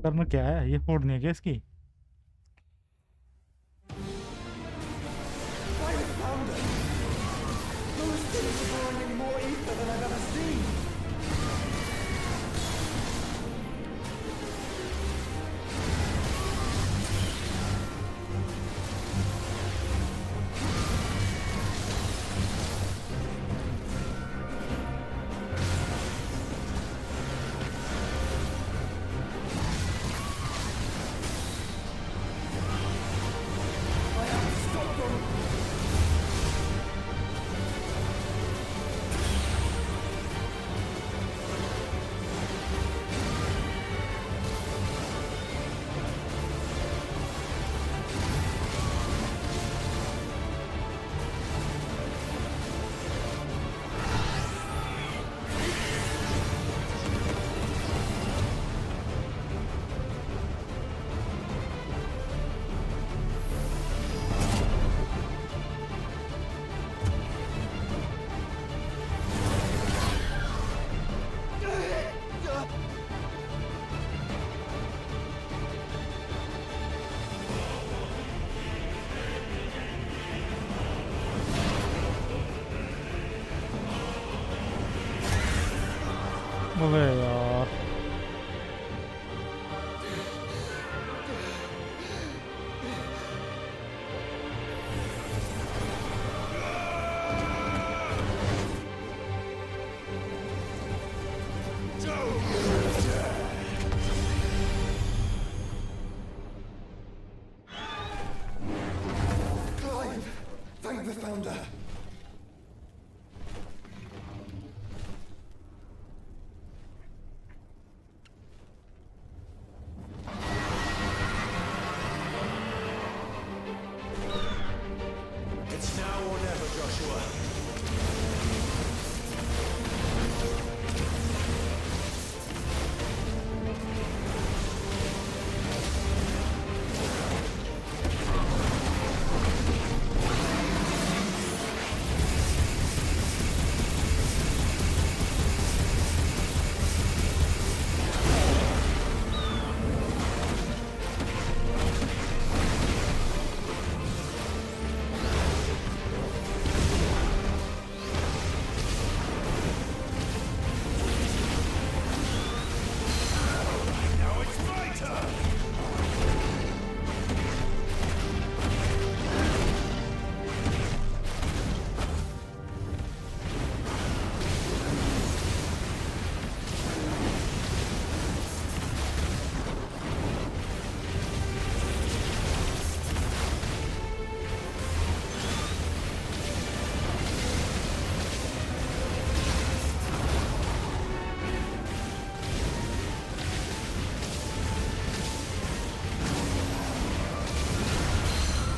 करना क्या है? ये फोड़नी है क्या इसकी? Those things are pouring in more ether than I've ever seen. अबे यार Clive! Thank the Founder! It's now or never, Joshua. Now it's my turn!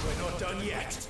We're not done yet.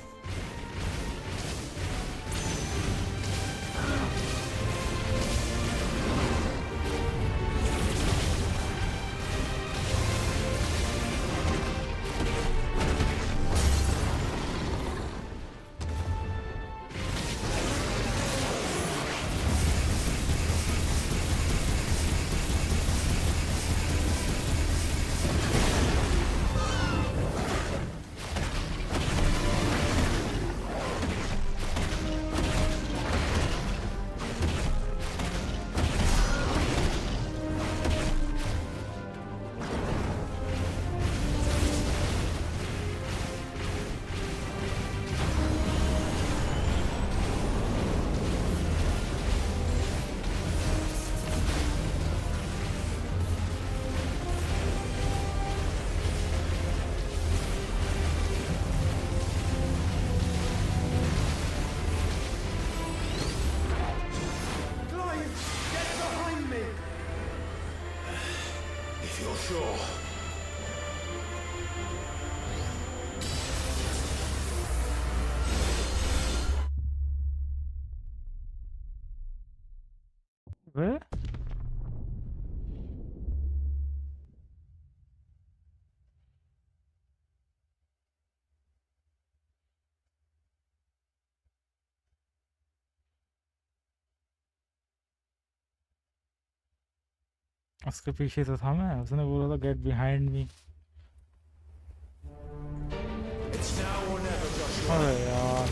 Clive! Get behind me! If you're sure. वे उसके पीछे तो था मैं, उसने बोला था गेट बिहाइंड मी। अरे यार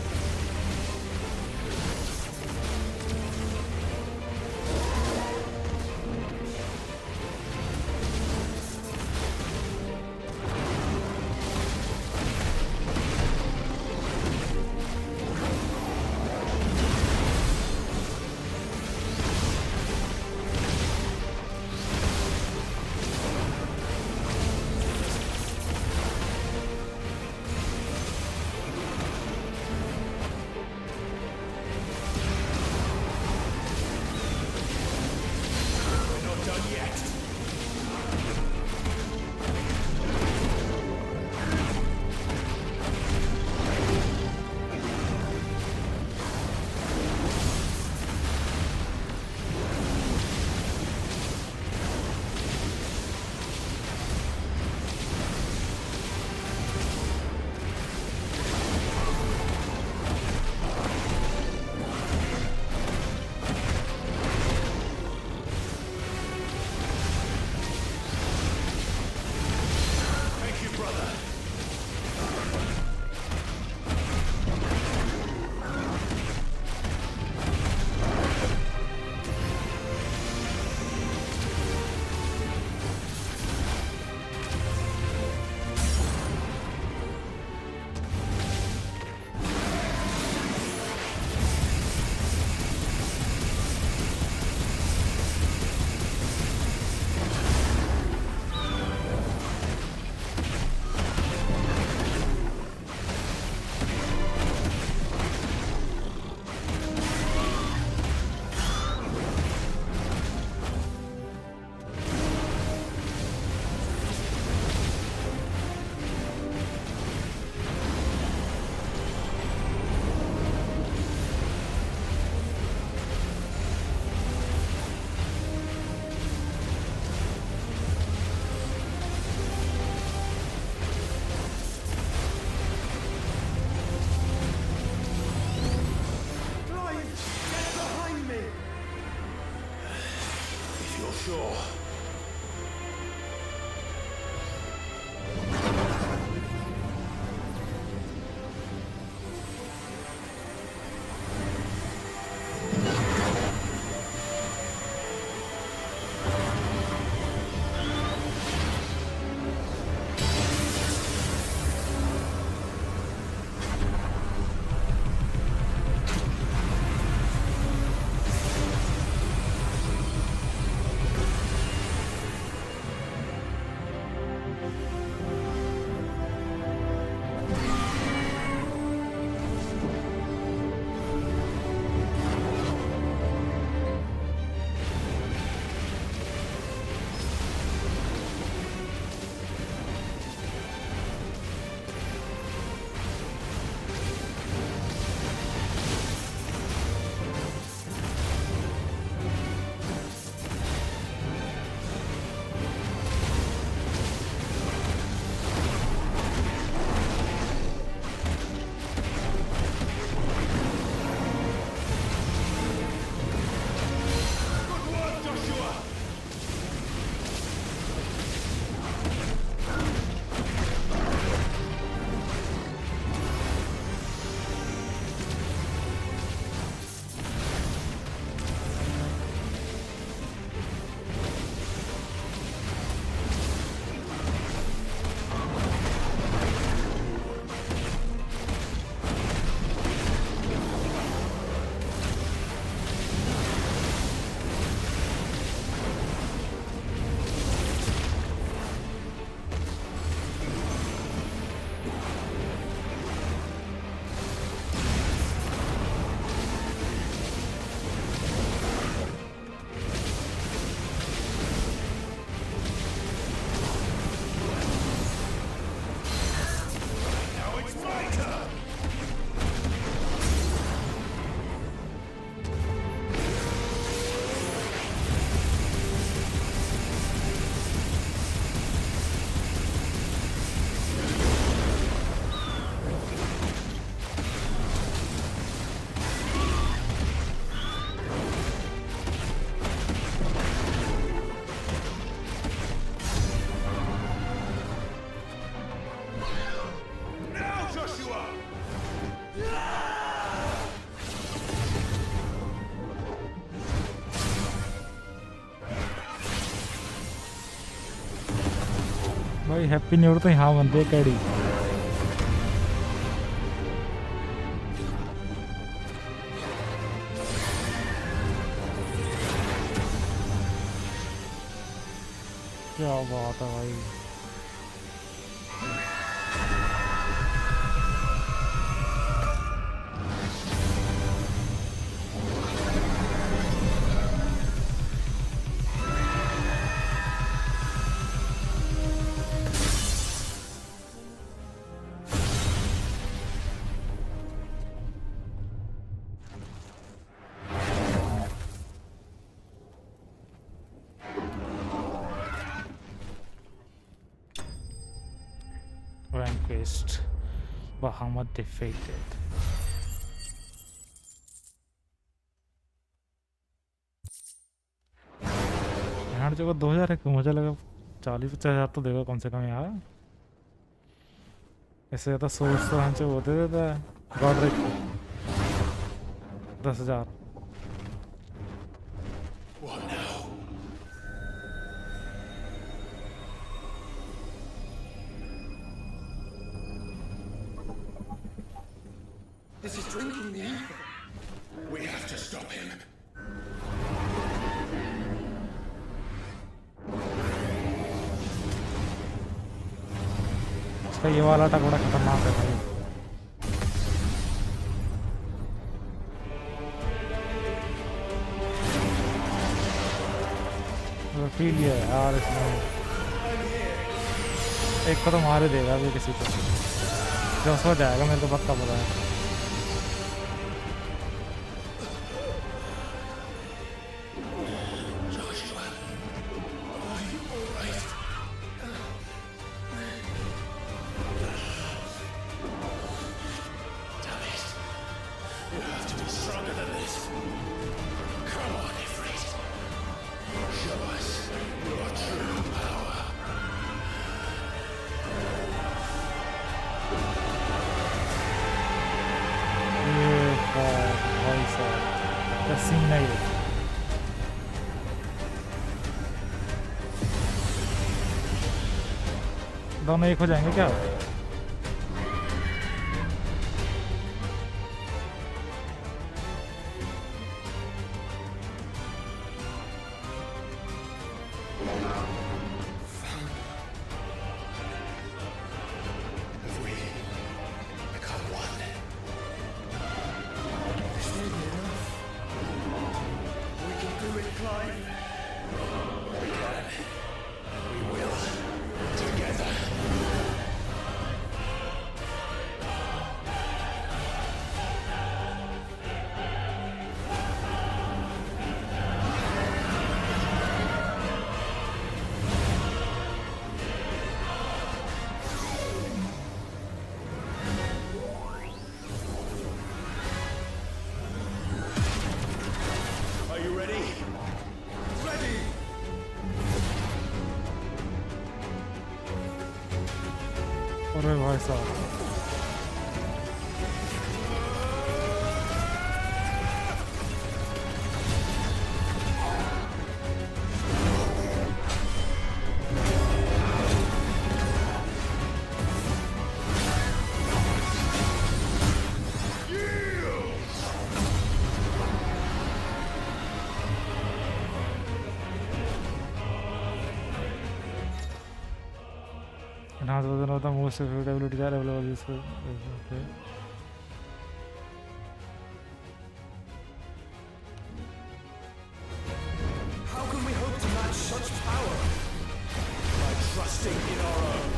भाई हैप्पी न्यू ईयर तो यहाँ बनते हैं कैडी। क्या बात है भाई। Vanquished, Bahamut defeated. यार जो 2000 है, मुझे लगा 40-50,000 तो देगा कम से कम यार। ऐसे ज़्यादा सोर्स तो हमसे वो दे देता है गॉडरिक 10,000। This is drinking the ether. We have to stop him. इसका ये वाला अटैक बड़ा खतरनाक है भाई। फील है यार इसमें। एक को तो मार देगा अभी किसी को, जो हो जाएगा मेरे को पक्का पता है। दोनों एक हो जाएंगे क्या? अरे भाई साहब enhanced version of the most effective abilities are available useful. Okay. How can we hope to match such power? By trusting in our own.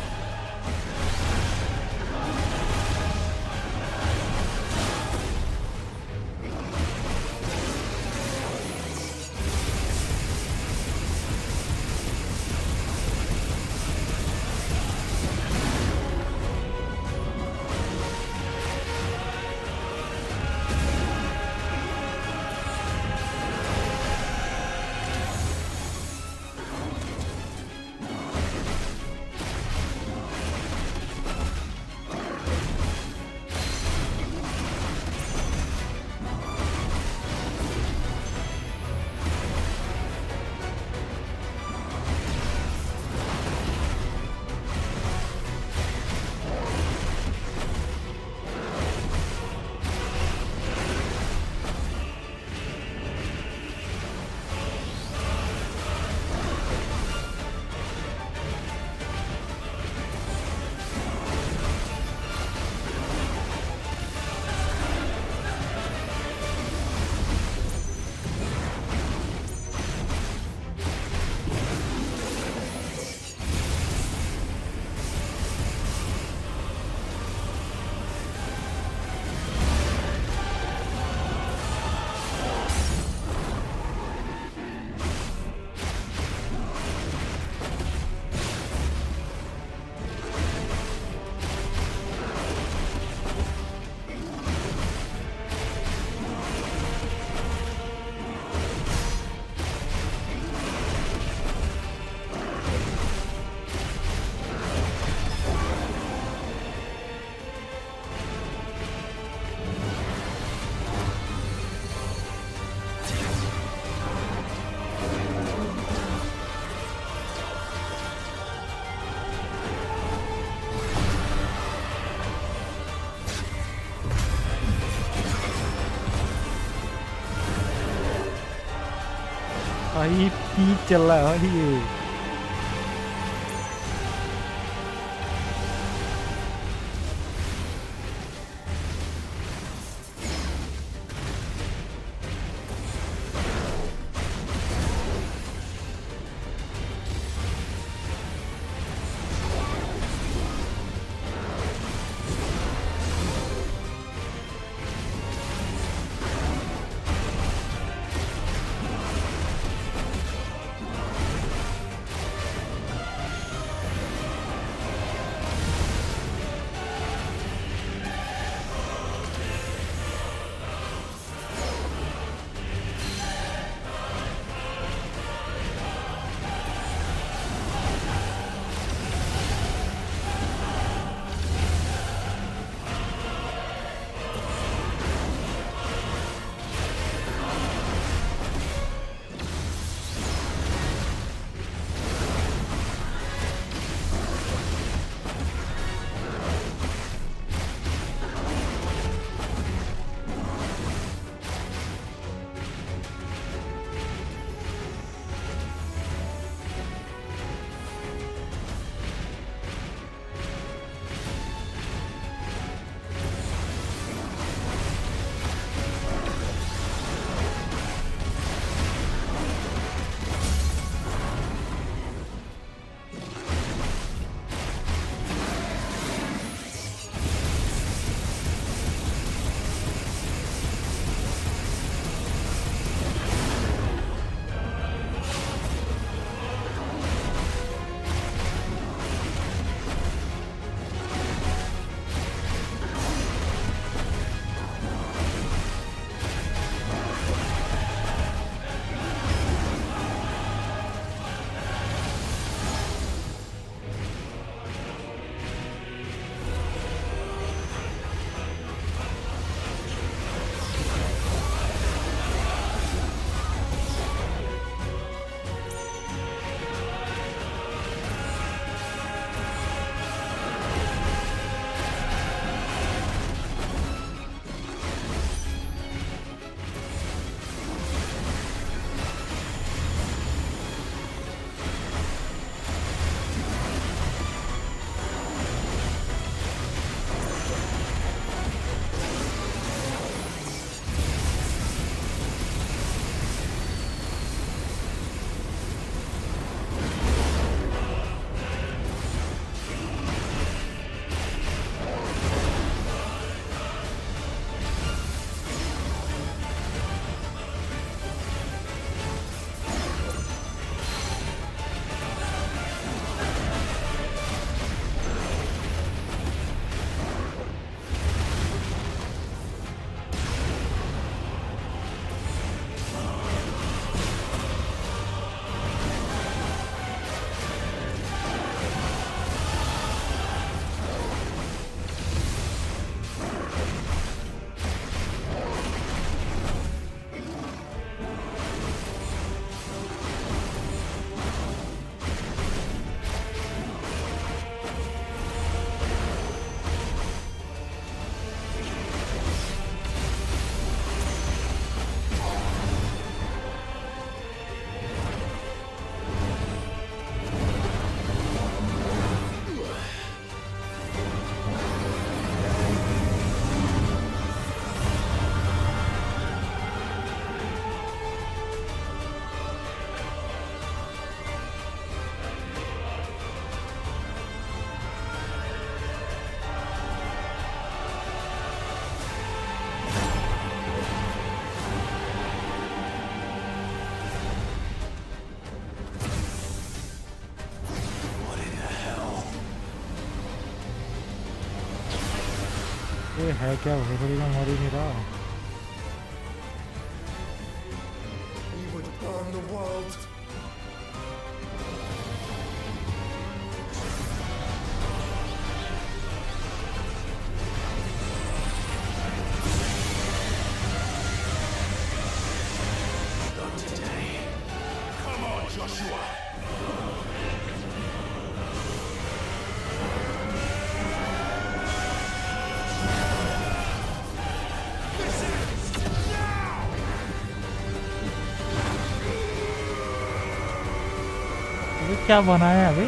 भाई पीक चल रहा है भाई ये। ये है क्या भोसड़ी का मर ही नहीं रहा। We would burn the world. Not today. Come on, Joshua. This is now. ये क्या बनाया अबे?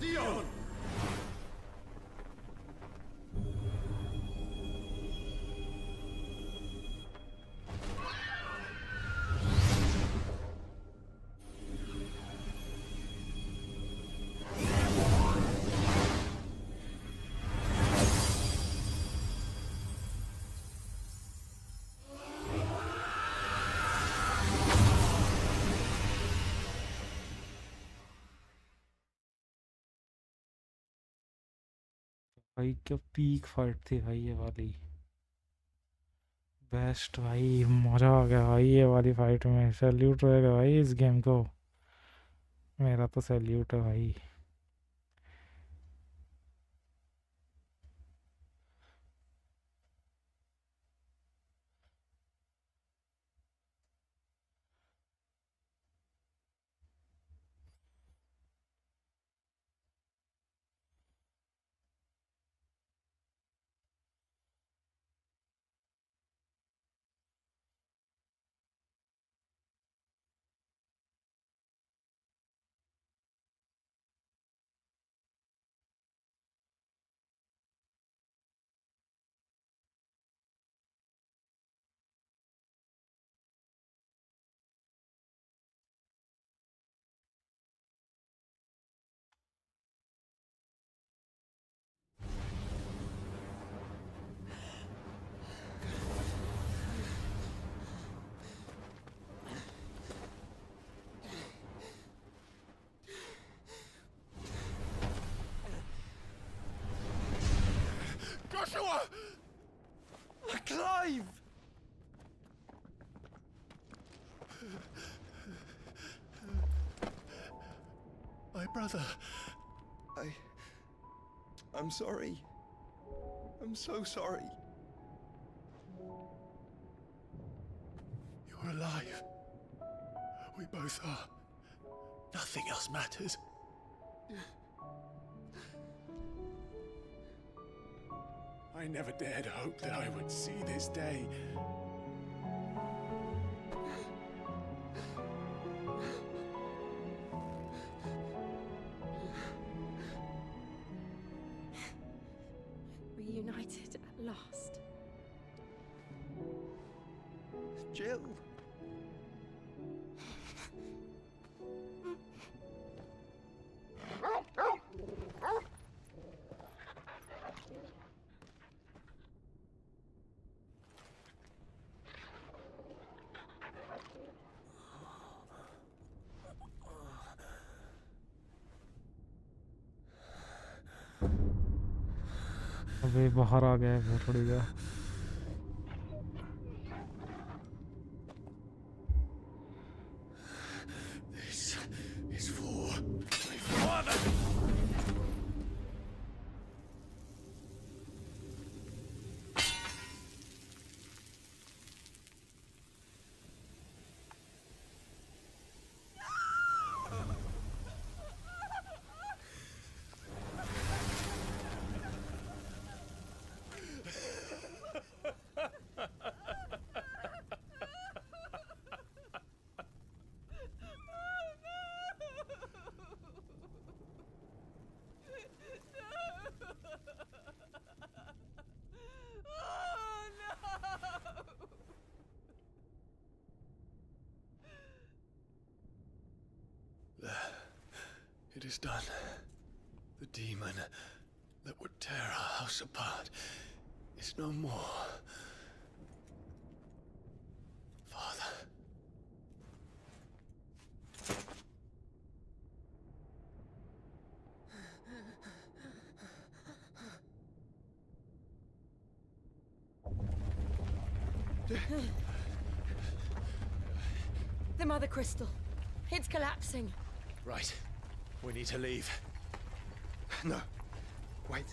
Dion! भाई क्या पीक फाइट थी भाई ये वाली। बेस्ट भाई, मजा आ गया भाई ये वाली फाइट में। सैल्यूट रहेगा भाई इस गेम को, मेरा तो सैल्यूट है भाई। Joshua! Clive! My brother. I'm sorry. I'm so sorry. You're alive. We both are. Nothing else matters. I never dared hope that I would see this day. Reunited at last. Jill. अबे बाहर आ गया है थोड़ी देर। This is for my father. is done. The demon that would tear our house apart is no more. Father. The Mother Crystal. It's collapsing. Right. We need to leave. No. Wait.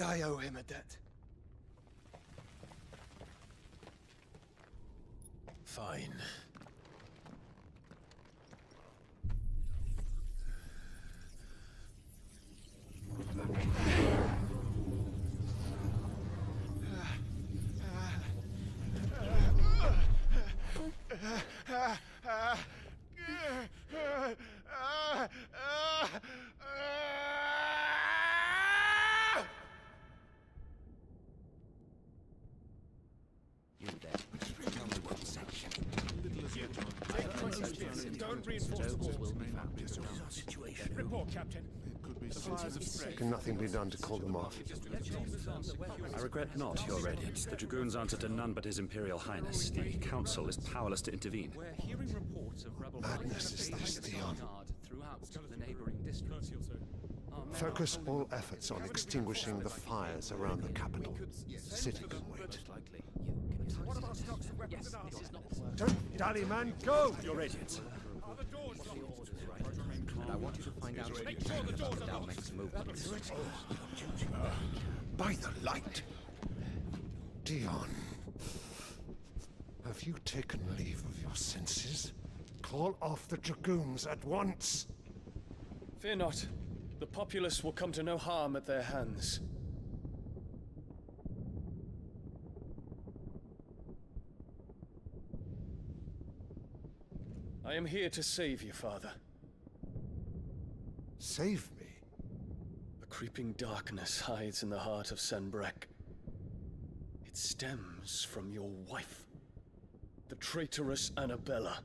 I owe him a debt. Fine. You there. Tell me what section. Don't reinforce the walls. Report, Captain. Can nothing be done to call them off? I regret not, Your Radiance. The Dragoons answer to none but His Imperial Highness. The Council is powerless to intervene. We're hearing reports of rebel Madness is this, Dion. throughout the neighboring districts. Focus all efforts on extinguishing the fires around the capital. Sit and wait. Don't dally, man, go! Your Radiance. And I want you to find out if Dalmek's movements. By the light! Dion, have you taken leave of your senses? Call off the Dragoons at once! Fear not. The populace will come to no harm at their hands. I am here to save you, Father. Save me? A creeping darkness hides in the heart of Sanbreque. It stems from your wife, the traitorous Annabella.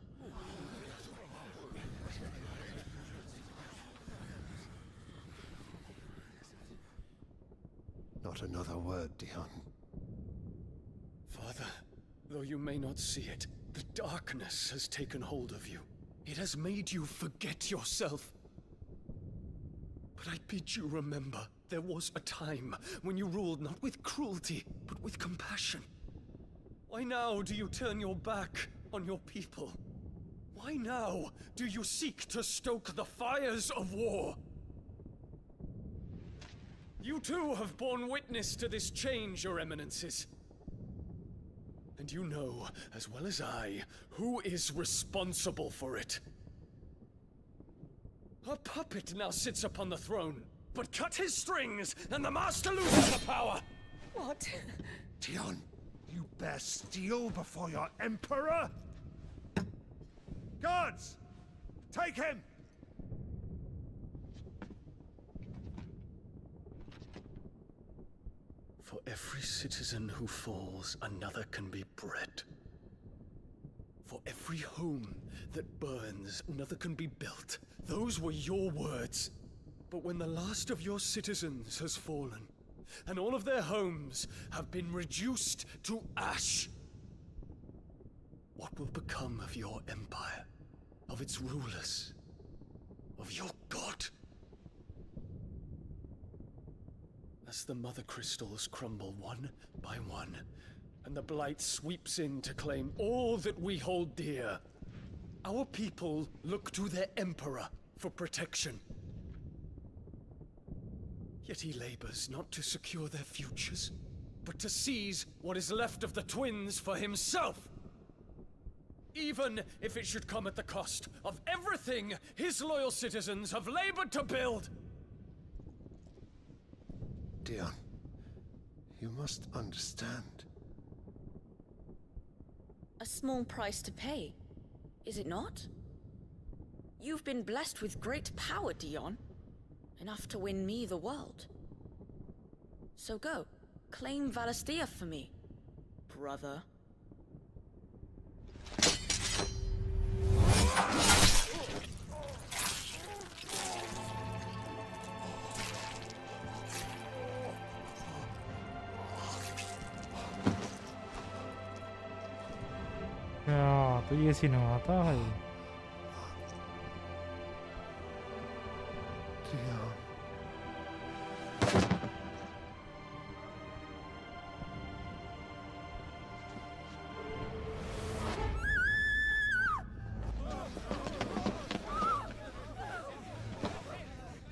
Not another word, Dion. Father, though you may not see it, the darkness has taken hold of you. It has made you forget yourself. But I bid you remember, there was a time when you ruled not with cruelty, but with compassion. Why now do you turn your back on your people? Why now do you seek to stoke the fires of war? You too have borne witness to this change, Your Eminences. And you know, as well as I, who is responsible for it. A puppet now sits upon the throne, but cut his strings, and the Master loses the power! What? Dion, you bear steel before your Emperor? Guards! Take him! For every citizen who falls, another can be bred. For every home that burns, another can be built. Those were your words. But when the last of your citizens has fallen, and all of their homes have been reduced to ash, what will become of your empire, of its rulers, of your god? As the Mother Crystals crumble one by one, and the Blight sweeps in to claim all that we hold dear, our people look to their Emperor for protection. Yet he labors not to secure their futures, but to seize what is left of the twins for himself. Even if it should come at the cost of everything his loyal citizens have labored to build. Dion, you must understand. A small price to pay, is it not? You've been blessed with great power, Dion. Enough to win me the world. So go. Claim Valastia for me, brother. तो ये scene हुआ था भाई।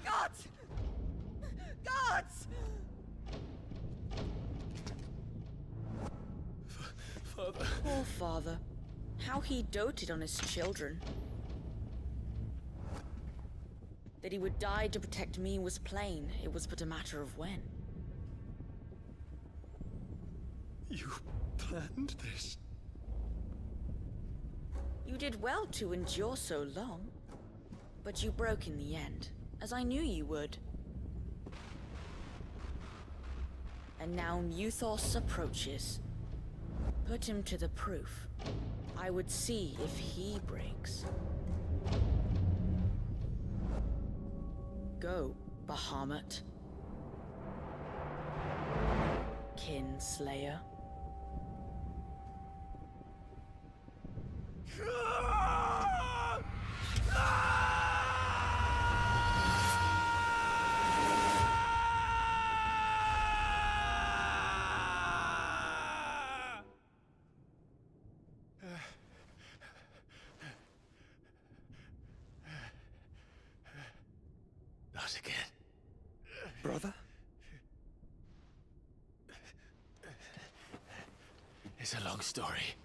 Guards! Guards! Father. Poor father. How he doted on his children. That he would die to protect me was plain. It was but a matter of when. You planned this? You did well to endure so long. But you broke in the end, as I knew you would. And now Muthos approaches. Put him to the proof. I would see if he breaks. Go, Bahamut. Kinslayer. Not again. Brother? It's a long story.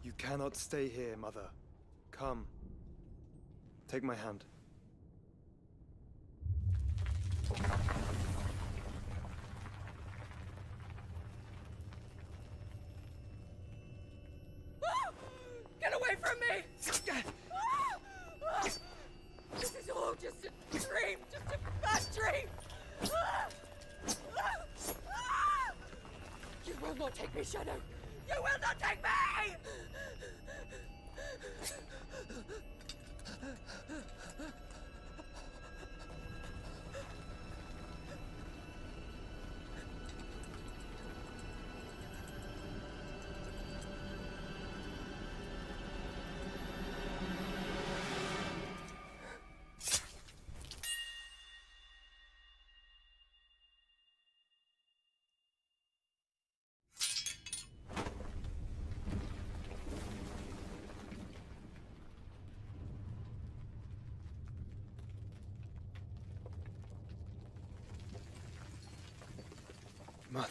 You cannot stay here, Mother. Come. Take my hand. Get away from me! This is all just a dream, just a bad dream! You will not take me, Shadow! You will not take me! Mother.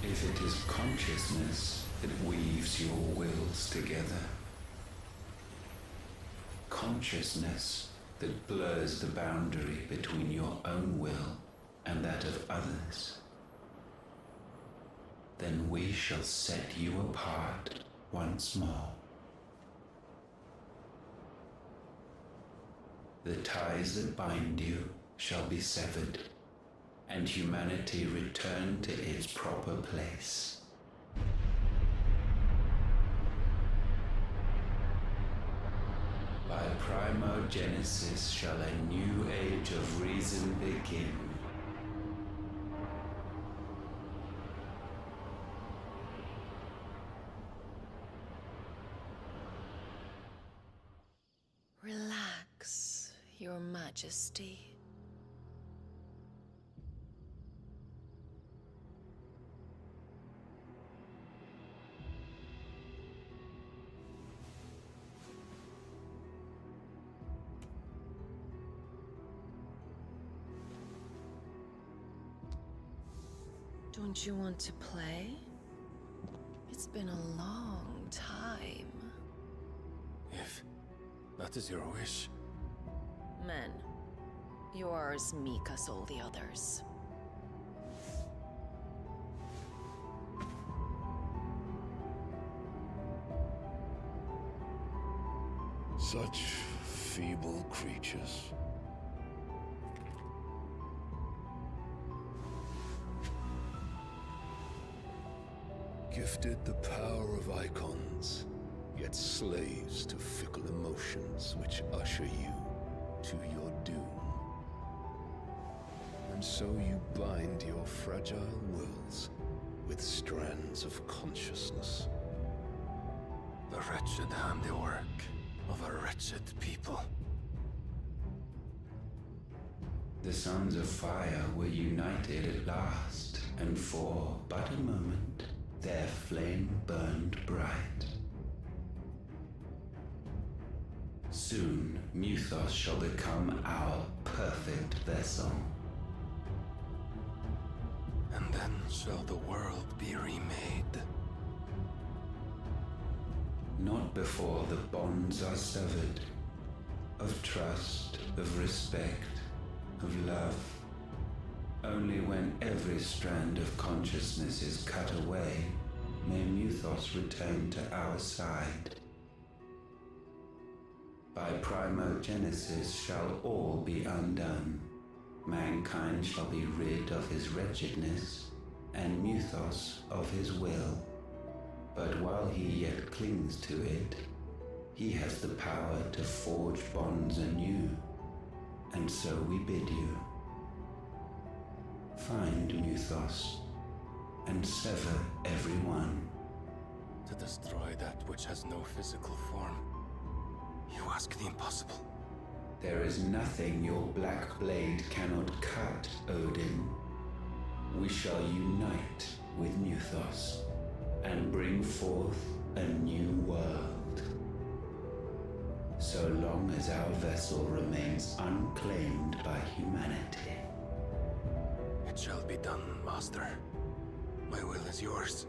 If it is consciousness that weaves your wills together, consciousness that blurs the boundary between your own will and that of others, then we shall set you apart once more. The ties that bind you shall be severed, and humanity return to its proper place. By primogenesis shall a new age of reason begin. Relax, Your Majesty. Don't you want to play? It's been a long time. If that is your wish. Men, you are as meek as all the others. Such feeble creatures. Gifted the power of icons, yet slaves to fickle emotions which usher you to your doom. And so you bind your fragile wills with strands of consciousness. The wretched handiwork of a wretched people. The Sons of Fire were united at last, and for but a moment, their flame burned bright. Soon, Muthos shall become our perfect vessel. And then shall the world be remade. Not before the bonds are severed, of trust, of respect, of love. Only when every strand of consciousness is cut away, may Muthos return to our side. By primogenesis shall all be undone. Mankind shall be rid of his wretchedness, and Muthos of his will. But while he yet clings to it, he has the power to forge bonds anew. And so we bid you. Find Muthos, and sever every one. To destroy that which has no physical form. You ask the impossible. There is nothing your black blade cannot cut, Odin. We shall unite with Muthos, and bring forth a new world. So long as our vessel remains unclaimed by humanity. It shall be done, Master. My will is yours.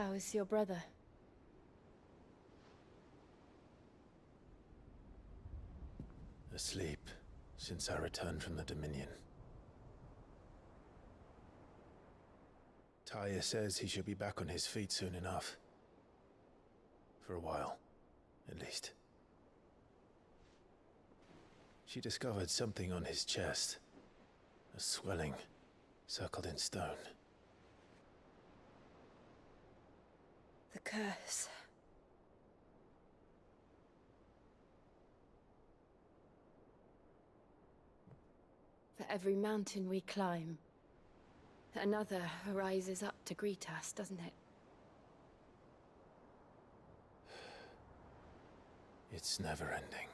How is your brother? Asleep since I returned from the Dominion. Taya says he should be back on his feet soon enough. For a while, at least. She discovered something on his chest. A swelling, circled in stone. The curse. For every mountain we climb, another rises up to greet us, doesn't it? It's never ending.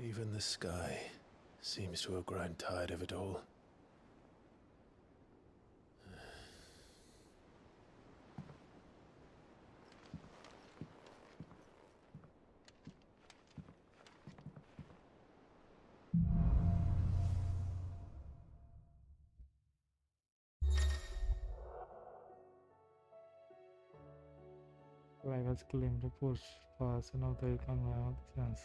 Even the sky seems to have grown tired of it all. Rivals claim reports person of the economy of the sense.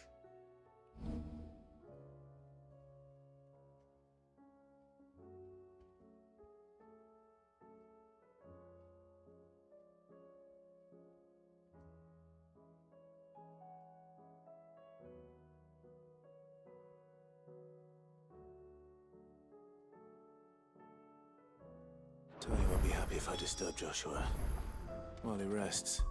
Tony won't be happy if I disturb Joshua while he rests.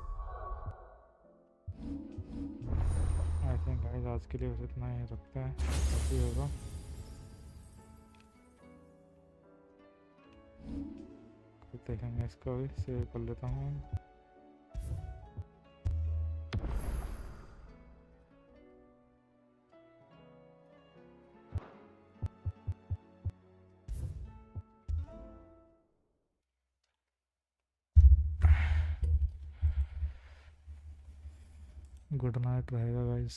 I think guys आज के लिए बस इतना ही रखते हैं, काफी होगा। देखेंगे इसको भी सेव कर लेता हूँ। गुड नाइट रहेगा गाइस।